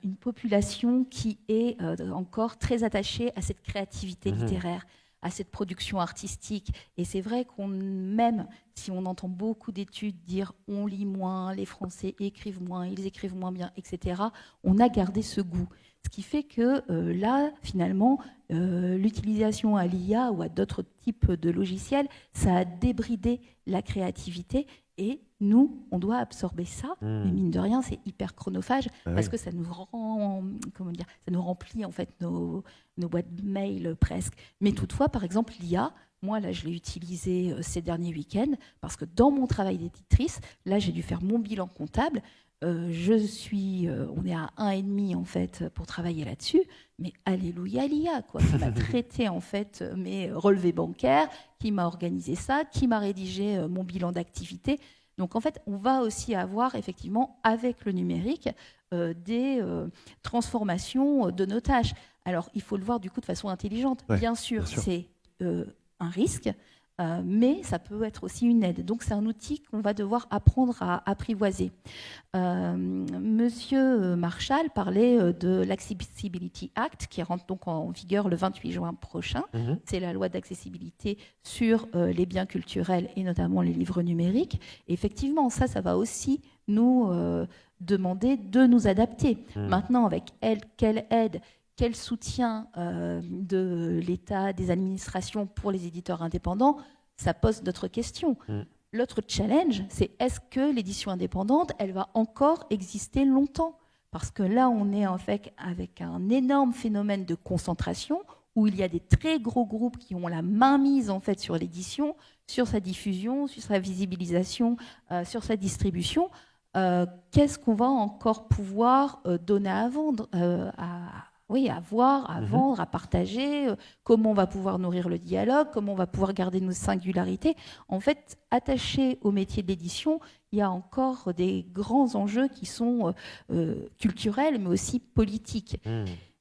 une population qui est encore très attachée à cette créativité littéraire, à cette production artistique. Et c'est vrai même si on entend beaucoup d'études dire on lit moins, les Français écrivent moins, ils écrivent moins bien, etc., on a gardé ce goût. Ce qui fait que là, finalement, l'utilisation à l'IA ou à d'autres types de logiciels, ça a débridé la créativité. Et nous, on doit absorber ça. Mais mine de rien, c'est hyper chronophage parce que ça nous remplit en fait nos boîtes mail presque. Mais toutefois, par exemple, l'IA, moi, là, je l'ai utilisé ces derniers week-ends parce que dans mon travail d'éditrice, là, j'ai dû faire mon bilan comptable. On est à 1,5 en fait pour travailler là-dessus, mais alléluia l'IA, quoi. Ça m'a traité en fait mes relevés bancaires, qui m'a organisé ça, qui m'a rédigé mon bilan d'activité. Donc en fait, on va aussi avoir effectivement avec le numérique des transformations de nos tâches. Alors il faut le voir du coup de façon intelligente. Ouais, bien sûr. C'est un risque. Mais ça peut être aussi une aide. Donc c'est un outil qu'on va devoir apprendre à apprivoiser. Monsieur Marshall parlait de l'Accessibility Act qui rentre donc en vigueur le 28 juin prochain. C'est la loi d'accessibilité sur les biens culturels et notamment les livres numériques. Et effectivement, ça va aussi nous demander de nous adapter. Maintenant, avec quelle aide, quel soutien de l'État, des administrations pour les éditeurs indépendants, ça pose d'autres questions. L'autre challenge, c'est est-ce que l'édition indépendante, elle va encore exister longtemps? Parce que là, on est en fait avec un énorme phénomène de concentration où il y a des très gros groupes qui ont la mainmise en fait sur l'édition, sur sa diffusion, sur sa visibilisation, sur sa distribution. Qu'est-ce qu'on va encore pouvoir donner à vendre, à voir, à vendre, à partager, comment on va pouvoir nourrir le dialogue, comment on va pouvoir garder nos singularités. En fait, attaché au métier de l'édition, il y a encore des grands enjeux qui sont culturels, mais aussi politiques.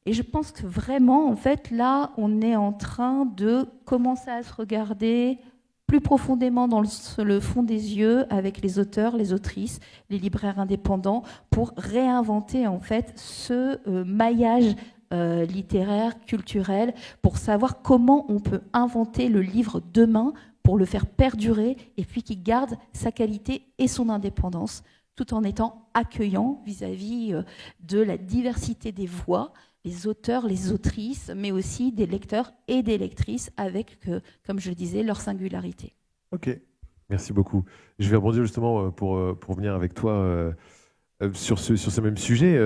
Et je pense que vraiment, en fait, là, on est en train de commencer à se regarder plus profondément dans le fond des yeux avec les auteurs, les autrices, les libraires indépendants pour réinventer en fait ce maillage littéraire, culturel, pour savoir comment on peut inventer le livre demain pour le faire perdurer et puis qu'il garde sa qualité et son indépendance tout en étant accueillant vis-à-vis de la diversité des voix, les auteurs, les autrices, mais aussi des lecteurs et des lectrices avec, comme je le disais, leur singularité. Ok, merci beaucoup. Je vais rebondir justement pour venir avec toi sur ce même sujet.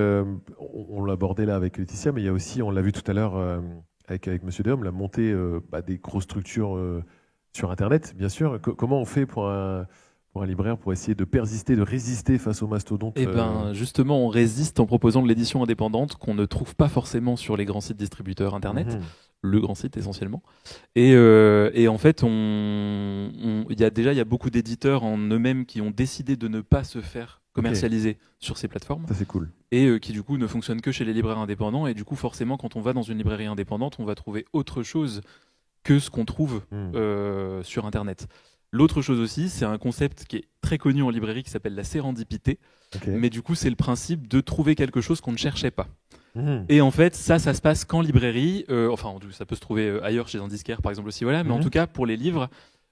On l'a abordé là avec Laetitia, mais il y a aussi, on l'a vu tout à l'heure avec Monsieur Déhomme, la montée des grosses structures sur Internet, bien sûr. Comment on fait pour un libraire pour essayer de persister, de résister face aux mastodontes? Eh ben, justement, on résiste en proposant de l'édition indépendante qu'on ne trouve pas forcément sur les grands sites distributeurs Internet, le grand site essentiellement. Et en fait, il y a beaucoup d'éditeurs en eux-mêmes qui ont décidé de ne pas se faire commercialiser sur ces plateformes. Ça, c'est cool. Et qui du coup ne fonctionnent que chez les libraires indépendants. Et du coup, forcément, quand on va dans une librairie indépendante, on va trouver autre chose que ce qu'on trouve sur Internet. L'autre chose aussi, c'est un concept qui est très connu en librairie qui s'appelle la sérendipité. Mais du coup, c'est le principe de trouver quelque chose qu'on ne cherchait pas. Et en fait, ça se passe qu'en librairie. Enfin, ça peut se trouver ailleurs chez un disquaire, par exemple aussi. Voilà. Mais en tout cas, pour les livres,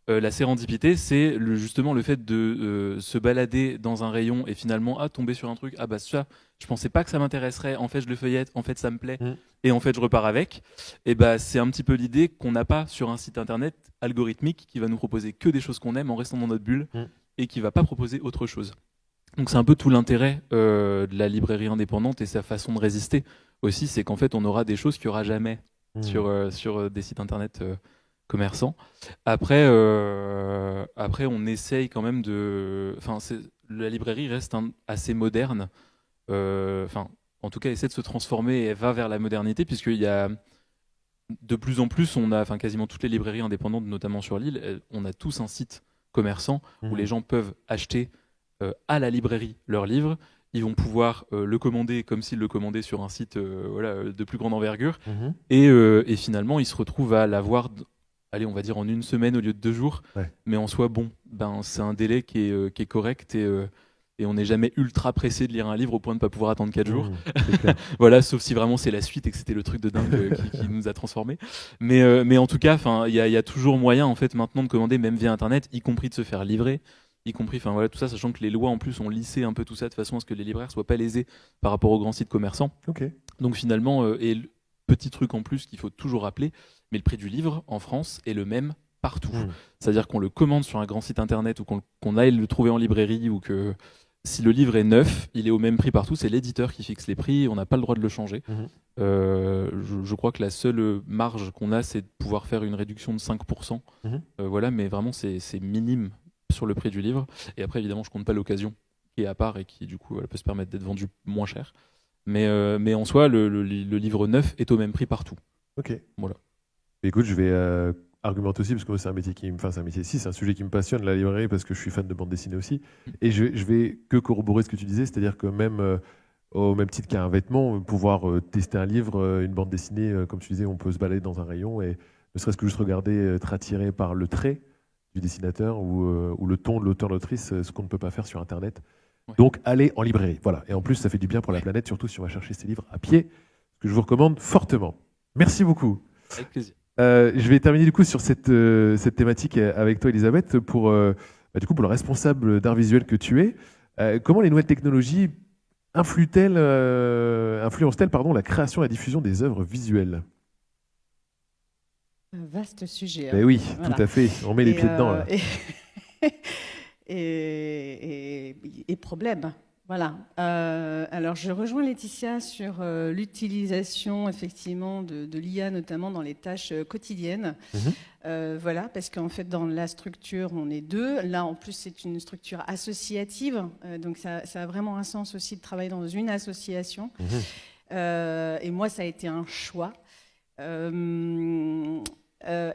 la sérendipité, c'est justement le fait de se balader dans un rayon et finalement tomber sur un truc. Ah bah ça, je pensais pas que ça m'intéresserait. En fait, je le feuillette. En fait, ça me plaît. Et en fait, je repars avec. Et bah, c'est un petit peu l'idée qu'on n'a pas sur un site internet algorithmique qui va nous proposer que des choses qu'on aime en restant dans notre bulle et qui va pas proposer autre chose. Donc c'est un peu tout l'intérêt de la librairie indépendante et sa façon de résister aussi, c'est qu'en fait, on aura des choses qu'il n'y aura jamais sur des sites internet commerçants. Après, on essaye quand même la librairie reste assez moderne. En tout cas, essaie de se transformer et va vers la modernité, puisqu'il y a de plus en plus, quasiment toutes les librairies indépendantes, notamment sur l'île, on a tous un site commerçant où les gens peuvent acheter à la librairie leurs livres. Ils vont pouvoir le commander comme s'ils le commandaient sur un site de plus grande envergure. Et finalement, ils se retrouvent à l'avoir, on va dire en 1 semaine au lieu de 2 jours. Mais en soi, c'est un délai qui est correct et on n'est jamais ultra pressé de lire un livre au point de ne pas pouvoir attendre 4 jours. Voilà, sauf si vraiment c'est la suite et que c'était le truc de dingue qui nous a transformés. Mais en tout cas, il y a toujours moyen en fait maintenant de commander même via Internet, y compris de se faire livrer. y compris, enfin voilà, tout ça, sachant que les lois en plus ont lissé un peu tout ça de façon à ce que les libraires soient pas lésés par rapport aux grands sites commerçants. Ok. Donc finalement, et le petit truc en plus qu'il faut toujours rappeler, mais le prix du livre en France est le même partout. C'est-à-dire qu'on le commande sur un grand site internet ou qu'on aille le trouver en librairie ou que si le livre est neuf, il est au même prix partout. C'est l'éditeur qui fixe les prix, on n'a pas le droit de le changer. Je crois que la seule marge qu'on a, c'est de pouvoir faire une réduction de 5%. Voilà, mais vraiment, c'est minime sur le prix du livre. Et après, évidemment, je compte pas l'occasion qui est à part et qui, du coup, peut se permettre d'être vendu moins cher. Mais en soi, le livre neuf est au même prix partout. Ok. Voilà. Écoute, je vais argumenter aussi, parce que moi, c'est un métier c'est un sujet qui me passionne, la librairie, parce que je suis fan de bande dessinée aussi. Et je vais que corroborer ce que tu disais, c'est-à-dire que même au même titre qu'un vêtement, pouvoir tester un livre, une bande dessinée, comme tu disais, on peut se balader dans un rayon et ne serait-ce que juste regarder, être attiré par le trait du dessinateur ou le ton de l'auteur, l'autrice, ce qu'on ne peut pas faire sur Internet. Ouais. Donc, allez en librairie. Voilà. Et en plus, ça fait du bien pour la planète, surtout si on va chercher ces livres à pied, ce que je vous recommande fortement. Merci beaucoup. Avec plaisir. Je vais terminer du coup sur cette thématique avec toi, Elisabeth, pour le responsable d'art visuel que tu es. Comment les nouvelles technologies influencent-elles la création et la diffusion des œuvres visuelles? Un vaste sujet. Ben oui, voilà. Tout à fait. On met les pieds dedans. Là. Et problème. Voilà. Alors, je rejoins Laetitia sur l'utilisation effectivement de l'IA, notamment dans les tâches quotidiennes. Voilà, parce qu'en fait, dans la structure, on est deux. Là, en plus, c'est une structure associative, donc ça a vraiment un sens aussi de travailler dans une association. Et moi, ça a été un choix.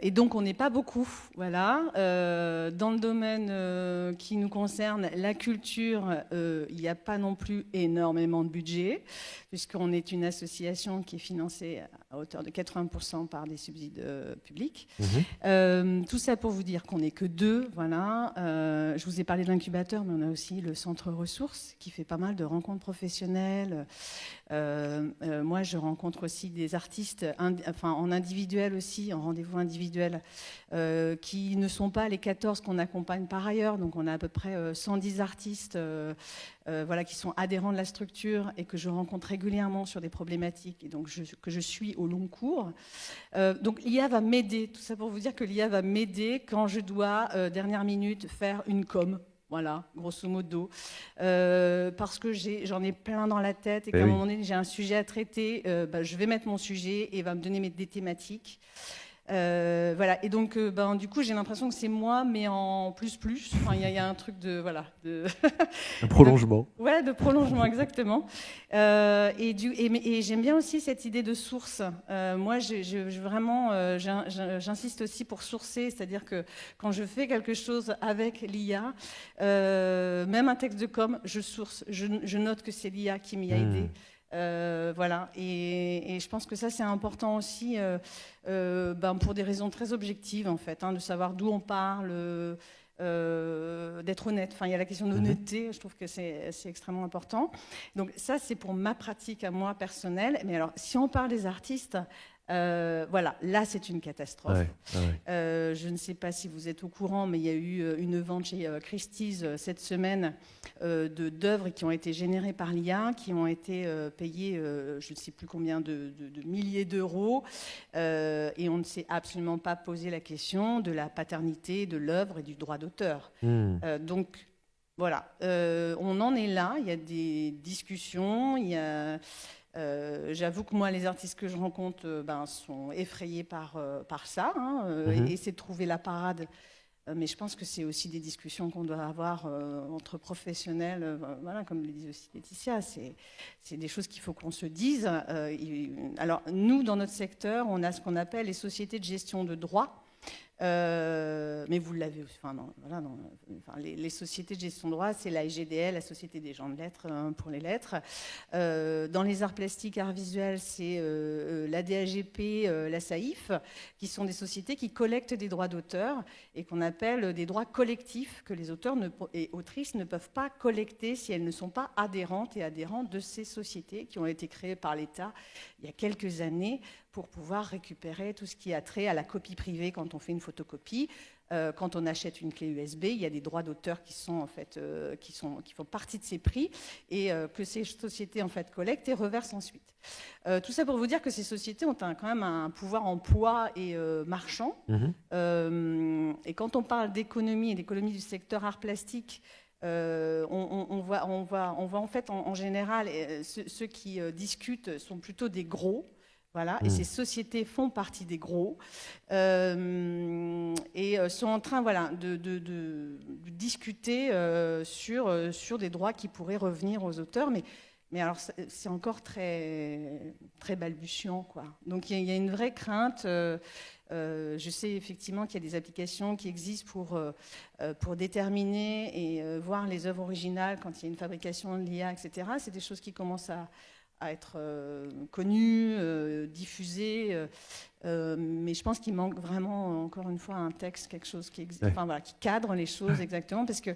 Et donc, on n'est pas beaucoup. Voilà. Dans le domaine qui nous concerne, la culture, il n'y a pas non plus énormément de budget, puisqu'on est une association qui est financée à hauteur de 80% par des subsides publics. Tout ça pour vous dire qu'on n'est que deux. Voilà. Je vous ai parlé de l'incubateur, mais on a aussi le centre ressources qui fait pas mal de rencontres professionnelles. Moi, je rencontre aussi des artistes en individuel aussi, en rendez-vous individuel, qui ne sont pas les 14 qu'on accompagne par ailleurs. Donc, on a à peu près 110 artistes voilà, qui sont adhérents de la structure et que je rencontre régulièrement sur des problématiques et donc que je suis au long cours. Donc, l'IA va m'aider. Tout ça pour vous dire que l'IA va m'aider quand je dois, dernière minute, faire une com. Voilà, grosso modo. Parce que j'en ai plein dans la tête et qu'à un moment donné, j'ai un sujet à traiter, je vais mettre mon sujet et va me donner des thématiques. Voilà. Et donc, du coup, j'ai l'impression que c'est moi, mais en plus. Enfin, il y a un truc de... Voilà. Un prolongement. Ouais, de prolongement, exactement. Et j'aime bien aussi cette idée de source. Moi, j'insiste aussi pour sourcer, c'est-à-dire que quand je fais quelque chose avec l'IA, même un texte de com, je source, je note que c'est l'IA qui m'y a aidé. Voilà, et je pense que ça c'est important aussi pour des raisons très objectives en fait, de savoir d'où on parle, d'être honnête. Enfin, il y a la question d'honnêteté, je trouve que c'est extrêmement important. Donc ça c'est pour ma pratique à moi personnelle. Mais alors si on parle des artistes, voilà, là c'est une catastrophe. Je ne sais pas si vous êtes au courant, mais il y a eu une vente chez Christie's cette semaine d'œuvres qui ont été générées par l'IA, qui ont été payées, je ne sais plus combien de milliers d'euros, et on ne s'est absolument pas posé la question de la paternité de l'œuvre et du droit d'auteur. Donc voilà, on en est là, il y a des discussions, il y a... J'avoue que moi, les artistes que je rencontre sont effrayés par ça, et essaient de trouver la parade. Mais je pense que c'est aussi des discussions qu'on doit avoir entre professionnels, voilà, comme le dit aussi Laetitia, c'est des choses qu'il faut qu'on se dise. Alors, nous, dans notre secteur, on a ce qu'on appelle les sociétés de gestion de droit. Mais vous l'avez, les sociétés de gestion de droit, c'est la SGDL, la Société des gens de lettres pour les lettres. Dans les arts plastiques, arts visuels, c'est la DAGP, la SAIF, qui sont des sociétés qui collectent des droits d'auteur et qu'on appelle des droits collectifs que les auteurs et autrices ne peuvent pas collecter si elles ne sont pas adhérentes et adhérents de ces sociétés qui ont été créées par l'État il y a quelques années pour pouvoir récupérer tout ce qui a trait à la copie privée quand on fait une photocopie. Quand on achète une clé USB, il y a des droits d'auteur qui sont en fait qui font partie de ces prix et que ces sociétés en fait collectent et reversent ensuite. Tout ça pour vous dire que ces sociétés ont quand même un pouvoir emploi et marchand. Et quand on parle d'économie et d'économie du secteur art plastique, on voit en fait en général ceux qui discutent sont plutôt des gros. Voilà, et ces sociétés font partie des gros et sont en train de discuter sur des droits qui pourraient revenir aux auteurs, mais alors c'est encore très, très balbutiant, quoi. Donc il y a une vraie crainte. Je sais effectivement qu'il y a des applications qui existent pour déterminer et voir les œuvres originales quand il y a une fabrication de l'IA, etc. C'est des choses qui commencent à être connues, diffusées, mais je pense qu'il manque vraiment, encore une fois, un texte, quelque chose qui cadre les choses exactement, parce que,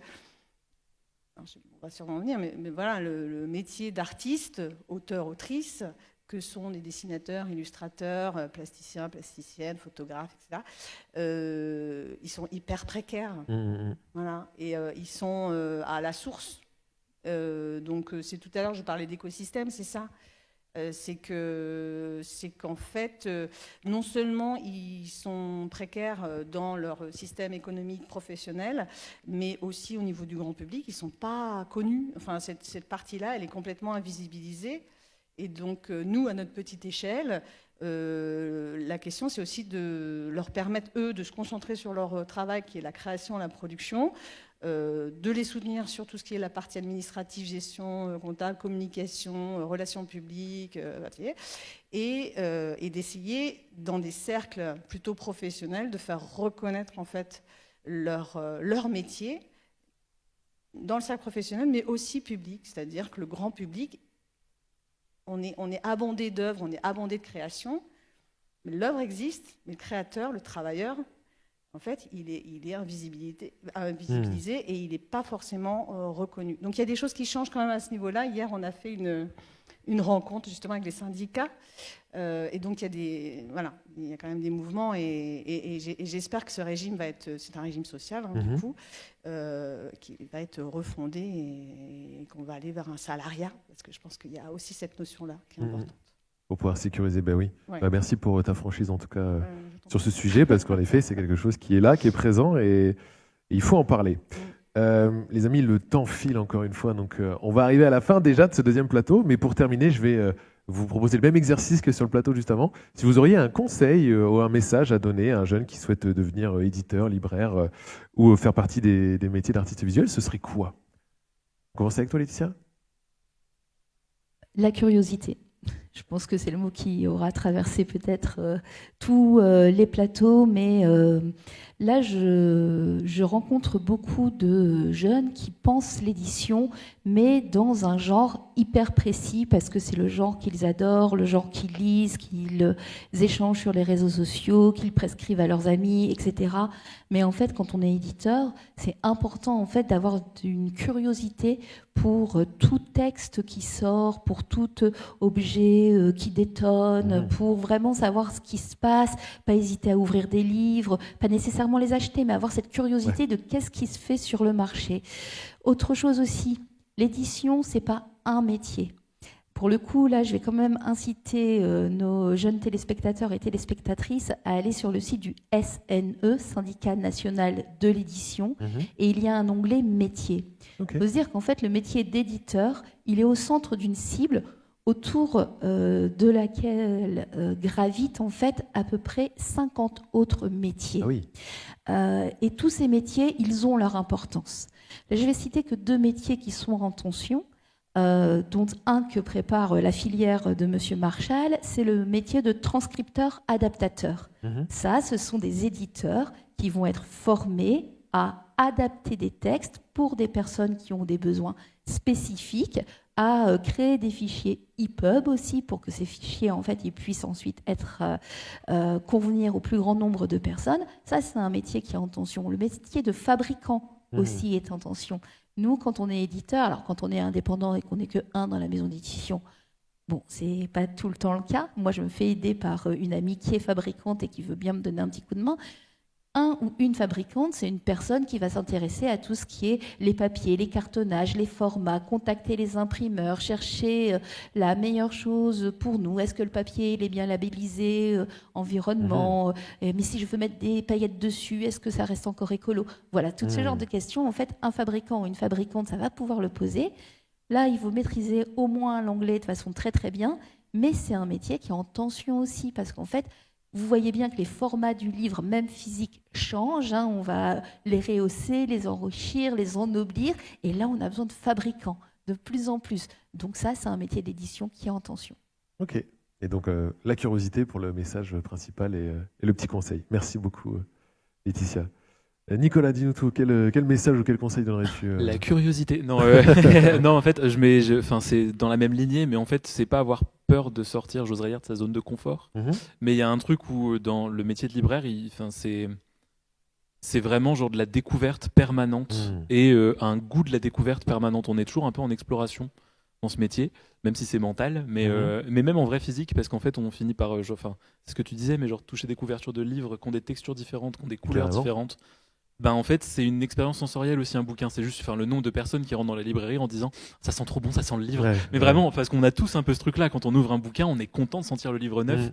on va sûrement en venir, mais voilà, le métier d'artiste, auteur, autrice, que sont les dessinateurs, illustrateurs, plasticiens, plasticiennes, photographes, etc., ils sont hyper précaires. Voilà, et ils sont à la source. Donc c'est tout à l'heure je parlais d'écosystème, c'est ça. C'est qu'en fait, non seulement ils sont précaires dans leur système économique professionnel, mais aussi au niveau du grand public, ils ne sont pas connus. Enfin, cette partie-là, elle est complètement invisibilisée. Et donc, nous, à notre petite échelle, la question, c'est aussi de leur permettre, eux, de se concentrer sur leur travail, qui est la création, la production, de les soutenir sur tout ce qui est la partie administrative, gestion, comptable, communication, relations publiques, et d'essayer, dans des cercles plutôt professionnels, de faire reconnaître en fait leur métier dans le cercle professionnel, mais aussi public, c'est-à-dire que le grand public, on est abondé d'œuvres, on est abondé de créations, mais l'œuvre existe, mais le créateur, le travailleur, en fait, il est invisibilisé et il n'est pas forcément reconnu. Donc il y a des choses qui changent quand même à ce niveau-là. Hier, on a fait une rencontre justement avec les syndicats. Et donc il y a quand même des mouvements et j'espère que ce régime va être, c'est un régime social du coup, qui va être refondé et qu'on va aller vers un salariat, parce que je pense qu'il y a aussi cette notion-là qui est importante. Pour pouvoir sécuriser, oui. Ouais. Merci pour ta franchise en tout cas sur ce sujet, parce qu'en effet c'est quelque chose qui est là, qui est présent et il faut en parler. Les amis, le temps file encore une fois, donc on va arriver à la fin déjà de ce deuxième plateau, mais pour terminer, je vais vous proposer le même exercice que sur le plateau juste avant. Si vous auriez un conseil ou un message à donner à un jeune qui souhaite devenir éditeur, libraire ou faire partie des métiers d'artiste visuel, ce serait quoi? On commence avec toi, Laetitia? La curiosité. Je pense que c'est le mot qui aura traversé peut-être tous les plateaux, mais là, je rencontre beaucoup de jeunes qui pensent l'édition, mais dans un genre hyper précis, parce que c'est le genre qu'ils adorent, le genre qu'ils lisent, qu'ils échangent sur les réseaux sociaux, qu'ils prescrivent à leurs amis, etc. Mais en fait, quand on est éditeur, c'est important en fait d'avoir une curiosité pour tout texte qui sort, pour tout objet qui détonne, pour vraiment savoir ce qui se passe, pas hésiter à ouvrir des livres, pas nécessairement les acheter, mais avoir cette curiosité de qu'est-ce qui se fait sur le marché. Autre chose aussi, l'édition, c'est pas un métier. Pour le coup, là, je vais quand même inciter nos jeunes téléspectateurs et téléspectatrices à aller sur le site du SNE, Syndicat National de l'Édition, et il y a un onglet métier. Il faut se dire qu'en fait, le métier d'éditeur, il est au centre d'une cible autour de laquelle gravitent en fait à peu près 50 autres métiers. Ah oui. Et tous ces métiers, ils ont leur importance. Là, je vais citer que 2 métiers qui sont en tension. Dont un que prépare la filière de Monsieur Marchal, c'est le métier de transcripteur-adaptateur. Ça, ce sont des éditeurs qui vont être formés à adapter des textes pour des personnes qui ont des besoins spécifiques, à créer des fichiers EPUB aussi pour que ces fichiers en fait ils puissent ensuite être convenir au plus grand nombre de personnes. Ça, c'est un métier qui est en tension. Le métier de fabricant aussi est en tension. Nous, quand on est éditeur, alors quand on est indépendant et qu'on n'est que un dans la maison d'édition, Bon, c'est pas tout le temps le cas. Moi, je me fais aider par une amie qui est fabricante et qui veut bien me donner un petit coup de main. Un ou une fabricante, c'est une personne qui va s'intéresser à tout ce qui est les papiers, les cartonnages, les formats, contacter les imprimeurs, chercher la meilleure chose pour nous. Est-ce que le papier il est bien labellisé, environnement, mais si je veux mettre des paillettes dessus, est-ce que ça reste encore écolo? Voilà, tout ce genre de questions, en fait, un fabricant ou une fabricante, ça va pouvoir le poser. Là, il faut maîtriser au moins l'anglais de façon très très bien, mais c'est un métier qui est en tension aussi, parce qu'en fait, vous voyez bien que les formats du livre, même physique, changent. On va les rehausser, les enrichir, les ennoblir. Et là, on a besoin de fabricants, de plus en plus. Donc ça, c'est un métier d'édition qui est en tension. Ok. Et donc, la curiosité pour le message principal et le petit conseil. Merci beaucoup, Laetitia. Nicolas, dis-nous tout. Quel message ou quel conseil donnerais-tu La curiosité. Non, non, en fait, c'est dans la même lignée, mais en fait, c'est pas avoir peur de sortir, j'oserais dire, de sa zone de confort. Mais il y a un truc où, dans le métier de libraire, c'est vraiment genre de la découverte permanente et un goût de la découverte permanente. On est toujours un peu en exploration dans ce métier, même si c'est mental, mais même en vrai physique, parce qu'en fait, on finit par, c'est ce que tu disais, mais genre toucher des couvertures de livres qui ont des textures différentes, qui ont des couleurs différentes. En fait, c'est une expérience sensorielle aussi, un bouquin. C'est juste le nombre de personnes qui rentrent dans la librairie en disant ça sent trop bon, ça sent le livre. Mais vraiment, parce qu'on a tous un peu ce truc-là. Quand on ouvre un bouquin, on est content de sentir le livre neuf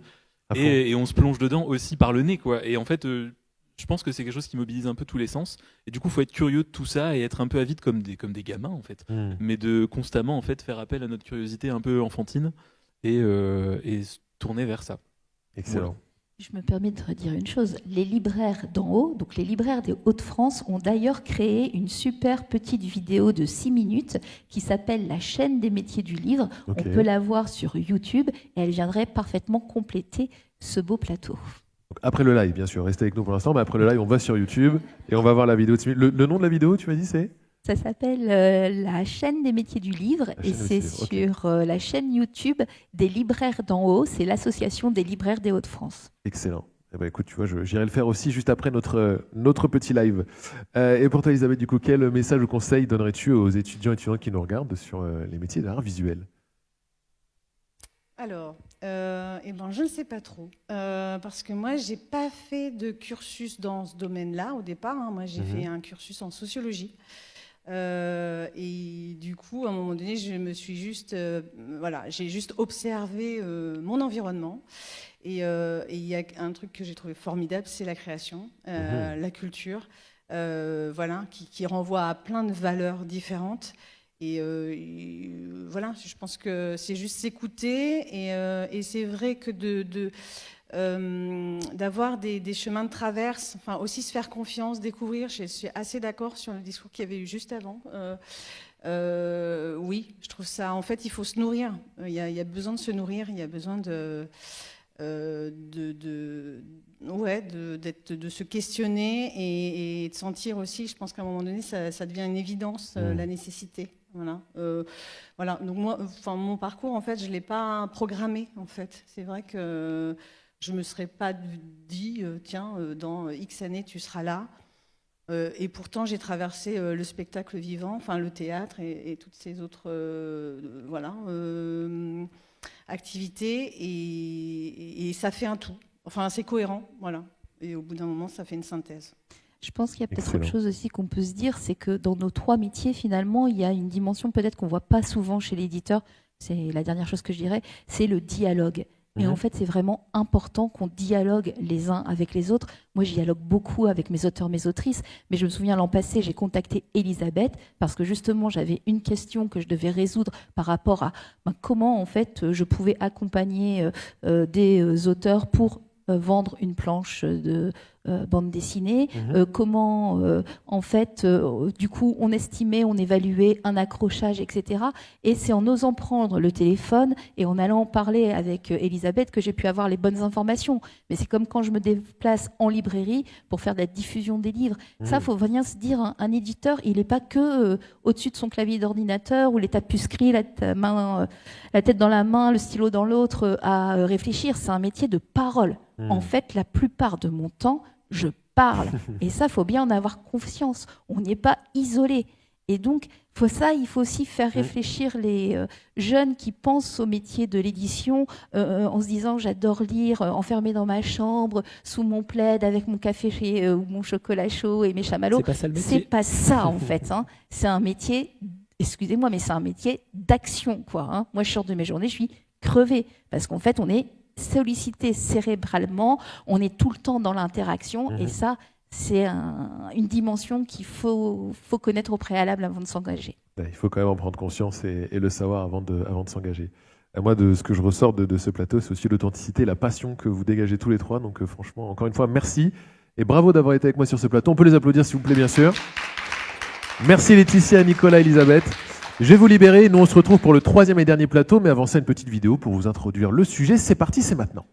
et on se plonge dedans aussi par le nez, quoi. Et en fait, je pense que c'est quelque chose qui mobilise un peu tous les sens. Et du coup, il faut être curieux de tout ça et être un peu avide comme des gamins, en fait. Mais de constamment en fait faire appel à notre curiosité un peu enfantine et se tourner vers ça. Excellent. Voilà. Je me permets de redire une chose. Les libraires d'en haut, donc les libraires des Hauts-de-France, ont d'ailleurs créé une super petite vidéo de 6 minutes qui s'appelle La chaîne des métiers du livre. On peut la voir sur YouTube et elle viendrait parfaitement compléter ce beau plateau. Donc après le live, bien sûr, restez avec nous pour l'instant, mais après le live, on va sur YouTube et on va voir la vidéo de 6 minutes. Le nom de la vidéo, tu m'as dit, c'est ? Ça s'appelle La chaîne des métiers du livre et c'est sur la chaîne YouTube des libraires d'en haut. C'est l'association des libraires des Hauts-de-France. Excellent. Eh ben, écoute, tu vois, j'irai le faire aussi juste après notre petit live. Et pour toi, Elisabeth, du coup, quel message ou conseil donnerais-tu aux étudiants et étudiantes qui nous regardent sur les métiers de l'art visuel ? Alors, je ne sais pas trop, parce que moi, j'ai pas fait de cursus dans ce domaine-là au départ. Moi, j'ai fait un cursus en sociologie. Et du coup, à un moment donné, je me suis juste, j'ai juste observé mon environnement. Et il y a un truc que j'ai trouvé formidable, c'est la création, la culture, qui renvoie à plein de valeurs différentes. Et je pense que c'est juste s'écouter. Et c'est vrai que d'avoir des chemins de traverse, aussi se faire confiance, découvrir. Je suis assez d'accord sur le discours qu'il y avait eu juste avant. Oui, je trouve ça. En fait, il faut se nourrir. Il y a besoin de se nourrir. Il y a besoin de se questionner et de sentir aussi. Je pense qu'à un moment donné, ça devient une évidence, la nécessité. Voilà. Donc moi, mon parcours, en fait, je l'ai pas programmé. En fait, c'est vrai que je me serais pas dit, tiens, dans X années, tu seras là. Et pourtant, j'ai traversé le spectacle vivant, le théâtre et toutes ces autres, activités. Et ça fait un tout. C'est cohérent, voilà. Et au bout d'un moment, ça fait une synthèse. Je pense qu'il y a peut-être autre chose aussi qu'on peut se dire, c'est que dans nos 3 métiers, finalement, il y a une dimension peut-être qu'on ne voit pas souvent chez l'éditeur. C'est la dernière chose que je dirais, c'est le dialogue. Et en fait, c'est vraiment important qu'on dialogue les uns avec les autres. Moi, je dialogue beaucoup avec mes auteurs, mes autrices, mais je me souviens l'an passé, j'ai contacté Elisabeth parce que justement, j'avais une question que je devais résoudre par rapport à comment, en fait, je pouvais accompagner des auteurs pour vendre une planche de bande dessinée, comment en fait du coup on estimait, on évaluait un accrochage, etc. Et c'est en osant prendre le téléphone et en allant parler avec Elisabeth que j'ai pu avoir les bonnes informations. Mais c'est comme quand je me déplace en librairie pour faire de la diffusion des livres. Ça, faut venir se dire, un éditeur, il n'est pas que au-dessus de son clavier d'ordinateur ou les tapuscrits, la tête dans la main, le stylo dans l'autre, à réfléchir. C'est un métier de parole. En fait, la plupart de mon temps, je parle. Et ça, il faut bien en avoir conscience. On n'est pas isolé. Et donc, il faut aussi faire réfléchir les jeunes qui pensent au métier de l'édition en se disant j'adore lire enfermé dans ma chambre, sous mon plaid, avec mon café ou mon chocolat chaud et mes chamallows. C'est pas ça le métier. C'est pas ça en fait. C'est un métier, excusez-moi, mais c'est un métier d'action, quoi. Moi, je sors de mes journées, je suis crevée parce qu'en fait, on est sollicité cérébralement, on est tout le temps dans l'interaction et ça, c'est une dimension qu'il faut connaître au préalable avant de s'engager. Il faut quand même en prendre conscience et le savoir avant de s'engager. Moi, de ce que je ressors de ce plateau, c'est aussi l'authenticité, la passion que vous dégagez tous les trois. Donc franchement, encore une fois, merci et bravo d'avoir été avec moi sur ce plateau. On peut les applaudir s'il vous plaît, bien sûr. Merci Laetitia, Nicolas, Elisabeth. Je vais vous libérer. Nous, on se retrouve pour le 3e et dernier plateau, mais avant ça, une petite vidéo pour vous introduire le sujet. C'est parti, c'est maintenant.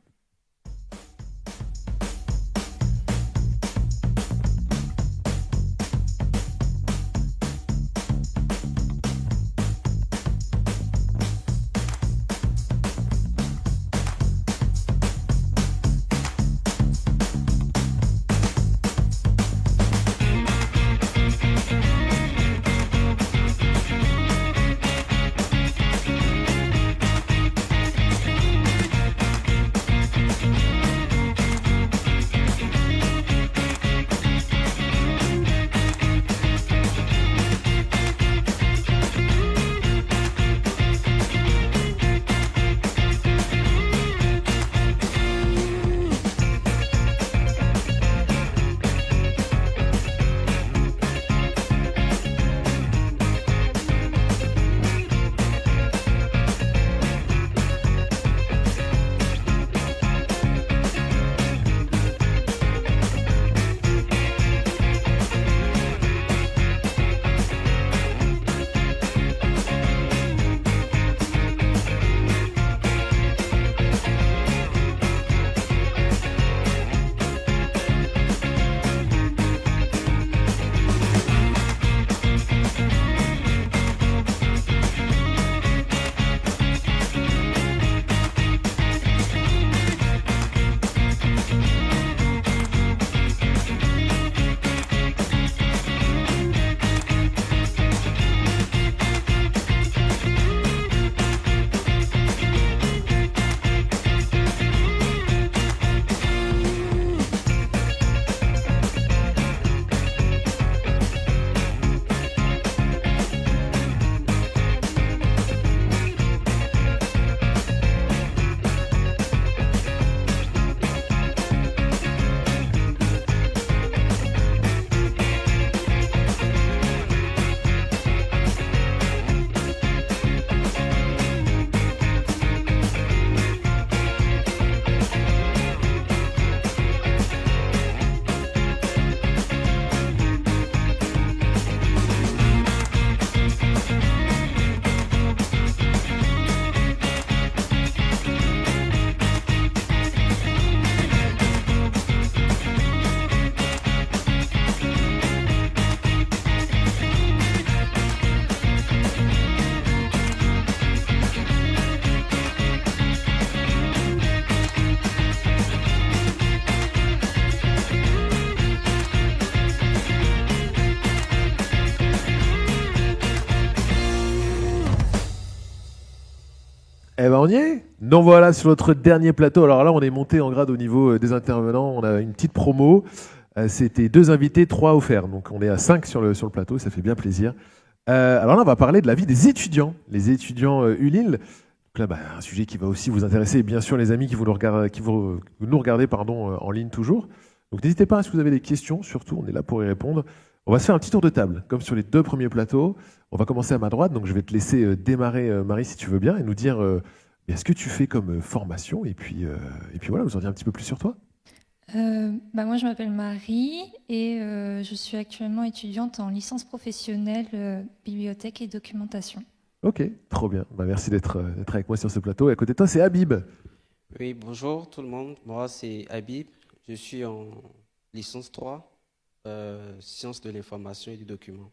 Eh ben on y est. Donc voilà, sur notre dernier plateau. Alors là, on est monté en grade au niveau des intervenants. On a une petite promo. C'était 2 invités, 3 offerts. Donc on est à 5 sur le plateau, ça fait bien plaisir. Alors là, on va parler de la vie des étudiants. Les étudiants ULIL. Donc là, un sujet qui va aussi vous intéresser, bien sûr, les amis qui vous nous regardez en ligne toujours. Donc n'hésitez pas, si vous avez des questions, surtout, on est là pour y répondre. On va se faire un petit tour de table, comme sur les 2 premiers plateaux. On va commencer à ma droite, donc je vais te laisser démarrer, Marie, si tu veux bien, et nous dire ce que tu fais comme formation, et puis voilà, nous en dire un petit peu plus sur toi. Moi, je m'appelle Marie, et je suis actuellement étudiante en licence professionnelle bibliothèque et documentation. Ok, trop bien. Merci d'être avec moi sur ce plateau. Et à côté de toi, c'est Habib. Oui, bonjour tout le monde. Moi, c'est Habib. Je suis en licence 3, sciences de l'information et du document,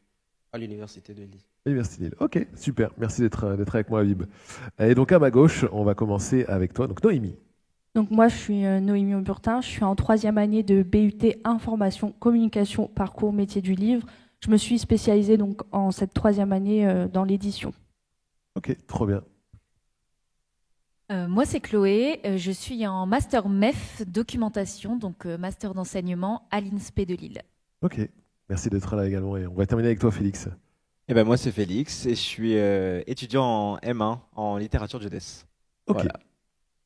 à l'Université de Lille. Université de Lille. Ok, super. Merci d'être avec moi, Habib. Et donc, à ma gauche, on va commencer avec toi. Donc, Noémie. Donc, moi, je suis Noémie Auburtin. Je suis en 3e année de BUT Information, Communication, Parcours, Métier du Livre. je me suis spécialisée donc en cette 3e année dans l'édition. Ok, trop bien. Moi, c'est Chloé. Je suis en master MEF documentation, donc master d'enseignement à l'INSPE de Lille. Ok, merci d'être là également. Et on va terminer avec toi, Félix. Eh ben moi, c'est Félix et je suis étudiant en M1 en littérature de jeunesse. Ok. Voilà.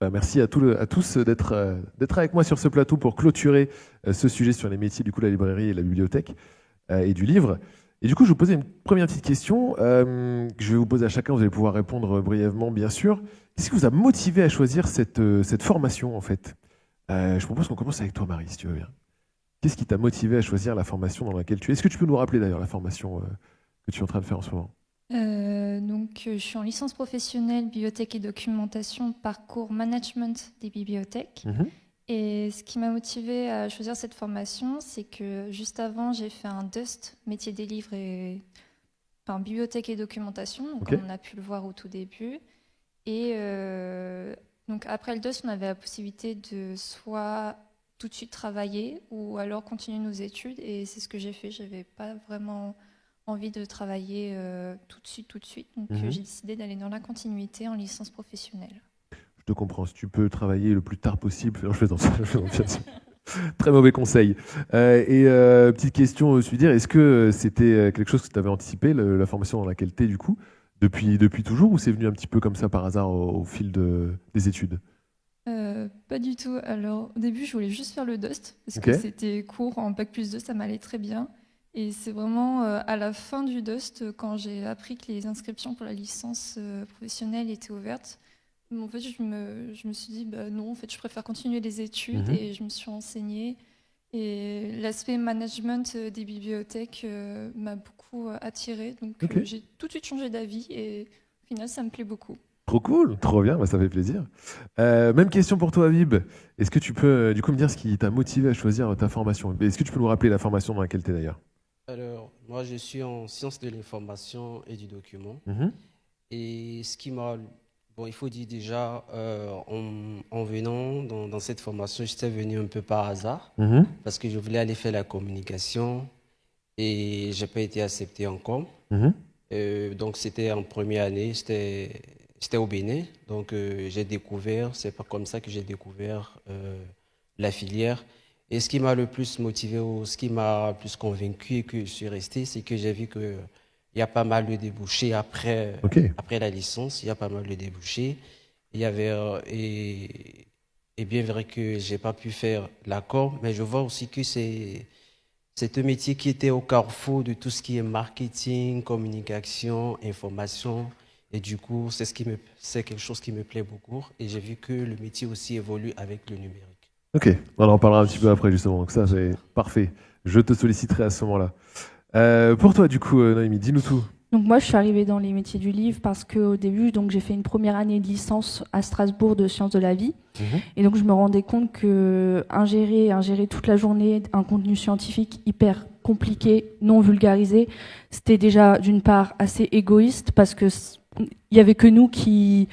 Bah, merci à tous d'être avec moi sur ce plateau pour clôturer ce sujet sur les métiers du coup de la librairie et de la bibliothèque et du livre. Et du coup, je vous posais une première petite question que je vais vous poser à chacun. Vous allez pouvoir répondre brièvement, bien sûr. Qu'est-ce qui vous a motivé à choisir cette formation, en fait? Je propose qu'on commence avec toi, Marie, si tu veux bien. Qu'est-ce qui t'a motivé à choisir la formation dans laquelle tu es? Est-ce que tu peux nous rappeler d'ailleurs la formation que tu es en train de faire en ce moment? Je suis en licence professionnelle bibliothèque et documentation, parcours management des bibliothèques. Et ce qui m'a motivée à choisir cette formation, c'est que juste avant, j'ai fait un DUST, métier des livres et bibliothèque et documentation, donc Okay. comme on a pu le voir au tout début. Et donc après le DUST, on avait la possibilité de soit tout de suite travailler ou alors continuer nos études. Et c'est ce que j'ai fait. Je n'avais pas vraiment envie de travailler tout de suite. Donc j'ai décidé d'aller dans la continuité en licence professionnelle. Je te comprends. Si tu peux travailler le plus tard possible. Non, je plaisante, bien sûr. Très mauvais conseil. Petite question, je suis dire, est-ce que c'était quelque chose que tu avais anticipé, la formation dans laquelle tu es du coup, depuis toujours, ou c'est venu un petit peu comme ça par hasard au fil des études? Pas du tout. Alors, au début, je voulais juste faire le DUST parce Ok. que c'était court en Bac+2, ça m'allait très bien. Et c'est vraiment à la fin du DUST, quand j'ai appris que les inscriptions pour la licence professionnelle étaient ouvertes, en fait, je me suis dit, non, en fait, je préfère continuer les études et je me suis renseignée. Et l'aspect management des bibliothèques m'a beaucoup attirée. Donc, Ok. j'ai tout de suite changé d'avis et au final, ça me plaît beaucoup. Trop cool, trop bien, bah, ça fait plaisir. Même question pour toi, Habib. Est-ce que tu peux du coup me dire ce qui t'a motivé à choisir ta formation? Est-ce que tu peux nous rappeler la formation dans laquelle tu es d'ailleurs? Alors, moi, je suis en sciences de l'information et du document. Et ce qui m'a... Bon, il faut dire déjà, en venant dans cette formation, j'étais venu un peu par hasard parce que je voulais aller faire la communication et je n'ai pas été accepté en com. Donc, c'était en première année, c'était au Bénin. Donc, j'ai découvert, c'est pas comme ça que j'ai découvert la filière. Et ce qui m'a le plus motivé ou ce qui m'a le plus convaincu et que je suis resté, c'est que j'ai vu qu'il y a pas mal de débouchés après la licence. Il y a pas mal de débouchés. Il y avait, et bien vrai que j'ai pas pu faire l'accord, mais je vois aussi que c'est un métier qui était au carrefour de tout ce qui est marketing, communication, information. Et du coup, c'est quelque chose qui me plaît beaucoup. Et j'ai vu que le métier aussi évolue avec le numérique. Ok, on en parlera un petit peu après justement, donc ça c'est parfait. Je te solliciterai à ce moment-là. Pour toi du coup, Noémie, dis-nous tout. Donc moi, je suis arrivée dans les métiers du livre parce qu'au début, donc, j'ai fait une première année de licence à Strasbourg de sciences de la vie. Et donc je me rendais compte que ingérer toute la journée un contenu scientifique hyper compliqué, non vulgarisé, c'était déjà d'une part assez égoïste parce que il y avait que nous qui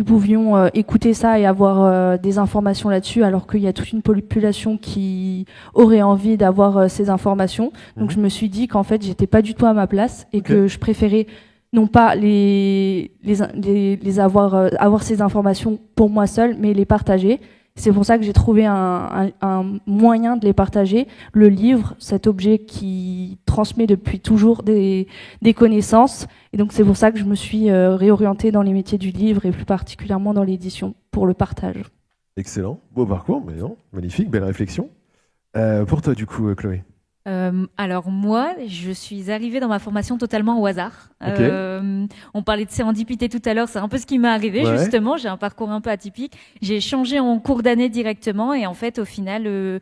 pouvions écouter ça et avoir des informations là-dessus, alors qu'il y a toute une population qui aurait envie d'avoir ces informations. Donc je me suis dit qu'en fait, j'étais pas du tout à ma place et que je préférais non pas avoir ces informations pour moi seule, mais les partager. C'est pour ça que j'ai trouvé un moyen de les partager. Le livre, cet objet qui transmet depuis toujours des connaissances. Et donc c'est pour ça que je me suis réorientée dans les métiers du livre et plus particulièrement dans l'édition pour le partage. Excellent, beau parcours, mais non, magnifique, belle réflexion. Pour toi du coup, Chloé. Alors moi, je suis arrivée dans ma formation totalement au hasard. On parlait de sérendipité tout à l'heure, c'est un peu ce qui m'est arrivé justement. J'ai un parcours un peu atypique. J'ai changé en cours d'année directement et en fait au final,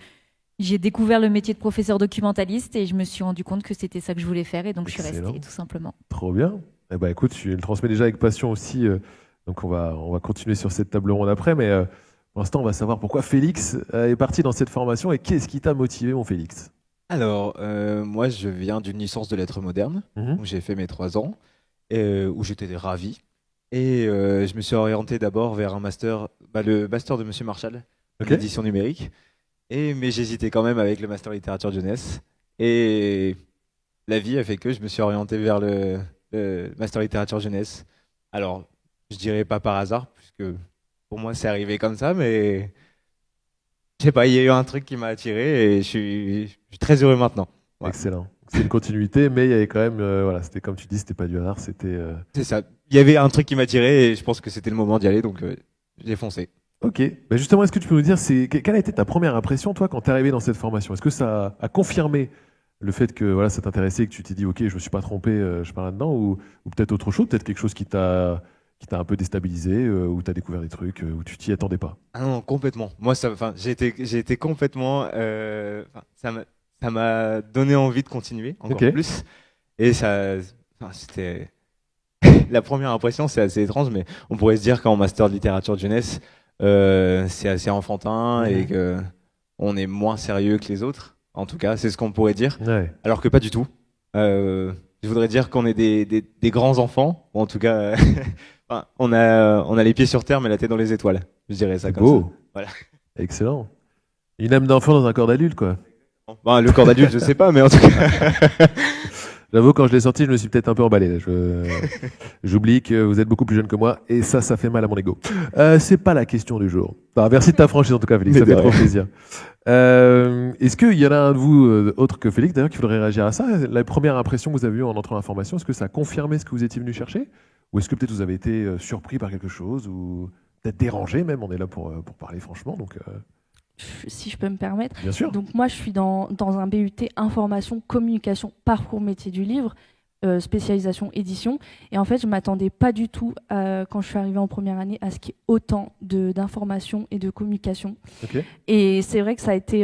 j'ai découvert le métier de professeur documentaliste et je me suis rendu compte que c'était ça que je voulais faire et donc je suis restée tout simplement. Trop bien. Eh ben écoute, tu le transmets déjà avec passion aussi. Donc on va continuer sur cette table ronde après, mais pour l'instant on va savoir pourquoi Félix est parti dans cette formation et qu'est-ce qui t'a motivé, mon Félix? Alors, moi, je viens d'une licence de lettres modernes, où j'ai fait mes 3 ans, où j'étais ravi. Et je me suis orienté d'abord vers un master, le master de Monsieur Marchal, l'édition numérique. Mais j'hésitais quand même avec le master littérature de jeunesse. Et la vie a fait que je me suis orienté vers le master littérature jeunesse. Alors, je dirais pas par hasard, puisque pour moi c'est arrivé comme ça, mais je sais pas, il y a eu un truc qui m'a attiré et je suis très heureux maintenant. Ouais. Excellent. C'est une continuité, mais il y avait quand même, voilà, c'était comme tu dis, c'était pas du hasard, c'était. C'est ça. Il y avait un truc qui m'a attiré et je pense que c'était le moment d'y aller, donc j'ai foncé. Ok. Bah justement, est-ce que tu peux nous dire, quelle a été ta première impression, toi, quand tu es arrivé dans cette formation? Est-ce que ça a confirmé le fait que voilà, ça t'intéressait, que tu t'es dit, ok, je me suis pas trompé, je pars là-dedans, ou peut-être autre chose, peut-être quelque chose qui t'a un peu déstabilisé, où tu as découvert des trucs, où tu t'y attendais pas? Ah non, complètement. Moi, j'ai été complètement. Ça m'a donné envie de continuer encore plus. Et c'était. La première impression, c'est assez étrange, mais on pourrait se dire qu'en master de littérature de jeunesse, c'est assez enfantin et qu'on est moins sérieux que les autres. En tout cas, c'est ce qu'on pourrait dire. Ouais. Alors que pas du tout. Je voudrais dire qu'on est des grands enfants. Ou en tout cas, on a les pieds sur terre, mais la tête dans les étoiles. Je dirais ça comme ça. Voilà. Excellent. Une âme d'enfant dans un corps d'adulte, quoi. Bon, le corps d'adulte, je sais pas, mais en tout cas. J'avoue, quand je l'ai sorti, je me suis peut-être un peu emballé. J'oublie que vous êtes beaucoup plus jeune que moi, et ça fait mal à mon ego. C'est pas la question du jour. Enfin, merci de ta franchise en tout cas, Félix, ça fait trop plaisir. Est-ce qu'il y en a un de vous, autre que Félix d'ailleurs, qui voudrait réagir à ça? La première impression que vous avez eue en entrant en formation, est-ce que ça a confirmé ce que vous étiez venu chercher? Ou est-ce que peut-être vous avez été surpris par quelque chose, ou peut-être dérangé même? On est là pour parler franchement, donc... Si je peux me permettre. Bien sûr. Donc moi, je suis dans un BUT information, communication, parcours métier du livre, spécialisation édition. Et en fait, je m'attendais pas du tout, quand je suis arrivée en première année, à ce qu'il y ait autant d'informations et de communication. Okay. Et c'est vrai que ça a été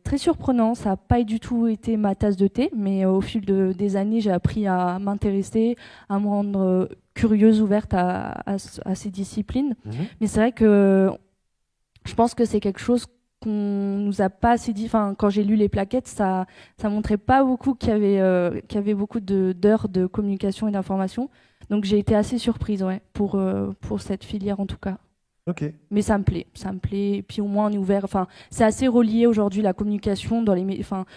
très surprenant. Ça n'a pas du tout été ma tasse de thé, mais au fil des années, j'ai appris à m'intéresser, à me rendre curieuse, ouverte à ces disciplines. Mais c'est vrai que je pense que c'est quelque chose qu'on nous a pas assez dit. Enfin, quand j'ai lu les plaquettes, ça montrait pas beaucoup qu'il y avait beaucoup d'heures de communication et d'information. Donc j'ai été assez surprise, ouais, pour cette filière en tout cas. Okay. Mais ça me plaît. Et puis au moins on est ouvert. Enfin, c'est assez relié aujourd'hui la communication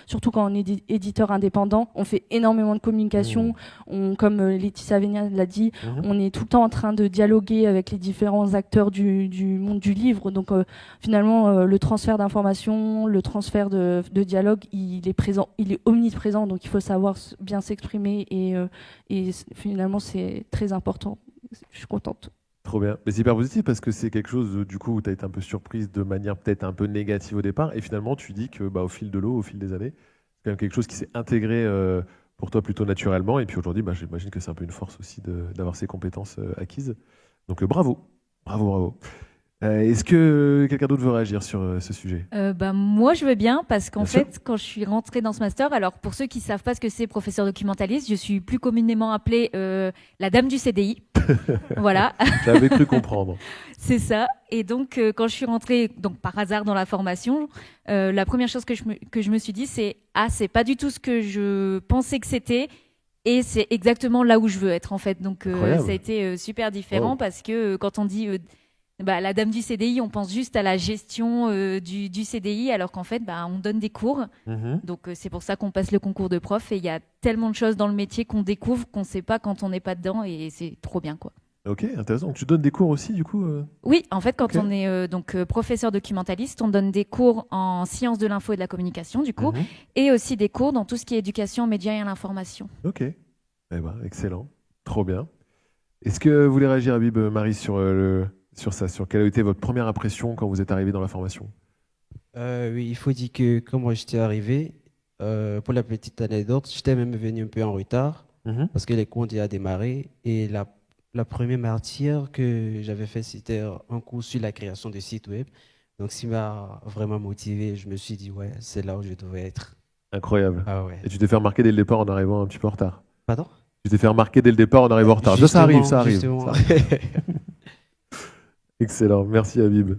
surtout quand on est éditeur indépendant, on fait énormément de communication. Comme Laetitia Vénia l'a dit, on est tout le temps en train de dialoguer avec les différents acteurs du monde du livre. Donc finalement, le transfert d'informations, le transfert de dialogue, il est présent, il est omniprésent. Donc il faut savoir bien s'exprimer et finalement c'est très important. Je suis contente. Trop bien. Mais c'est hyper positif parce que c'est quelque chose du coup où tu as été un peu surprise de manière peut-être un peu négative au départ et finalement tu dis que au fil de l'eau, au fil des années, c'est quand même quelque chose qui s'est intégré pour toi plutôt naturellement et puis aujourd'hui j'imagine que c'est un peu une force aussi d'avoir ces compétences acquises. Donc bravo. Est-ce que quelqu'un d'autre veut réagir sur ce sujet? Moi, je veux bien parce qu'en fait, quand je suis rentrée dans ce master, alors pour ceux qui ne savent pas ce que c'est professeur documentaliste, je suis plus communément appelée la dame du CDI. Voilà. J'avais cru comprendre. C'est ça. Et donc, quand je suis rentrée par hasard dans la formation, la première chose que je me suis dit, c'est c'est pas du tout ce que je pensais que c'était. Et c'est exactement là où je veux être, en fait. Donc, ça a été super différent parce que quand on dit la dame du CDI, on pense juste à la gestion du CDI, alors qu'en fait, on donne des cours. Donc, c'est pour ça qu'on passe le concours de prof. Et il y a tellement de choses dans le métier qu'on découvre qu'on ne sait pas quand on n'est pas dedans. Et c'est trop bien, quoi. Ok, intéressant. Donc, tu donnes des cours aussi, du coup Oui, en fait, quand on est professeur documentaliste, on donne des cours en sciences de l'info et de la communication, du coup, et aussi des cours dans tout ce qui est éducation, médias et à l'information. Ok, excellent. Trop bien. Est-ce que vous voulez réagir, Habib, Marie, sur ça, sur quelle a été votre première impression quand vous êtes arrivé dans la formation? Oui, il faut dire que quand moi j'étais arrivé, pour la petite anecdote, j'étais même venu un peu en retard parce que les cours ont déjà démarré et la première matière que j'avais fait, c'était un cours sur la création de sites web. Donc, ce qui m'a vraiment motivé, je me suis dit, ouais, c'est là où je devais être. Incroyable. Ah ouais. Et tu t'es fait remarquer dès le départ en arrivant un petit peu en retard? Pardon? Tu t'es fait remarquer dès le départ en arrivant en retard. Ça arrive. Excellent, merci Habib.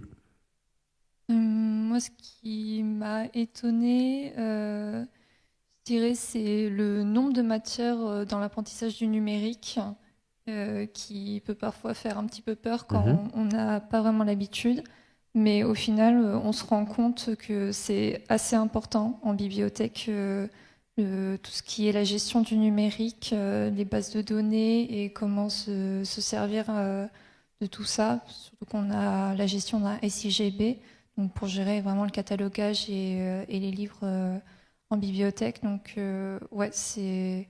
Moi, ce qui m'a étonnée, je dirais, c'est le nombre de matières dans l'apprentissage du numérique qui peut parfois faire un petit peu peur quand on n'a pas vraiment l'habitude. Mais au final, on se rend compte que c'est assez important en bibliothèque tout ce qui est la gestion du numérique, les bases de données et comment se servir de tout ça. Surtout qu'on a la gestion d'un SIGB, donc pour gérer vraiment le catalogage et les livres en bibliothèque. Donc ouais, c'est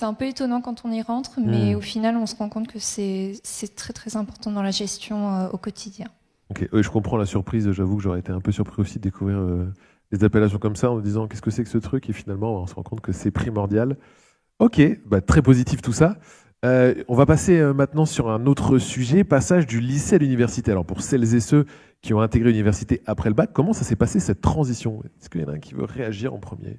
un peu étonnant quand on y rentre, mais au final, on se rend compte que c'est très très important dans la gestion au quotidien. Ok, oui, je comprends la surprise. J'avoue que j'aurais été un peu surpris aussi de découvrir des appellations comme ça en me disant qu'est-ce que c'est que ce truc, et finalement, on se rend compte que c'est primordial. Ok, bah, très positif tout ça. On va passer maintenant sur un autre sujet, passage du lycée à l'université. Alors pour celles et ceux qui ont intégré l'université après le bac, comment ça s'est passé cette transition? Est-ce qu'il y en a un qui veut réagir en premier?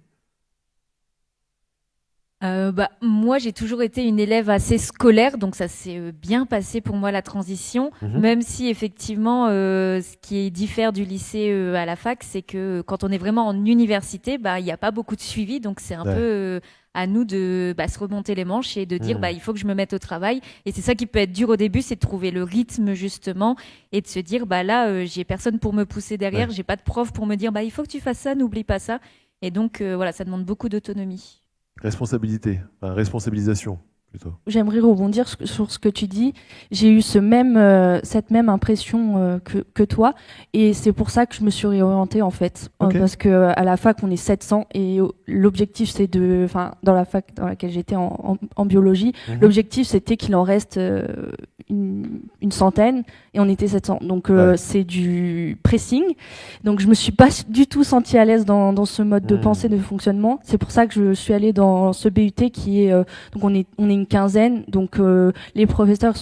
Moi, j'ai toujours été une élève assez scolaire, donc ça s'est bien passé pour moi la transition, même si effectivement, ce qui diffère du lycée à la fac, c'est que quand on est vraiment en université, il n'y a pas beaucoup de suivi, donc c'est un peu à nous de se remonter les manches et de dire il faut que je me mette au travail. Et c'est ça qui peut être dur au début, c'est de trouver le rythme justement et de se dire là, j'ai personne pour me pousser derrière, j'ai pas de prof pour me dire il faut que tu fasses ça, n'oublie pas ça. Et donc voilà, ça demande beaucoup d'autonomie. Responsabilité, enfin, responsabilisation plutôt. J'aimerais rebondir sur ce que tu dis. J'ai eu cette même impression que toi, et c'est pour ça que je me suis réorientée en fait, parce que à la fac on est 700 et l'objectif c'est dans la fac dans laquelle j'étais en biologie, l'objectif c'était qu'il en reste une centaine et on était 700. Donc c'est du pressing. Donc je me suis pas du tout sentie à l'aise dans ce mode de pensée, de fonctionnement. C'est pour ça que je suis allée dans ce BUT qui est donc on est une quinzaine. Donc les professeurs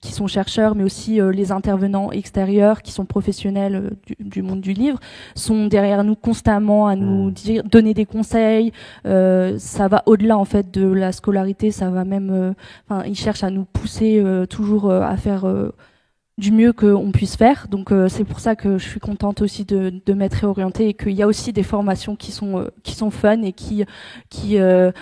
qui sont chercheurs, mais aussi les intervenants extérieurs qui sont professionnels du monde du livre sont derrière nous constamment à nous donner des conseils. Ça va au-delà en fait de la scolarité. Ça va même, ils cherchent à nous pousser toujours à faire du mieux qu'on puisse faire. Donc c'est pour ça que je suis contente aussi de m'être réorientée et qu'il y a aussi des formations qui sont fun et qui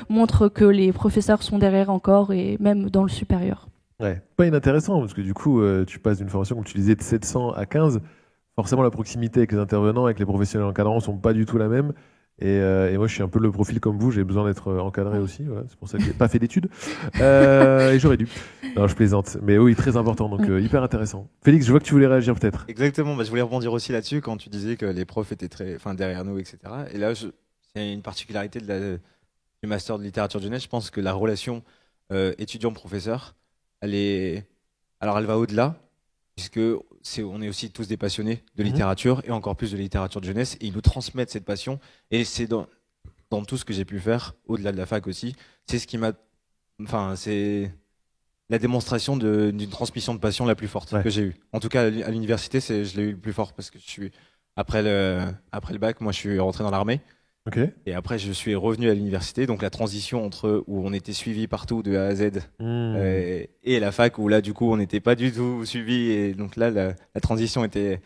montrent que les professeurs sont derrière encore et même dans le supérieur. Ouais, pas inintéressant parce que du coup tu passes d'une formation comme tu disais de 700 à 15. Forcément la proximité avec les intervenants, avec les professionnels encadrants sont pas du tout la même. Et moi, je suis un peu le profil comme vous, j'ai besoin d'être encadré aussi. Voilà. C'est pour ça que j'ai pas fait d'études. Et j'aurais dû. Non, je plaisante. Mais oui, très important, donc hyper intéressant. Félix, je vois que tu voulais réagir peut-être. Exactement, je voulais rebondir aussi là-dessus quand tu disais que les profs étaient derrière nous, etc. Et là, c'est une particularité du master de littérature de jeunesse. Je pense que la relation étudiant-professeur, elle va au-delà, puisque on est aussi tous des passionnés de littérature et encore plus de littérature de jeunesse, et ils nous transmettent cette passion, et c'est dans tout ce que j'ai pu faire au-delà de la fac aussi, c'est ce qui m'a, c'est la démonstration d'une transmission de passion la plus forte que j'ai eue. En tout cas à l'université, je l'ai eu le plus fort parce que après le bac, moi je suis rentré dans l'armée. Et après, je suis revenu à l'université, donc la transition entre où on était suivi partout de A à Z et la fac où là, du coup, on n'était pas du tout suivi. Et donc là, la transition était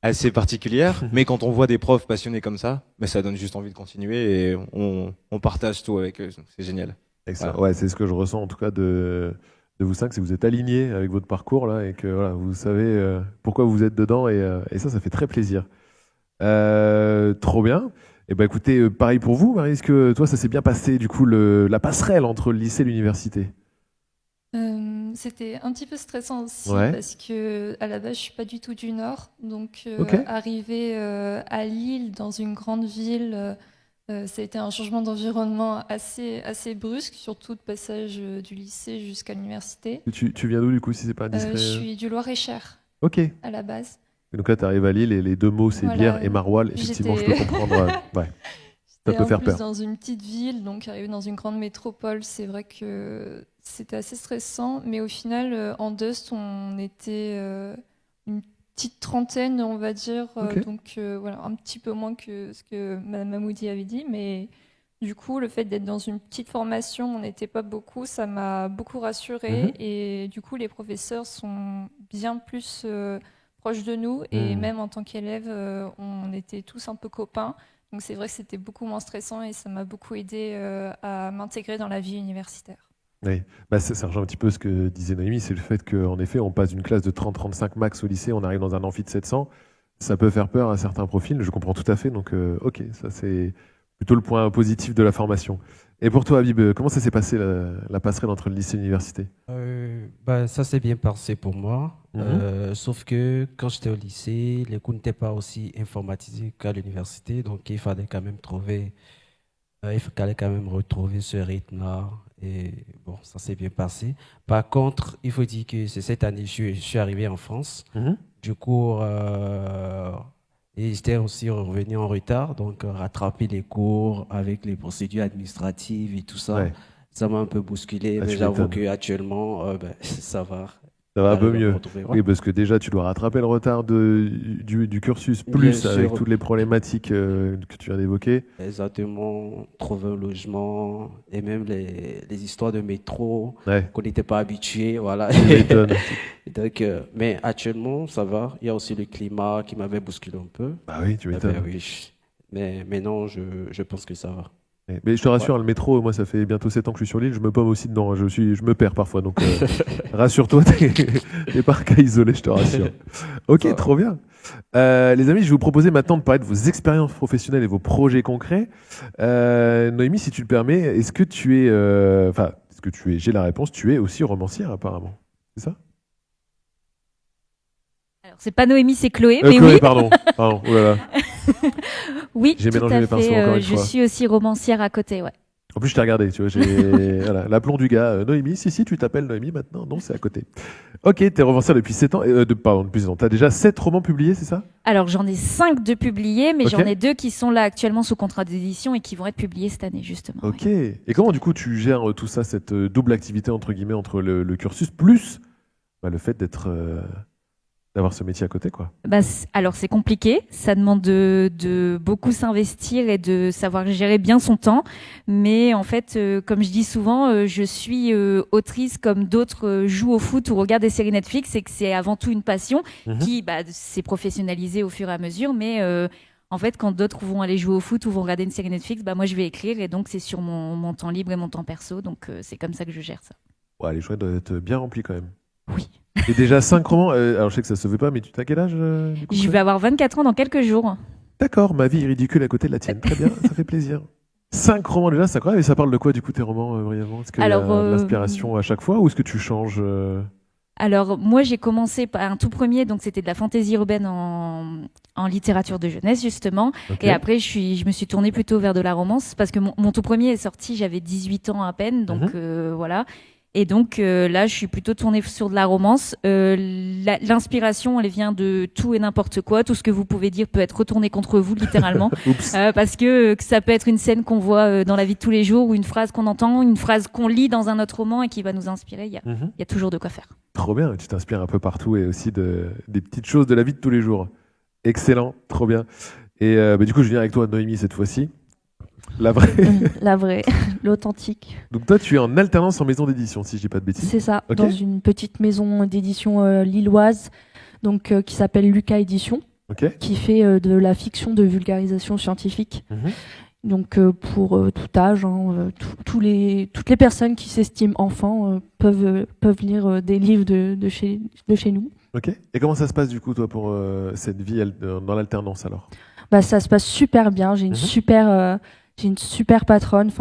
assez particulière. Mais quand on voit des profs passionnés comme ça, ça donne juste envie de continuer et on partage tout avec eux. C'est génial. Voilà. Ouais, c'est ce que je ressens en tout cas de vous cinq, c'est que vous êtes alignés avec votre parcours là et que voilà, vous savez pourquoi vous êtes dedans et ça fait très plaisir. Trop bien. Et écoutez, pareil pour vous, Marie, est-ce que toi ça s'est bien passé du coup la passerelle entre le lycée et l'université? C'était un petit peu stressant aussi parce que à la base je suis pas du tout du Nord, donc arriver à Lille dans une grande ville, ça a été un changement d'environnement assez brusque, surtout de passage du lycée jusqu'à l'université. Tu viens d'où du coup si c'est pas indiscret? Je suis du Loir-et-Cher à la base. Et donc là, tu arrives à Lille et les deux mots, c'est bière et maroilles. Effectivement, je peux comprendre. Ça peut faire peur. Dans une petite ville, donc arriver dans une grande métropole, c'est vrai que c'était assez stressant. Mais au final, en Dust, on était une petite trentaine, on va dire. Donc un petit peu moins que ce que Mme Mahmoudi avait dit. Mais du coup, le fait d'être dans une petite formation, on n'était pas beaucoup, ça m'a beaucoup rassurée. Et du coup, les professeurs sont bien plus proches de nous. Et même en tant qu'élève, on était tous un peu copains. Donc c'est vrai que c'était beaucoup moins stressant et ça m'a beaucoup aidé à m'intégrer dans la vie universitaire. Oui, ça rejoint un petit peu ce que disait Noémie, c'est le fait qu'en effet, on passe d'une classe de 30-35 max au lycée, on arrive dans un amphi de 700. Ça peut faire peur à certains profils, je comprends tout à fait. Donc ok, ça c'est plutôt le point positif de la formation. Et pour toi, Habib, comment ça s'est passé la passerelle entre le lycée et l'université? Ça s'est bien passé pour moi, sauf que quand j'étais au lycée, les cours n'étaient pas aussi informatisés qu'à l'université, donc il fallait quand même retrouver ce rythme-là. Et bon, ça s'est bien passé. Par contre, il faut dire que c'est cette année que je suis arrivé en France. Du coup, et j'étais aussi revenu en retard, donc rattraper les cours avec les procédures administratives et tout ça, ça m'a un peu bousculé. Mais j'avoue qu'actuellement, ça va. Ça va un peu mieux. Oui, parce que déjà, tu dois rattraper le retard du cursus, plus avec toutes les problématiques que tu viens d'évoquer. Exactement, trouver un logement et même les histoires de métro qu'on n'était pas habitué. Voilà. Donc, mais actuellement, ça va. Il y a aussi le climat qui m'avait bousculé un peu. Bah oui, tu m'étonnes. Mais non, je pense que ça va. Mais je te rassure, le métro, moi ça fait bientôt 7 ans que je suis sur l'île, je me paume aussi dedans, je me perds parfois, donc rassure-toi, t'es pas un cas isolé, je te rassure. Ok, trop bien. Les amis, je vais vous proposer maintenant de parler de vos expériences professionnelles et vos projets concrets. Noémie, si tu le permets, est-ce que tu es, j'ai la réponse, tu es aussi romancière apparemment, c'est ça? Alors, c'est pas Noémie, c'est Chloé. Mais Chloé, oui. Pardon. Oh là là. Oui, j'ai tout mélangé à les pinceaux fait. encore une Je fois. suis aussi romancière à côté, ouais. En plus, je t'ai regardé, tu vois, voilà, l'aplomb du gars. Noémie, si, tu t'appelles Noémie maintenant. Non, c'est à côté. Ok, t'es romancière depuis 7 ans. Depuis 7 ans. T'as déjà 7 romans publiés, c'est ça? Alors, j'en ai 5 de publiés, mais j'en ai 2 qui sont là actuellement sous contrat d'édition et qui vont être publiés cette année, justement. Ok. Et comment, du coup, tu gères tout ça, cette double activité, entre guillemets, entre le cursus plus le fait d'avoir ce métier à côté, quoi? Alors, c'est compliqué. Ça demande de beaucoup s'investir et de savoir gérer bien son temps. Mais en fait, comme je dis souvent, je suis autrice comme d'autres jouent au foot ou regardent des séries Netflix, et que c'est avant tout une passion qui s'est professionnalisée au fur et à mesure. Mais en fait, quand d'autres vont aller jouer au foot ou vont regarder une série Netflix, moi, je vais écrire. Et donc, c'est sur mon temps libre et mon temps perso. Donc, c'est comme ça que je gère ça. Ouais, les choix doivent être bien remplis quand même. Oui. Et déjà 5 romans, alors je sais que ça se veut pas, mais tu as quel âge Je vais avoir 24 ans dans quelques jours. D'accord, ma vie est ridicule à côté de la tienne. Très bien, ça fait plaisir. 5 romans déjà, c'est incroyable. Et ça parle de quoi du coup tes romans, brièvement? Est-ce qu'il y a de l'inspiration à chaque fois ou est-ce que tu changes Alors moi j'ai commencé par un tout premier, donc c'était de la fantaisie urbaine en littérature de jeunesse justement. Et après je me suis tournée plutôt vers de la romance parce que mon tout premier est sorti, j'avais 18 ans à peine, donc voilà. Et donc là, je suis plutôt tournée sur de la romance. L'inspiration, elle vient de tout et n'importe quoi. Tout ce que vous pouvez dire peut être retourné contre vous, littéralement. Parce que ça peut être une scène qu'on voit dans la vie de tous les jours, ou une phrase qu'on entend, une phrase qu'on lit dans un autre roman et qui va nous inspirer. Il y a toujours de quoi faire. Trop bien, tu t'inspires un peu partout et aussi des petites choses de la vie de tous les jours. Excellent, trop bien. Et du coup, je viens avec toi, Noémie, cette fois-ci. La vraie. La vraie, l'authentique. Donc toi, tu es en alternance en maison d'édition, si je dis pas de bêtises. C'est ça, dans une petite maison d'édition lilloise, donc qui s'appelle Lucas Édition, qui fait de la fiction de vulgarisation scientifique. Donc pour tout âge, toutes les personnes qui s'estiment enfants peuvent lire des livres de chez nous. Ok. Et comment ça se passe du coup toi pour cette vie dans l'alternance alors? Ça se passe super bien. J'ai une super patronne,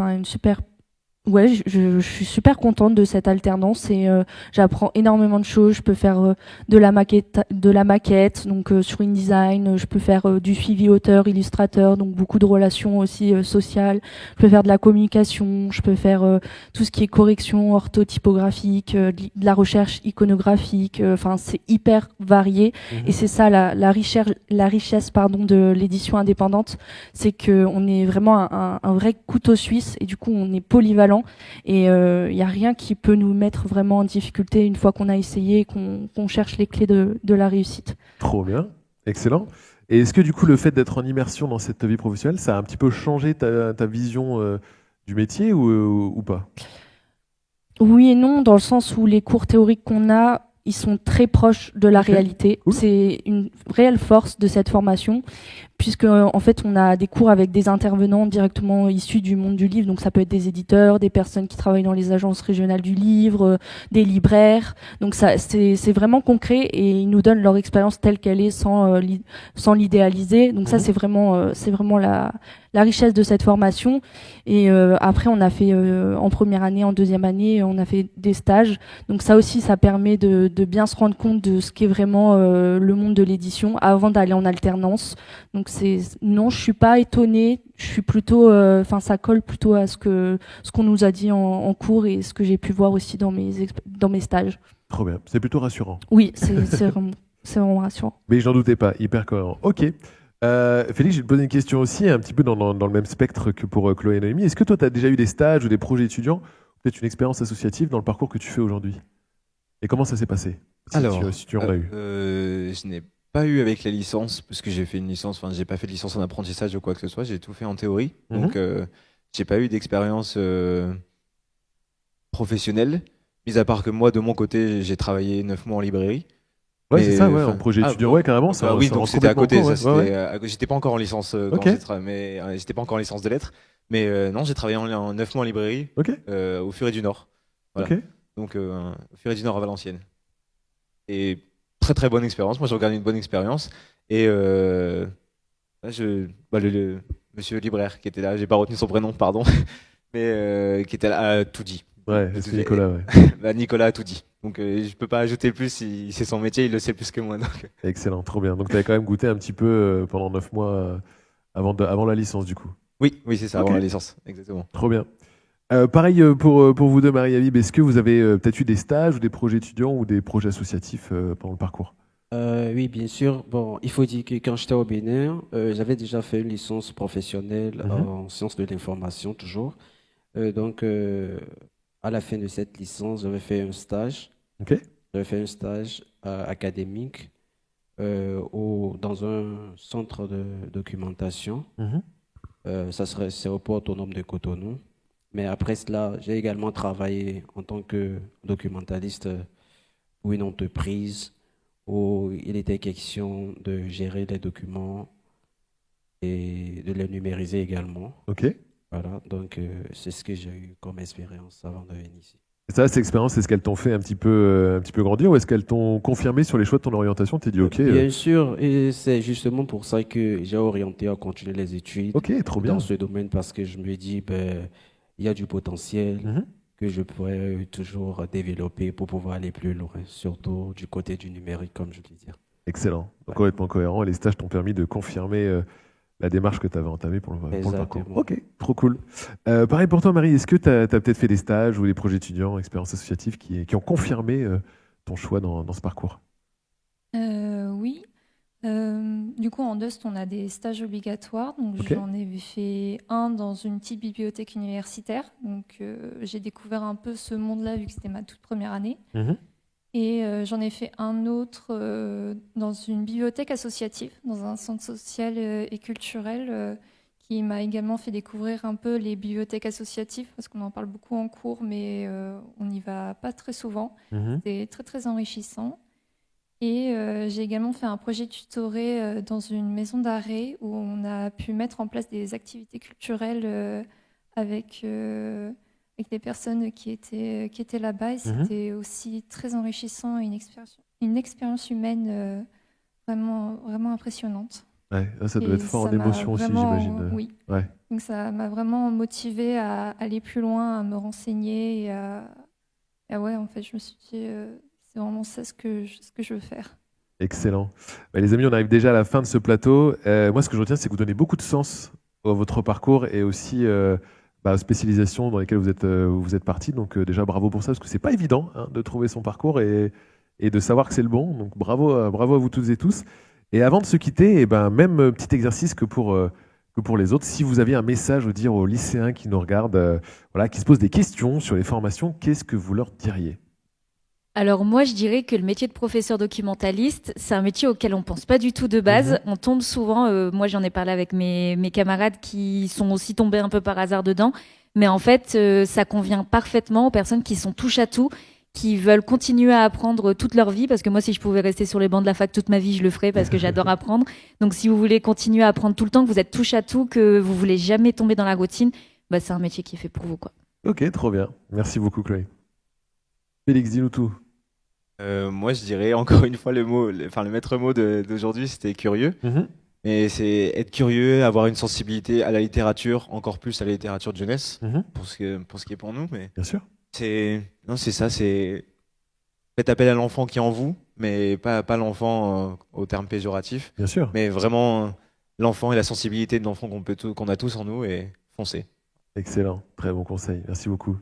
je suis super contente de cette alternance et j'apprends énormément de choses. Je peux faire de la maquette, donc sur InDesign. Je peux faire du suivi auteur, illustrateur, donc beaucoup de relations aussi sociales. Je peux faire de la communication. Je peux faire tout ce qui est correction orthotypographique, de la recherche iconographique. C'est hyper varié et c'est ça la richesse de l'édition indépendante, c'est que on est vraiment un vrai couteau suisse et du coup on est polyvalent. Et il n'y a rien qui peut nous mettre vraiment en difficulté une fois qu'on a essayé et qu'on cherche les clés de la réussite. Trop bien, excellent. Et est-ce que du coup le fait d'être en immersion dans cette vie professionnelle, ça a un petit peu changé ta vision du métier ou pas? Oui et non, dans le sens où les cours théoriques qu'on a, ils sont très proches de la réalité. C'est une réelle force de cette formation, puisque en fait on a des cours avec des intervenants directement issus du monde du livre, donc ça peut être des éditeurs, des personnes qui travaillent dans les agences régionales du livre, des libraires, donc ça c'est vraiment concret et ils nous donnent leur expérience telle qu'elle est sans l'idéaliser, donc ça c'est vraiment la richesse de cette formation. Et après on a fait en première année, en deuxième année on a fait des stages, donc ça aussi ça permet de bien se rendre compte de ce qu'est vraiment le monde de l'édition avant d'aller en alternance. Donc non, je suis pas étonnée, je suis plutôt ça colle plutôt à ce qu'on nous a dit en cours et ce que j'ai pu voir aussi dans mes stages. Trop bien, c'est plutôt rassurant. Oui, c'est vraiment rassurant. Mais j'en doutais pas, hyper cohérent. Ok. Félix, je vais te poser une question aussi, un petit peu dans le même spectre que pour Chloé et Noémie. Est-ce que toi, tu as déjà eu des stages ou des projets étudiants, peut-être une expérience associative dans le parcours que tu fais aujourd'hui? Et comment ça s'est passé? Si tu en as eu. Je n'ai pas eu avec la licence, parce que j'ai fait une licence, enfin, j'ai pas fait de licence en apprentissage ou quoi que ce soit, j'ai tout fait en théorie. Donc, j'ai pas eu d'expérience professionnelle, mis à part que moi, de mon côté, j'ai travaillé 9 mois en librairie. Ouais, c'est ça, ouais, en projet étudiant, ouais, carrément. Ça, oui, ça donc rentre c'était à côté. complètement, Ça, j'étais pas encore en licence quand j'étais pas encore en licence de lettres, mais non, j'ai travaillé en 9 mois en librairie au Furet du Nord. Voilà. Donc au Furet du Nord à Valenciennes. Et très très bonne expérience. Moi, j'ai regardé une bonne expérience. Et le monsieur libraire qui était là, j'ai pas retenu son prénom, pardon, mais qui était là, a tout dit. Ouais, c'est Nicolas. Ouais. Nicolas a tout dit. Donc je peux pas ajouter plus, c'est son métier, il le sait plus que moi. Donc. Excellent, trop bien. Donc tu avais quand même goûté un petit peu pendant 9 mois avant la licence du coup. Oui, c'est ça, avant la licence, exactement. Trop bien. Pareil pour vous deux, Marie-Habib, est-ce que vous avez peut-être eu des stages ou des projets étudiants ou des projets associatifs pendant le parcours? Oui, bien sûr. Bon, il faut dire que quand j'étais au Bénin, j'avais déjà fait une licence professionnelle en sciences de l'information, toujours. Donc, à la fin de cette licence, j'avais fait un stage. J'avais fait un stage académique dans un centre de documentation. C'est au port autonome de Cotonou. Mais après cela, j'ai également travaillé en tant que documentaliste pour une entreprise où il était question de gérer les documents et de les numériser également. Voilà, donc c'est ce que j'ai eu comme expérience avant de venir ici. Et ça, ces expériences, est-ce qu'elles t'ont fait un petit peu grandir ou est-ce qu'elles t'ont confirmé sur les choix de ton orientation? Tu t'es dit OK. Bien sûr, et c'est justement pour ça que j'ai orienté à continuer les études trop bien. dans ce domaine parce que je me dis, il y a du potentiel que je pourrais toujours développer pour pouvoir aller plus loin, surtout du côté du numérique, comme je le disais. Excellent, donc complètement cohérent. Et les stages t'ont permis de confirmer la démarche que tu avais entamée pour le parcours. Ok, trop cool. Pareil pour toi, Marie, est-ce que tu as peut-être fait des stages ou des projets étudiants, expériences associatives qui ont confirmé ton choix dans ce parcours? Oui. Du coup, en Dust, on a des stages obligatoires. Donc, j'en ai fait un dans une petite bibliothèque universitaire. Donc, j'ai découvert un peu ce monde-là vu que c'était ma toute première année. Et j'en ai fait un autre dans une bibliothèque associative, dans un centre social et culturel qui m'a également fait découvrir un peu les bibliothèques associatives parce qu'on en parle beaucoup en cours, mais on n'y va pas très souvent. C'est très, très enrichissant. Et j'ai également fait un projet tutoré dans une maison d'arrêt où on a pu mettre en place des activités culturelles avec des personnes qui étaient là-bas. Et c'était aussi très enrichissant et une expérience humaine vraiment, vraiment impressionnante. Ouais, ça doit être fort en émotion aussi, j'imagine. Oui. Ouais. Donc ça m'a vraiment motivée à aller plus loin, à me renseigner. Et ouais, en fait, je me suis dit... c'est vraiment ça ce que je veux faire. Excellent. Les amis, on arrive déjà à la fin de ce plateau. Moi, ce que je retiens, c'est que vous donnez beaucoup de sens à votre parcours et aussi aux spécialisations dans lesquelles vous êtes partis. Donc déjà, bravo pour ça, parce que c'est pas évident de trouver son parcours et de savoir que c'est le bon. Donc bravo à vous toutes et tous. Et avant de se quitter, même petit exercice que pour les autres, si vous aviez un message à dire aux lycéens qui nous regardent, qui se posent des questions sur les formations, qu'est-ce que vous leur diriez ? Alors moi, je dirais que le métier de professeur documentaliste, c'est un métier auquel on pense pas du tout de base. On tombe souvent, moi j'en ai parlé avec mes camarades qui sont aussi tombés un peu par hasard dedans, mais en fait, ça convient parfaitement aux personnes qui sont touche à tout, qui veulent continuer à apprendre toute leur vie, parce que moi, si je pouvais rester sur les bancs de la fac toute ma vie, je le ferais parce que j'adore apprendre. Donc, si vous voulez continuer à apprendre tout le temps, que vous êtes touche à tout, que vous voulez jamais tomber dans la routine, bah, c'est un métier qui est fait pour vous, quoi. Ok, trop bien. Merci beaucoup, Chloé. Félix, dis-nous tout. Moi, je dirais encore une fois le maître mot d'aujourd'hui, c'était curieux. Mais c'est être curieux, avoir une sensibilité à la littérature, encore plus à la littérature de jeunesse, pour ce qui est pour nous. Mais bien sûr. C'est ça, c'est faites appel à l'enfant qui est en vous, mais pas l'enfant au terme péjoratif. Bien sûr. Mais vraiment l'enfant et la sensibilité de l'enfant qu'on a tous en nous, et foncez. Excellent, très bon conseil. Merci beaucoup.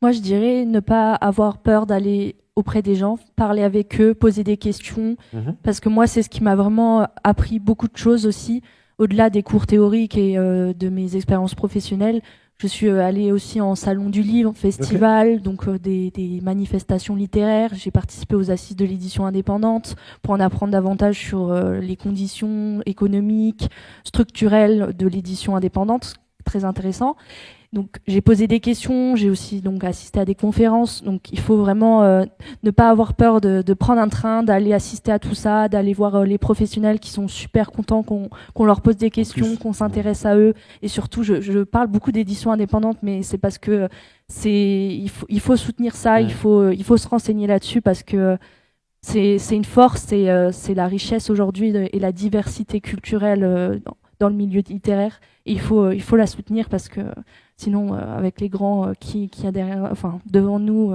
Moi, je dirais ne pas avoir peur d'aller auprès des gens, parler avec eux, poser des questions, parce que moi, c'est ce qui m'a vraiment appris beaucoup de choses aussi, au-delà des cours théoriques et de mes expériences professionnelles. Je suis allée aussi en salon du livre, festival, donc des manifestations littéraires. J'ai participé aux assises de l'édition indépendante pour en apprendre davantage sur les conditions économiques, structurelles de l'édition indépendante, très intéressant. Donc j'ai posé des questions, j'ai aussi donc assisté à des conférences. Donc il faut vraiment ne pas avoir peur de prendre un train, d'aller assister à tout ça, d'aller voir les professionnels qui sont super contents qu'on leur pose des questions, qu'on s'intéresse à eux. Et surtout, je parle beaucoup d'éditions indépendantes, mais c'est parce que il faut soutenir ça, il faut se renseigner là-dessus parce que c'est une force, c'est la richesse aujourd'hui et la diversité culturelle dans le milieu littéraire. Et il faut la soutenir parce que sinon, avec les grands qui y a derrière, enfin devant nous,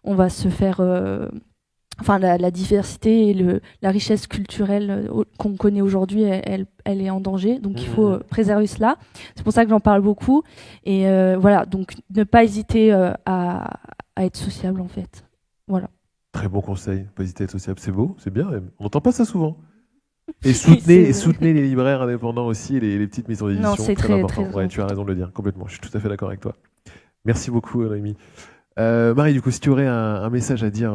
on va se faire, la diversité et la richesse culturelle qu'on connaît aujourd'hui, elle est en danger. Donc il faut préserver cela. C'est pour ça que j'en parle beaucoup. Et voilà, donc ne pas hésiter à être sociable en fait. Voilà. Très bon conseil. Pas hésiter à être sociable, c'est beau, c'est bien. On n'entend pas ça souvent. Et soutenez les libraires indépendants aussi, les petites maisons d'édition. Non, c'est très important. Ouais, tu as raison de le dire, complètement. Je suis tout à fait d'accord avec toi. Merci beaucoup, Noémie. Marie, du coup, si tu aurais un message à dire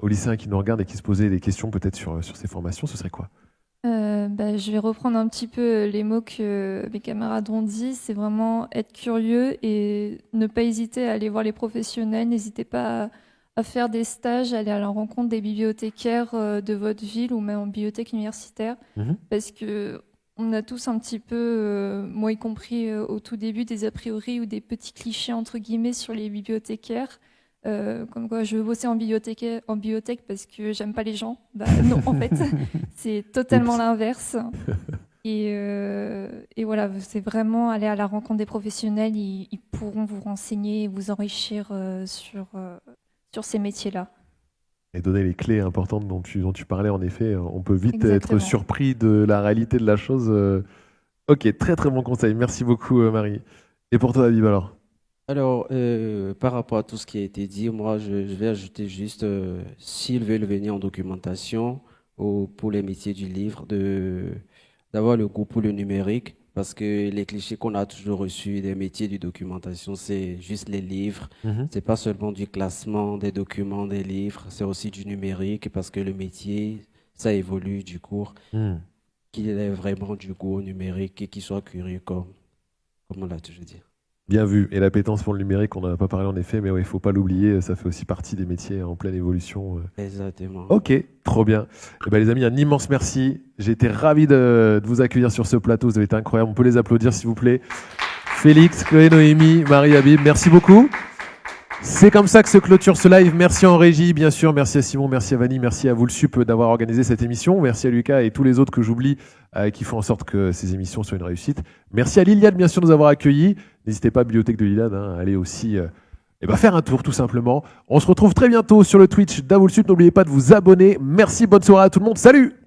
aux lycéens qui nous regardent et qui se posaient des questions peut-être sur ces formations, ce serait quoi ? Je vais reprendre un petit peu les mots que mes camarades ont dit. C'est vraiment être curieux et ne pas hésiter à aller voir les professionnels. N'hésitez pas à faire des stages, aller à la rencontre des bibliothécaires de votre ville ou même en bibliothèque universitaire, parce que on a tous un petit peu, moi y compris au tout début, des a priori ou des petits clichés entre guillemets sur les bibliothécaires, comme quoi je veux bosser en bibliothèque parce que j'aime pas les gens. Bah non, en fait, c'est totalement l'inverse. Et voilà, c'est vraiment aller à la rencontre des professionnels, ils pourront vous renseigner et vous enrichir sur ces métiers-là. Et donner les clés importantes dont tu parlais, en effet, on peut vite Exactement. être surpris de la réalité de la chose. Ok, très très bon conseil. Merci beaucoup, Marie. Et pour toi, Habib, alors ? Alors, par rapport à tout ce qui a été dit, moi, je vais ajouter juste, s'ils veulent venir en documentation ou pour les métiers du livre, d'avoir le goût pour le numérique, parce que les clichés qu'on a toujours reçus des métiers de documentation, c'est juste les livres. C'est pas seulement du classement des documents des livres, c'est aussi du numérique, parce que le métier, ça évolue du coup, qu'il ait vraiment du goût au numérique et qu'il soit curieux comme on l'a toujours dit. Bien vu. Et l'appétence pour le numérique, on n'en a pas parlé en effet, mais il ne faut pas l'oublier, ça fait aussi partie des métiers en pleine évolution. Exactement. Ok, trop bien. Eh ben, les amis, un immense merci. J'ai été ravi de vous accueillir sur ce plateau, vous avez été incroyable. On peut les applaudir s'il vous plaît. Félix, Chloé, Noémie, Marie, Habib, merci beaucoup. C'est comme ça que se clôture ce live. Merci en régie, bien sûr. Merci à Simon, merci à Vanny, merci à vous le SUP d'avoir organisé cette émission. Merci à Lucas et tous les autres que j'oublie qui font en sorte que ces émissions soient une réussite. Merci à l'Iliade, bien sûr, de nous avoir accueillis. N'hésitez pas, Bibliothèque de l'Iliade, à aller aussi faire un tour, tout simplement. On se retrouve très bientôt sur le Twitch d'Avoulsup. N'oubliez pas de vous abonner. Merci, bonne soirée à tout le monde. Salut!